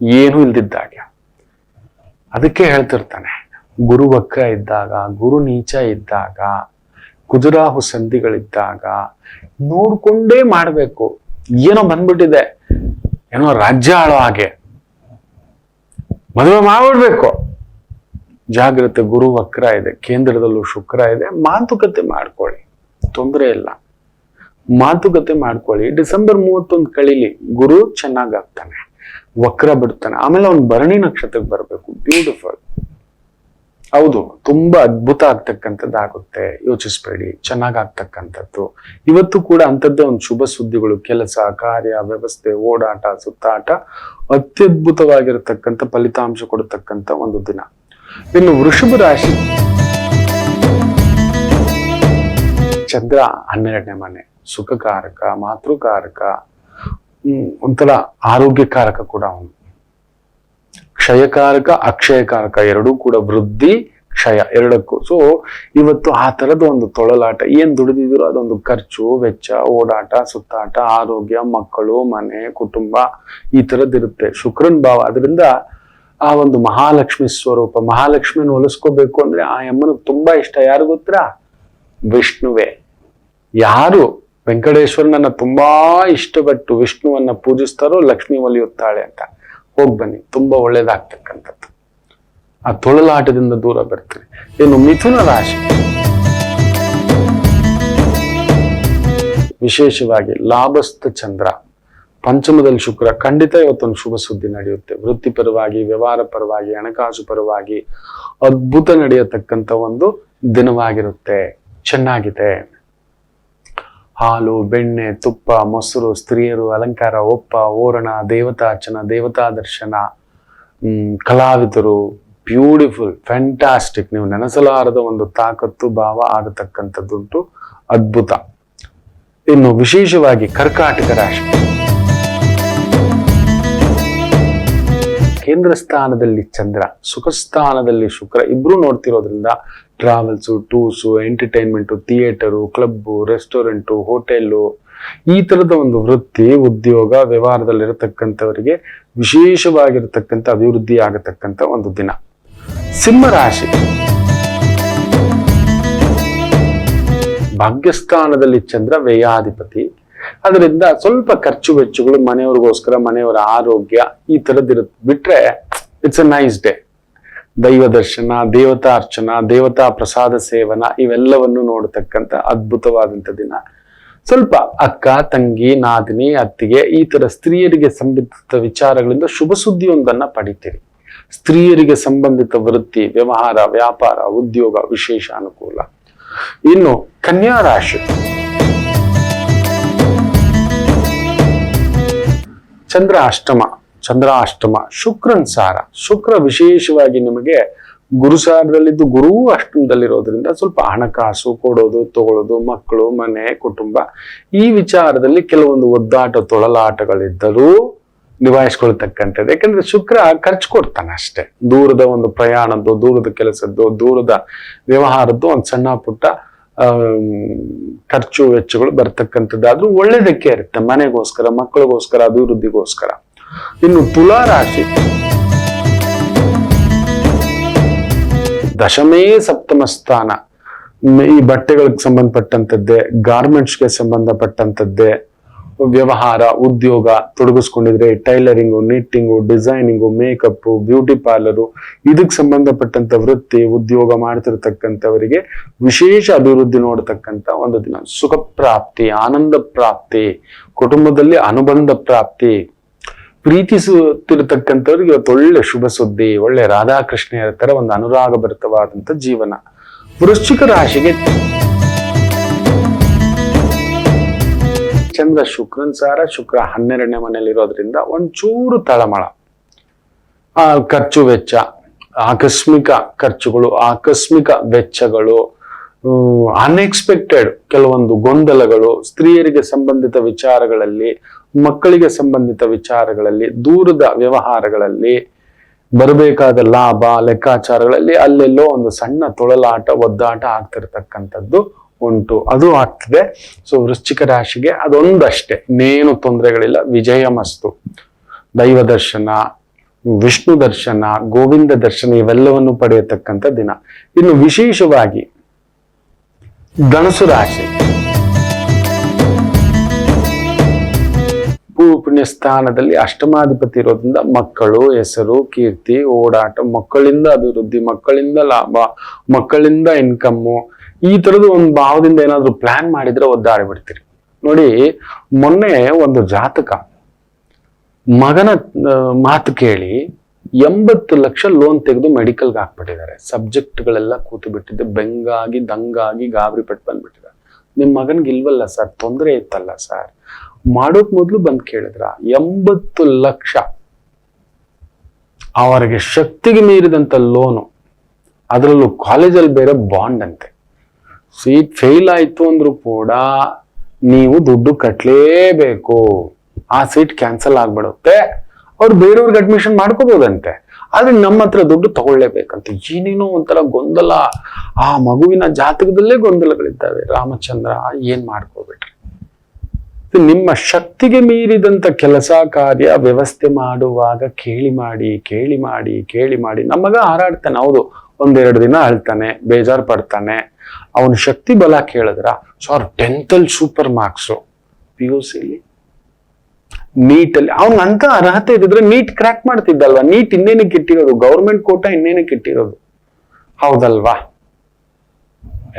ಏನು ಇಲ್ದಿದ್ದಾಗೆ. ಅದಕ್ಕೆ ಹೇಳ್ತಿರ್ತಾನೆ, ಗುರು ವಕ್ರ ಇದ್ದಾಗ, ಗುರು ನೀಚ ಇದ್ದಾಗ, ಕುಜರಾಹು ಸಂಧಿಗಳಿದ್ದಾಗ ನೋಡ್ಕೊಂಡೇ ಮಾಡ್ಬೇಕು. ಏನೋ ಬಂದ್ಬಿಟ್ಟಿದೆ, ಏನೋ ರಾಜ್ಯ ಆಳೋ ಹಾಗೆ ಮದುವೆ ಮಾಡ್ಬಿಡ್ಬೇಕು, ಜಾಗ್ರತೆ. ಗುರು ವಕ್ರ ಇದೆ, ಕೇಂದ್ರದಲ್ಲೂ ಶುಕ್ರ ಇದೆ. ಮಾತುಕತೆ ಮಾಡ್ಕೊಳ್ಳಿ, ತೊಂದರೆ ಇಲ್ಲ, ಮಾತುಕತೆ ಮಾಡ್ಕೊಳ್ಳಿ. ಡಿಸೆಂಬರ್ 31 ಕಳೀಲಿ, ಗುರು ಚೆನ್ನಾಗಾಗ್ತಾನೆ, ವಕ್ರ ಬಿಡ್ತಾನೆ. ಆಮೇಲೆ ಅವ್ನು ಭರಣಿ ನಕ್ಷತ್ರಕ್ಕೆ ಬರಬೇಕು. ಬ್ಯೂಟಿಫುಲ್. ಹೌದು, ತುಂಬಾ ಅದ್ಭುತ ಆಗ್ತಕ್ಕಂಥದ್ದಾಗುತ್ತೆ. ಯೋಚಿಸ್ಬೇಡಿ, ಚೆನ್ನಾಗಾಗ್ತಕ್ಕಂಥದ್ದು. ಇವತ್ತು ಕೂಡ ಅಂಥದ್ದೇ ಒಂದು ಶುಭ ಸುದ್ದಿಗಳು, ಕೆಲಸ, ಕಾರ್ಯ, ವ್ಯವಸ್ಥೆ, ಓಡಾಟ, ಸುತ್ತಾಟ, ಅತ್ಯದ್ಭುತವಾಗಿರತಕ್ಕಂಥ ಫಲಿತಾಂಶ ಕೊಡತಕ್ಕಂಥ ಒಂದು ದಿನ. ಇನ್ನು ವೃಷಭ ರಾಶಿ, ಚಂದ್ರ 12ನೇ ಮನೆ, ಸುಖಕಾರಕ, ಮಾತೃಕಾರಕ, ಒಂಥರ ಆರೋಗ್ಯಕಾರಕ ಕೂಡ ಅವನು. ಕ್ಷಯಕಾರಕ, ಅಕ್ಷಯಕಾರಕ ಎರಡೂ ಕೂಡ, ವೃದ್ಧಿ ಕ್ಷಯ ಎರಡಕ್ಕೂ. ಸೊ ಇವತ್ತು ಆ ತರದ ಒಂದು ತೊಳಲಾಟ. ಏನ್ ದುಡಿದಿದ್ರು ಅದೊಂದು ಖರ್ಚು, ವೆಚ್ಚ, ಓಡಾಟ, ಸುತ್ತಾಟ, ಆರೋಗ್ಯ, ಮಕ್ಕಳು, ಮನೆ, ಕುಟುಂಬ, ಈ ತರದ್ದಿರುತ್ತೆ. ಶುಕ್ರನ್ ಭಾವ. ಅದರಿಂದ ಆ ಒಂದು ಮಹಾಲಕ್ಷ್ಮಿ ಸ್ವರೂಪ, ಮಹಾಲಕ್ಷ್ಮಿನ ಹೊಲಿಸ್ಕೋಬೇಕು ಅಂದ್ರೆ ಆ ಅಮ್ಮನಿಗೆ ತುಂಬಾ ಇಷ್ಟ. ಯಾರು ಗೊತ್ತಾ? ವಿಷ್ಣುವೇ. ಯಾರು ವೆಂಕಟೇಶ್ವರನನ್ನ ತುಂಬಾ ಇಷ್ಟಪಟ್ಟು ವಿಷ್ಣುವನ್ನ ಪೂಜಿಸ್ತಾರೋ ಲಕ್ಷ್ಮಿ ಒಲಿಯುತ್ತಾಳೆ ಅಂತ. ಹೋಗ್ಬನ್ನಿ, ತುಂಬಾ ಒಳ್ಳೇದಾಗ್ತಕ್ಕಂಥದ್ದು. ಆ ತೊಳಲಾಟದಿಂದ ದೂರ ಬರ್ತೀರಿ. ಇನ್ನು ಮಿಥುನ ರಾಶಿ, ವಿಶೇಷವಾಗಿ ಲಾಭಸ್ಥ ಚಂದ್ರ, ಪಂಚಮದಲ್ಲಿ ಶುಕ್ರ. ಖಂಡಿತ ಇವತ್ತೊಂದು ಶುಭ ಸುದ್ದಿ ನಡೆಯುತ್ತೆ. ವೃತ್ತಿಪರವಾಗಿ, ವ್ಯವಹಾರ ಪರವಾಗಿ, ಹಣಕಾಸು ಪರವಾಗಿ ಅದ್ಭುತ ನಡೆಯತಕ್ಕಂಥ ಒಂದು ದಿನವಾಗಿರುತ್ತೆ. ಚೆನ್ನಾಗಿದೆ. ಹಾಲು, ಬೆಣ್ಣೆ, ತುಪ್ಪ, ಮೊಸರು, ಸ್ತ್ರೀಯರು, ಅಲಂಕಾರ, ಒಪ್ಪ, ಓರಣ, ದೇವತಾರ್ಚನ, ದೇವತಾ ದರ್ಶನ, ಕಲಾವಿದರು, ಬ್ಯೂಟಿಫುಲ್, ಫ್ಯಾಂಟಾಸ್ಟಿಕ್. ನೀವು ನೆನೆಸಲಾರದ ಒಂದು ತಾಕತ್ತು ಭಾವ ಆಗತಕ್ಕಂಥದ್ದುಂಟು. ಅದ್ಭುತ. ಇನ್ನು ವಿಶೇಷವಾಗಿ ಕರ್ಕಾಟಕ ರಾಶಿ, ಕೇಂದ್ರ ಸ್ಥಾನದಲ್ಲಿ ಚಂದ್ರ, ಸುಖ ಸ್ಥಾನದಲ್ಲಿ ಶುಕ್ರ, ಇಬ್ರು ನೋಡ್ತಿರೋದ್ರಿಂದ travels, tours, entertainment, theatre, club, restaurant, hotel, ಈ ತರದ ಒಂದು ವೃತ್ತಿ, ಉದ್ಯೋಗ, ವ್ಯವಹಾರದಲ್ಲಿರತಕ್ಕಂಥವರಿಗೆ ವಿಶೇಷವಾಗಿರತಕ್ಕಂಥ ಅಭಿವೃದ್ಧಿ ಆಗತಕ್ಕಂಥ ಒಂದು ದಿನ. ಸಿಂಹ ರಾಶಿ, ಭಾಗ್ಯಸ್ಥಾನದಲ್ಲಿ ಚಂದ್ರ, ವ್ಯಯಾಧಿಪತಿ. ಅದರಿಂದ ಸ್ವಲ್ಪ ಖರ್ಚು ವೆಚ್ಚಗಳು ಮನೆಯವ್ರಿಗೋಸ್ಕರ, ಮನೆಯವರ ಆರೋಗ್ಯ ಈ ತರದಿರುತ್ತೆ. ಬಿಟ್ರೆ ಇಟ್ಸ್ ಅ ನೈಸ್ ಡೇ. ದೈವ ದರ್ಶನ, ದೇವತಾ ಅರ್ಚನ, ದೇವತಾ ಪ್ರಸಾದ ಸೇವನ ಇವೆಲ್ಲವನ್ನು ನೋಡತಕ್ಕಂಥ ಅದ್ಭುತವಾದಂಥ ದಿನ. ಸ್ವಲ್ಪ ಅಕ್ಕ, ತಂಗಿ, ನಾದಿನಿ, ಅತ್ತಿಗೆ ಈ ತರ ಸ್ತ್ರೀಯರಿಗೆ ಸಂಬಂಧಿತ ವಿಚಾರಗಳಿಂದ ಶುಭ ಸುದ್ದಿಯೊಂದನ್ನ ಪಡಿತೀರಿ. ಸ್ತ್ರೀಯರಿಗೆ ಸಂಬಂಧಿತ ವೃತ್ತಿ, ವ್ಯವಹಾರ, ವ್ಯಾಪಾರ, ಉದ್ಯೋಗ ವಿಶೇಷ ಅನುಕೂಲ. ಇನ್ನು ಕನ್ಯಾ ರಾಶಿ, ಚಂದ್ರಾಷ್ಟಮ, ಶುಕ್ರನ್ ಸಾರ. ಶುಕ್ರ ವಿಶೇಷವಾಗಿ ನಿಮಗೆ ಗುರುಸಾರದಲ್ಲಿದ್ದು ಗುರು ಅಷ್ಟಮದಲ್ಲಿರೋದ್ರಿಂದ ಸ್ವಲ್ಪ ಹಣಕಾಸು ಕೊಡೋದು, ತಗೊಳ್ಳೋದು, ಮಕ್ಕಳು, ಮನೆ, ಕುಟುಂಬ ಈ ವಿಚಾರದಲ್ಲಿ ಕೆಲವೊಂದು ಒದ್ದಾಟ, ತೊಳಲಾಟಗಳಿದ್ದರೂ ನಿಭಾಯಿಸ್ಕೊಳ್ತಕ್ಕಂಥದ್ದು. ಯಾಕಂದ್ರೆ ಶುಕ್ರ ಖರ್ಚು ಕೊಡ್ತಾನೆ ಅಷ್ಟೇ. ದೂರದ ಒಂದು ಪ್ರಯಾಣದ್ದು, ದೂರದ ಕೆಲಸದ್ದು, ದೂರದ ವ್ಯವಹಾರದ್ದು ಒಂದು ಸಣ್ಣ ಪುಟ್ಟ ಖರ್ಚು ವೆಚ್ಚಗಳು ಬರ್ತಕ್ಕಂಥದ್ದಾದ್ರೂ ಒಳ್ಳೇದಕ್ಕೆ ಇರುತ್ತೆ, ಮನೆಗೋಸ್ಕರ, ಮಕ್ಕಳಿಗೋಸ್ಕರ, ಅಭಿವೃದ್ಧಿಗೋಸ್ಕರ. ಇನ್ನು ತುಲಾ ರಾಶಿ, ದಶಮೇ ಸಪ್ತಮ ಸ್ಥಾನ. ಈ ಬಟ್ಟೆಗಳಿಗೆ ಸಂಬಂಧಪಟ್ಟಂತದ್ದೇ, ಗಾರ್ಮೆಂಟ್ಸ್ಗೆ ಸಂಬಂಧಪಟ್ಟಂತದ್ದೇ, ವ್ಯವಹಾರ, ಉದ್ಯೋಗ ತೊಡಗಿಸ್ಕೊಂಡಿದ್ರೆ tailoring, knitting, designing, makeup, beauty parlour ಇದಕ್ಕೆ ಸಂಬಂಧಪಟ್ಟಂತ ವೃತ್ತಿ, ಉದ್ಯೋಗ ಮಾಡ್ತಿರ್ತಕ್ಕಂಥವರಿಗೆ ವಿಶೇಷ ಅಭಿವೃದ್ಧಿ ನೋಡತಕ್ಕಂಥ ಒಂದು ದಿನ. ಸುಖ ಪ್ರಾಪ್ತಿ, ಆನಂದ ಪ್ರಾಪ್ತಿ, ಕುಟುಂಬದಲ್ಲಿ ಅನುಬಂಧ ಪ್ರಾಪ್ತಿ, ಪ್ರೀತಿಸುತ್ತಿರತಕ್ಕಂಥವ್ರಿಗೆ ಇವತ್ತು ಒಳ್ಳೆ ಶುಭ ಸುದ್ದಿ, ಒಳ್ಳೆ ರಾಧಾಕೃಷ್ಣರ ತರ ಒಂದು ಅನುರಾಗ ಭರಿತವಾದಂಥ ಜೀವನ. ವೃಶ್ಚಿಕ ರಾಶಿಗೆ ಚಂದ್ರ ಶುಕ್ರನ್ ಸಾರ. ಶುಕ್ರ 12ನೇ ಮನೆಯಲ್ಲಿರೋದ್ರಿಂದ ಒಂಚೂರು ತಳಮಳ, ಖರ್ಚು ವೆಚ್ಚ, ಆಕಸ್ಮಿಕ ಖರ್ಚುಗಳು, ಆಕಸ್ಮಿಕ ವೆಚ್ಚಗಳು, ಅನ್ಎಕ್ಸ್ಪೆಕ್ಟೆಡ್ ಕೆಲವೊಂದು ಗೊಂದಲಗಳು, ಸ್ತ್ರೀಯರಿಗೆ ಸಂಬಂಧಿತ ವಿಚಾರಗಳಲ್ಲಿ, ಮಕ್ಕಳಿಗೆ ಸಂಬಂಧಿತ ವಿಚಾರಗಳಲ್ಲಿ, ದೂರದ ವ್ಯವಹಾರಗಳಲ್ಲಿ, ಬರಬೇಕಾದ ಲಾಭ ಲೆಕ್ಕಾಚಾರಗಳಲ್ಲಿ ಅಲ್ಲೆಲ್ಲೋ ಒಂದು ಸಣ್ಣ ತೊಳಲಾಟ, ಒದ್ದಾಟ ಆಗ್ತಿರ್ತಕ್ಕಂಥದ್ದು ಉಂಟು, ಅದು ಆಗ್ತದೆ. ಸೊ ವೃಶ್ಚಿಕ ರಾಶಿಗೆ ಅದೊಂದಷ್ಟೇ, ಇನ್ನೇನು ತೊಂದರೆಗಳಿಲ್ಲ. ವಿಜಯ ಮಸ್ತು. ದೈವ ದರ್ಶನ, ವಿಷ್ಣು ದರ್ಶನ, ಗೋವಿಂದ ದರ್ಶನ ಇವೆಲ್ಲವನ್ನು ಪಡೆಯತಕ್ಕಂಥ ದಿನ. ಇನ್ನು ವಿಶೇಷವಾಗಿ ಧನುಸು ರಾಶಿ, ಪುಣ್ಯ ಸ್ಥಾನದಲ್ಲಿ ಅಷ್ಟಮಾಧಿಪತಿ ಇರೋದ್ರಿಂದ ಮಕ್ಕಳು, ಹೆಸರು, ಕೀರ್ತಿ, ಓಡಾಟ, ಮಕ್ಕಳಿಂದ ಅಭಿವೃದ್ಧಿ, ಮಕ್ಕಳಿಂದ ಲಾಭ, ಮಕ್ಕಳಿಂದ ಇನ್ಕಮ್ಮು, ಈ ತರದ ಒಂದು ಭಾವದಿಂದ ಏನಾದ್ರು ಪ್ಲಾನ್ ಮಾಡಿದ್ರೆ ಒದ್ದಾಡಿ ಬಿಡ್ತೀರಿ. ನೋಡಿ, ಮೊನ್ನೆ ಒಂದು ಜಾತಕ, ಮಗನ ಮಾತು ಕೇಳಿ 80 ಲಕ್ಷ ಲೋನ್ ತೆಗೆದು ಮೆಡಿಕಲ್ಗೆ ಹಾಕ್ಬಿಟ್ಟಿದ್ದಾರೆ. ಸಬ್ಜೆಕ್ಟ್ಗಳೆಲ್ಲ ಕೂತು ಬಿಟ್ಟಿದ್ದೆ, ಬೆಂಗಾಗಿ ದಂಗಾಗಿ ಗಾಬರಿ ಪಟ್ಟು ಬಂದ್ಬಿಟ್ಟಿದ್ದಾರೆ. ನಿಮ್ ಮಗನ್ಗೆ ಇಲ್ವಲ್ಲ ಸರ್, ತೊಂದರೆ ಇತ್ತಲ್ಲ ಸರ್, ಮಾಡೋಕ್ ಮೊದ್ಲು ಬಂದ್ ಕೇಳಿದ್ರ 80 ಲಕ್ಷ ಅವರಿಗೆ ಶಕ್ತಿಗೆ ಮೀರಿದಂತ ಲೋನು, ಅದರಲ್ಲೂ ಕಾಲೇಜಲ್ಲಿ ಬೇರೆ ಬಾಂಡ್ ಅಂತೆ. ಸೀಟ್ ಫೇಲ್ ಆಯ್ತು ಅಂದ್ರೂ ಕೂಡ ನೀವು ದುಡ್ಡು ಕಟ್ಲೇಬೇಕು, ಆ ಸೀಟ್ ಕ್ಯಾನ್ಸಲ್ ಆಗ್ಬಿಡುತ್ತೆ, ಅವ್ರು ಬೇರೆಯವ್ರಿಗೆ ಅಡ್ಮಿಷನ್ ಮಾಡ್ಕೋಬಹುದಂತೆ, ಆದ್ರೆ ನಮ್ಮ ಹತ್ರ ದುಡ್ಡು ತಗೊಳ್ಳೇಬೇಕಂತ. ಏನೇನೋ ಒಂಥರ ಗೊಂದಲ, ಆ ಮಗುವಿನ ಜಾತಕದಲ್ಲೇ ಗೊಂದಲಗಳಿದ್ದಾವೆ. ರಾಮಚಂದ್ರ ಏನ್ ಮಾಡ್ಕೋಬೇಡ್ರಿ, ನಿಮ್ಮ ಶಕ್ತಿಗೆ ಮೀರಿದಂತ ಕೆಲಸ ಕಾರ್ಯ ವ್ಯವಸ್ಥೆ ಮಾಡುವಾಗ ಕೇಳಿ ಮಾಡಿ. ನಮ್ಮ ಮಗ ಹಾರಾಡ್ತಾನೆ, ಹೌದು, 1-2 ದಿನ ಅಳ್ತಾನೆ, ಬೇಜಾರು ಪಡ್ತಾನೆ. ಅವನ ಶಕ್ತಿ ಬಲ ಕೇಳಿದ್ರ, ಸರ್ 10th ಅಲ್ಲಿ ಸೂಪರ್ ಮಾರ್ಕ್ಸು, PUC ನೀಟಲ್ಲಿ ಅವನಂತ ಅರ್ಹತೆ ಇದ್ದಿದ್ರೆ ನೀಟ್ ಕ್ರ್ಯಾಕ್ ಮಾಡ್ತಿದ್ದಲ್ವಾ? ನೀಟ್ ಇನ್ನೇನಕ್ಕೆ ಇಟ್ಟಿರೋದು, ಗೌರ್ಮೆಂಟ್ ಕೋಟಾ ಇನ್ನೇನಕ್ಕೆ ಇಟ್ಟಿರೋದು, ಹೌದಲ್ವಾ?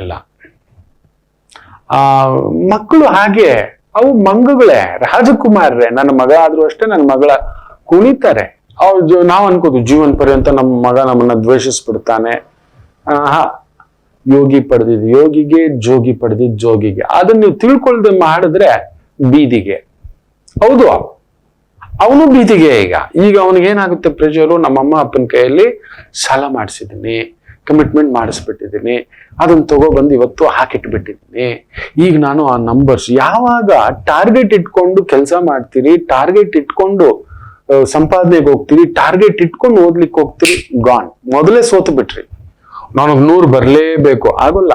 ಎಲ್ಲ ಮಕ್ಕಳು ಹಾಗೆ, ಅವು ಮಂಗಗಳೇ, ರಾಜಕುಮಾರರೇ. ನನ್ನ ಮಗ ಆದ್ರೂ ಅಷ್ಟೇ, ನನ್ನ ಮಗಳ ಕುಣಿತಾರೆ. ನಾವ್ ಅನ್ಕೋದು ಜೀವನ ಪರ್ಯಂತ ನಮ್ಮ ಮಗ ನಮ್ಮನ್ನ ದ್ವೇಷಿಸ್ಬಿಡ್ತಾನೆ. ಯೋಗಿ ಪಡೆದಿದ್ದು ಯೋಗಿಗೆ, ಜೋಗಿ ಪಡೆದಿದ್ದು ಜೋಗಿಗೆ. ಅದನ್ನ ನೀವು ತಿಳ್ಕೊಳ್ದೆ ಮಾಡಿದ್ರೆ ಬೀದಿಗೆ. ಹೌದು, ಅವನು ಬೀದಿಗೆ. ಈಗ ಅವನಿಗೆ ಏನಾಗುತ್ತೆ ಪ್ರೆಷರು, ನಮ್ಮಮ್ಮ ಅಪ್ಪನ ಕೈಯಲ್ಲಿ ಸಾಲ ಮಾಡಿಸಿದ್ದೀನಿ, ಕಮಿಟ್ಮೆಂಟ್ ಮಾಡಿಸ್ಬಿಟ್ಟಿದ್ದೀನಿ, ಅದನ್ನ ತಗೊಬಂದು ಇವತ್ತು ಹಾಕಿಟ್ಬಿಟ್ಟಿದ್ದೀನಿ. ಈಗ ನಾನು ಆ ನಂಬರ್ಸ್, ಯಾವಾಗ ಟಾರ್ಗೆಟ್ ಇಟ್ಕೊಂಡು ಕೆಲಸ ಮಾಡ್ತೀರಿ, ಟಾರ್ಗೆಟ್ ಇಟ್ಕೊಂಡು ಸಂಪಾದನೆಗೆ ಹೋಗ್ತೀರಿ, ಟಾರ್ಗೆಟ್ ಇಟ್ಕೊಂಡು ಓದ್ಲಿಕ್ಕೆ ಹೋಗ್ತೀರಿ, ಗಾನ್. ಮೊದಲೇ ಸೋತು ಬಿಟ್ರಿ. ನನಗ್ 100 ಬರ್ಲೇಬೇಕು, ಆಗೋಲ್ಲ.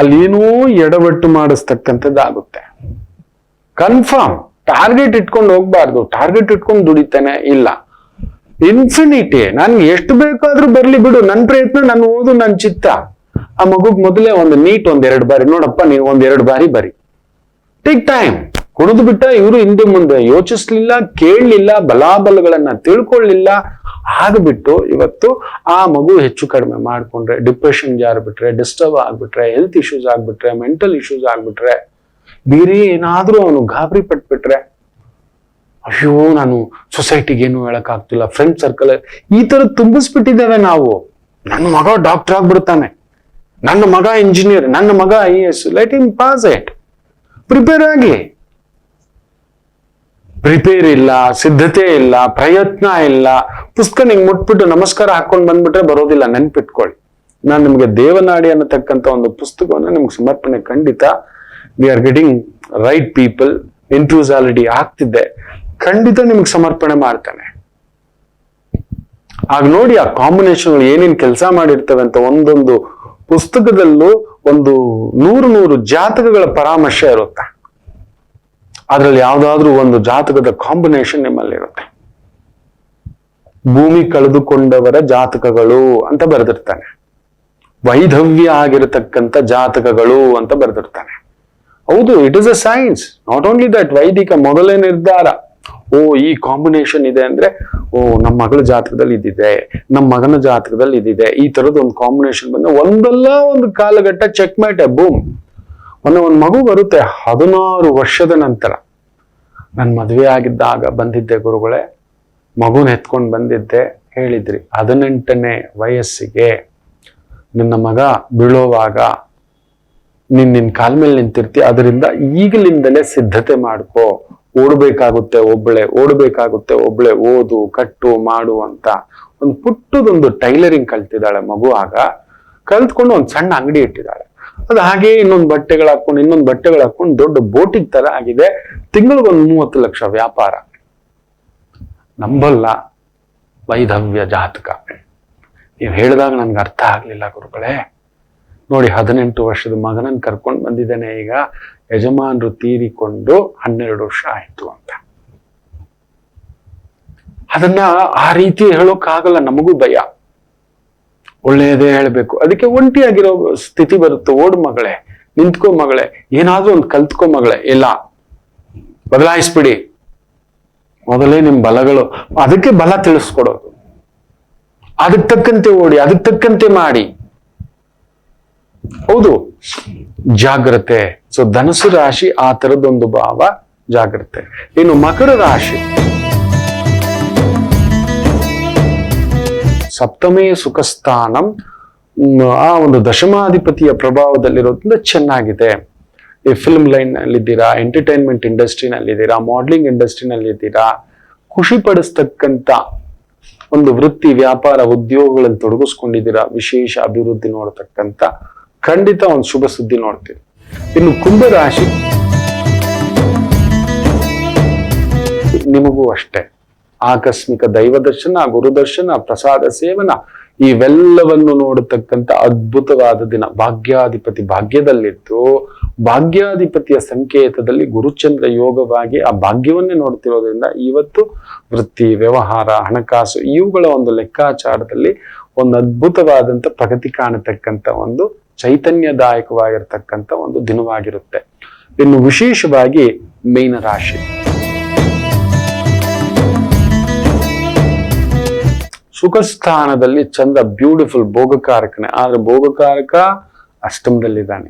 ಅಲ್ಲೇನೋ ಎಡವಟ್ಟು ಮಾಡಿಸ್ತಕ್ಕಂಥದ್ದಾಗುತ್ತೆ. ಕನ್ಫರ್ಮ್ ಟಾರ್ಗೆಟ್ ಇಟ್ಕೊಂಡು ಹೋಗ್ಬಾರ್ದು. ಟಾರ್ಗೆಟ್ ಇಟ್ಕೊಂಡು ದುಡಿತಾನೆ ಇಲ್ಲ, ಇನ್ಫಿನಿಟಿ. ನನ್ಗೆ ಎಷ್ಟು ಬೇಕಾದ್ರೂ ಬರ್ಲಿ ಬಿಡು, ನನ್ನ ಪ್ರಯತ್ನ, ನನ್ನ ಓದು, ನನ್ನ ಚಿತ್ತ. ಆ ಮಗುಗ್ ಮೊದಲೇ ಒಂದು ನೀಟ್ 1-2 ಬಾರಿ ನೋಡಪ್ಪ, ನೀವು 1-2 ಬಾರಿ ಬರಿ. Take time. ಕುಡಿದು ಬಿಟ್ಟ ಇವರು ಹಿಂದೆ ಮುಂದೆ ಯೋಚಿಸ್ಲಿಲ್ಲ, ಕೇಳಲಿಲ್ಲ, ಬಲಾಬಲಗಳನ್ನ ತಿಳ್ಕೊಳ್ಳಿಲ್ಲ. ಆಗ್ಬಿಟ್ಟು ಇವತ್ತು ಆ ಮಗು ಹೆಚ್ಚು ಕಡಿಮೆ ಮಾಡ್ಕೊಂಡ್ರೆ, ಡಿಪ್ರೆಷನ್ ಜಾರ್ಬಿಟ್ರೆ, ಡಿಸ್ಟರ್ಬ್ ಆಗ್ಬಿಟ್ರೆ, ಹೆಲ್ತ್ ಇಶ್ಯೂಸ್ ಆಗ್ಬಿಟ್ರೆ, ಮೆಂಟಲ್ ಇಶ್ಯೂಸ್ ಆಗ್ಬಿಟ್ರೆ, ಬೇರೆ ಏನಾದ್ರೂ ಅವನು ಗಾಬರಿ ಪಟ್ಬಿಟ್ರೆ, ಅಯ್ಯೋ ನಾನು ಸೊಸೈಟಿಗೆ ಏನು ಹೇಳಕ್ ಆಗ್ತಿಲ್ಲ, ಫ್ರೆಂಡ್ ಸರ್ಕಲ್ ಈ ತರ ತುಂಬಿಸ್ಬಿಟ್ಟಿದ್ದೇವೆ ನಾವು. ನನ್ನ ಮಗ ಡಾಕ್ಟರ್ ಆಗ್ಬಿಡ್ತಾನೆ, ನನ್ನ ಮಗ ಇಂಜಿನಿಯರ್, ನನ್ನ ಮಗ IAS. Let him pass it. Prepare ಆಗಿ. ಪ್ರಿಪೇರ್ ಇಲ್ಲ, ಸಿದ್ಧತೆ ಇಲ್ಲ, ಪ್ರಯತ್ನ ಇಲ್ಲ. ಪುಸ್ತಕ ನಿಂಗೆ ಮುಟ್ಬಿಟ್ಟು ನಮಸ್ಕಾರ ಹಾಕೊಂಡು ಬಂದ್ಬಿಟ್ರೆ ಬರೋದಿಲ್ಲ. ನೆನ್ಪಿಟ್ಕೊಳ್ಳಿ, ನಾನು ನಿಮ್ಗೆ ದೇವನಾಡಿ ಅನ್ನತಕ್ಕಂಥ ಒಂದು ಪುಸ್ತಕವನ್ನು ನಿಮ್ಗೆ ಸಮರ್ಪಣೆ ಖಂಡಿತ. We are getting right people. Interviews already ಆಗ್ತಿದ್ದೆ, ಖಂಡಿತ ನಿಮ್ಗೆ ಸಮರ್ಪಣೆ ಮಾಡ್ತಾನೆ. ಆಗ ನೋಡಿ ಆ ಕಾಂಬಿನೇಷನ್ ಏನೇನ್ ಕೆಲಸ ಮಾಡಿರ್ತವೆ ಅಂತ. ಒಂದೊಂದು ಪುಸ್ತಕದಲ್ಲೂ ಒಂದು 100 ಜಾತಕಗಳ ಪರಾಮರ್ಶೆ ಇರುತ್ತೆ. ಅದ್ರಲ್ಲಿ ಯಾವ್ದಾದ್ರೂ ಒಂದು ಜಾತಕದ ಕಾಂಬಿನೇಷನ್ ನಿಮ್ಮಲ್ಲಿರುತ್ತೆ. ಭೂಮಿ ಕಳೆದುಕೊಂಡವರ ಜಾತಕಗಳು ಅಂತ ಬರೆದಿರ್ತಾನೆ, ವೈಧವ್ಯ ಆಗಿರತಕ್ಕಂಥ ಜಾತಕಗಳು ಅಂತ ಬರೆದಿರ್ತಾನೆ. ಹೌದು, it is a science. Not only that, ವೈದಿಕ ಮೊದಲೇ ನಿರ್ಧಾರ. ಓ, ಈ ಕಾಂಬಿನೇಷನ್ ಇದೆ ಅಂದ್ರೆ, ಓ ನಮ್ಮ ಮಗಳ ಜಾತಕದಲ್ಲಿ ಇದಿದೆ, ನಮ್ಮ ಮಗನ ಜಾತಕದಲ್ಲಿ ಇದಿದೆ, ಈ ತರದ ಒಂದು ಕಾಂಬಿನೇಷನ್ ಬಂದ ಒಂದಲ್ಲ ಒಂದು ಕಾಲಘಟ್ಟ ಚೆಕ್ ಮಾಡೇ ಬೂಮ್. ಒಂದು ಮಗು ಬರುತ್ತೆ 16 ವರ್ಷದ ನಂತರ. ನನ್ ಮದುವೆ ಆಗಿದ್ದಾಗ ಬಂದಿದ್ದೆ ಗುರುಗಳೇ, ಮಗುನ ಎತ್ಕೊಂಡು ಬಂದಿದ್ದೆ, ಹೇಳಿದ್ರಿ 18ನೇ ವಯಸ್ಸಿಗೆ ನಿನ್ನ ಮಗ ಬೀಳೋವಾಗ ನಿನ್ನ ಕಾಲ ಮೇಲೆ ನಿಂತಿರ್ತಿ, ಅದರಿಂದ ಈಗಲಿಂದಲೇ ಸಿದ್ಧತೆ ಮಾಡ್ಕೋ. ಓಡ್ಬೇಕಾಗುತ್ತೆ ಒಬ್ಳೆ, ಓದು, ಕಟ್ಟು, ಮಾಡು ಅಂತ ಒಂದು ಪುಟ್ಟದೊಂದು ಟೈಲರಿಂಗ್ ಕಲ್ತಿದ್ದಾಳೆ ಮಗು. ಆಗ ಕಲ್ತ್ಕೊಂಡು ಒಂದು ಸಣ್ಣ ಅಂಗಡಿ ಇಟ್ಟಿದ್ದಾಳೆ. ಅದು ಹಾಗೆ ಇನ್ನೊಂದು ಬಟ್ಟೆಗಳು ಹಾಕೊಂಡು ದೊಡ್ಡ ಬೋಟಿಗೆ ತರ ಆಗಿದೆ. ತಿಂಗಳಿಗೊಂದು 30 ಲಕ್ಷ ವ್ಯಾಪಾರ. ನಂಬಲ್ಲ, ವೈಧವ್ಯ ಜಾತಕ. ನೀವು ಹೇಳಿದಾಗ ನನ್ಗೆ ಅರ್ಥ ಆಗ್ಲಿಲ್ಲ ಗುರುಗಳೇ. ನೋಡಿ, 18 ವರ್ಷದ ಮಗನನ್ನು ಕರ್ಕೊಂಡು ಬಂದಿದ್ದೇನೆ. ಈಗ ಯಜಮಾನರು ತೀರಿಕೊಂಡು 12 ವರ್ಷ ಆಯ್ತು ಅಂತ. ಅದನ್ನ ಆ ರೀತಿ ಹೇಳೋಕ್ಕಾಗಲ್ಲ, ನಮಗೂ ಭಯ. ಒಳ್ಳೆಯದೇ ಹೇಳ್ಬೇಕು. ಅದಕ್ಕೆ ಒಂಟಿಯಾಗಿರೋ ಸ್ಥಿತಿ ಬರುತ್ತೆ. ಓಡ್ ಮಗಳೇ, ನಿಂತ್ಕೋ ಮಗಳೇ, ಏನಾದ್ರೂ ಒಂದು ಕಲ್ತ್ಕೋ ಮಗಳೇ. ಇಲ್ಲ, ಬದಲಾಯಿಸ್ಬಿಡಿ. ಮೊದಲೇ ನಿಮ್ ಬಲಗಳು, ಅದಕ್ಕೆ ಬಲ ತಿಳಿಸ್ಕೊಡೋದು. ಅದಕ್ಕೆ ತಕ್ಕಂತೆ ಓಡಿ, ಅದಕ್ಕೆ ತಕ್ಕಂತೆ ಮಾಡಿ. ಹೌದು, ಜಾಗ್ರತೆ. ಸೊ ಧನಸು ರಾಶಿ ಆ ತರದೊಂದು ಭಾವ, ಜಾಗ್ರತೆ. ಇನ್ನು ಮಕರ ರಾಶಿ, ಸಪ್ತಮೇ ಸುಖಸ್ಥಾನಂ, ಆ ಒಂದು ದಶಮಾಧಿಪತಿಯ ಪ್ರಭಾವದಲ್ಲಿರೋದ್ರಿಂದ ಚೆನ್ನಾಗಿದೆ. ಈ ಫಿಲ್ಮ್ ಲೈನ್ ನಲ್ಲಿದ್ದೀರಾ, ಎಂಟರ್ಟೈನ್ಮೆಂಟ್ ಇಂಡಸ್ಟ್ರಿನಲ್ಲಿದ್ದೀರಾ, ಮಾಡಲಿಂಗ್ ಇಂಡಸ್ಟ್ರಿನಲ್ಲಿದ್ದೀರಾ, ಖುಷಿ ಪಡಿಸ್ತಕ್ಕಂಥ ಒಂದು ವೃತ್ತಿ, ವ್ಯಾಪಾರ, ಉದ್ಯೋಗಗಳಲ್ಲಿ ತೊಡಗಿಸ್ಕೊಂಡಿದ್ದೀರಾ, ವಿಶೇಷ ಅಭಿವೃದ್ಧಿ ನೋಡತಕ್ಕಂಥ ಖಂಡಿತ ಒಂದು ಶುಭ ಸುದ್ದಿ ನೋಡ್ತೀವಿ. ಇನ್ನು ಕುಂಭರಾಶಿ, ನಿಮಗೂ ಅಷ್ಟೇ. ಆಕಸ್ಮಿಕ ದೈವ ದರ್ಶನ, ಗುರುದರ್ಶನ, ಪ್ರಸಾದ ಸೇವನ, ಇವೆಲ್ಲವನ್ನು ನೋಡತಕ್ಕಂಥ ಅದ್ಭುತವಾದ ದಿನ. ಭಾಗ್ಯಾಧಿಪತಿ ಭಾಗ್ಯದಲ್ಲಿದ್ದು, ಭಾಗ್ಯಾಧಿಪತಿಯ ಸಂಕೇತದಲ್ಲಿ ಗುರುಚಂದ್ರ ಯೋಗವಾಗಿ ಆ ಭಾಗ್ಯವನ್ನೇ ನೋಡ್ತಿರೋದ್ರಿಂದ ಇವತ್ತು ವೃತ್ತಿ, ವ್ಯವಹಾರ, ಹಣಕಾಸು ಇವುಗಳ ಒಂದು ಲೆಕ್ಕಾಚಾರದಲ್ಲಿ ಒಂದು ಅದ್ಭುತವಾದಂಥ ಪ್ರಗತಿ ಕಾಣತಕ್ಕಂಥ ಒಂದು ಚೈತನ್ಯದಾಯಕವಾಗಿರ್ತಕ್ಕಂಥ ಒಂದು ದಿನವಾಗಿರುತ್ತೆ. ಇನ್ನು ವಿಶೇಷವಾಗಿ ಮೀನ ರಾಶಿ, ಸುಖ ಸ್ಥಾನದಲ್ಲಿ ಚಂದ್ರ ಬ್ಯೂಟಿಫುಲ್ ಭೋಗಕಾರಕನೇ. ಆದ್ರೆ ಭೋಗಕಾರಕ ಅಷ್ಟಮದಲ್ಲಿದ್ದಾನೆ.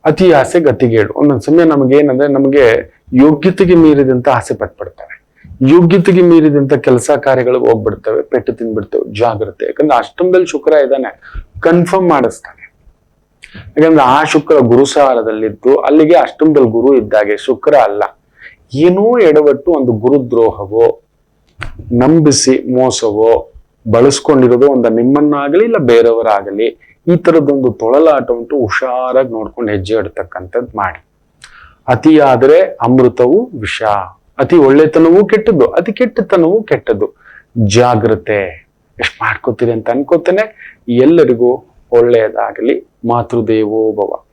ಅತಿ ಆಸೆ ಗತಿಗೇಡು. ಒಂದೊಂದು ಸಮಯ ನಮಗೇನಂದ್ರೆ, ನಮಗೆ ಯೋಗ್ಯತೆಗೆ ಮೀರಿದಂತ ಆಸೆ ಪಟ್ಬಿಡ್ತಾರೆ. ಯೋಗ್ಯತೆಗೆ ಮೀರಿದಂತ ಕೆಲಸ ಕಾರ್ಯಗಳು ಹೋಗ್ಬಿಡ್ತವೆ, ಪೆಟ್ಟು ತಿನ್ಬಿಡ್ತವೆ. ಜಾಗ್ರತೆ. ಯಾಕಂದ್ರೆ ಅಷ್ಟಮದಲ್ಲಿ ಶುಕ್ರ ಇದ್ದಾನೆ, ಕನ್ಫರ್ಮ್ ಮಾಡಿಸ್ತಾನೆ. ಯಾಕಂದ್ರೆ ಆ ಶುಕ್ರ ಗುರುಸಾರದಲ್ಲಿದ್ದು ಅಲ್ಲಿಗೆ ಅಷ್ಟಮದಲ್ಲಿ ಗುರು ಇದ್ದಾಗೆ ಶುಕ್ರ ಅಲ್ಲ. ಏನೋ ಎಡವಟ್ಟು, ಒಂದು ಗುರುದ್ರೋಹವೋ, ನಂಬಿಸಿ ಮೋಸವೋ ಬಳಸ್ಕೊಂಡಿರೋದು ಒಂದು ನಿಮ್ಮನ್ನಾಗಲಿ ಇಲ್ಲ ಬೇರೆಯವರಾಗಲಿ, ಈ ತರದೊಂದು ತೊಳಲಾಟ ಉಂಟು. ಹುಷಾರಾಗಿ ನೋಡ್ಕೊಂಡು ಹೆಜ್ಜೆ ಇಡ್ತಕ್ಕಂಥದ್ದು ಮಾಡಿ. ಅತಿಯಾದರೆ ಅಮೃತವು ವಿಷ. ಅತಿ ಒಳ್ಳೆತನವೂ ಕೆಟ್ಟದ್ದು, ಅತಿ ಕೆಟ್ಟತನವೂ ಕೆಟ್ಟದ್ದು. ಜಾಗ್ರತೆ. ಎಷ್ಟು ಮಾಡ್ಕೋತೀರಿ ಅಂತ ಅನ್ಕೋತೇನೆ. ಎಲ್ಲರಿಗೂ ಒಳ್ಳೆಯದಾಗಲಿ. ಮಾತೃದೇವೋ ಭವ.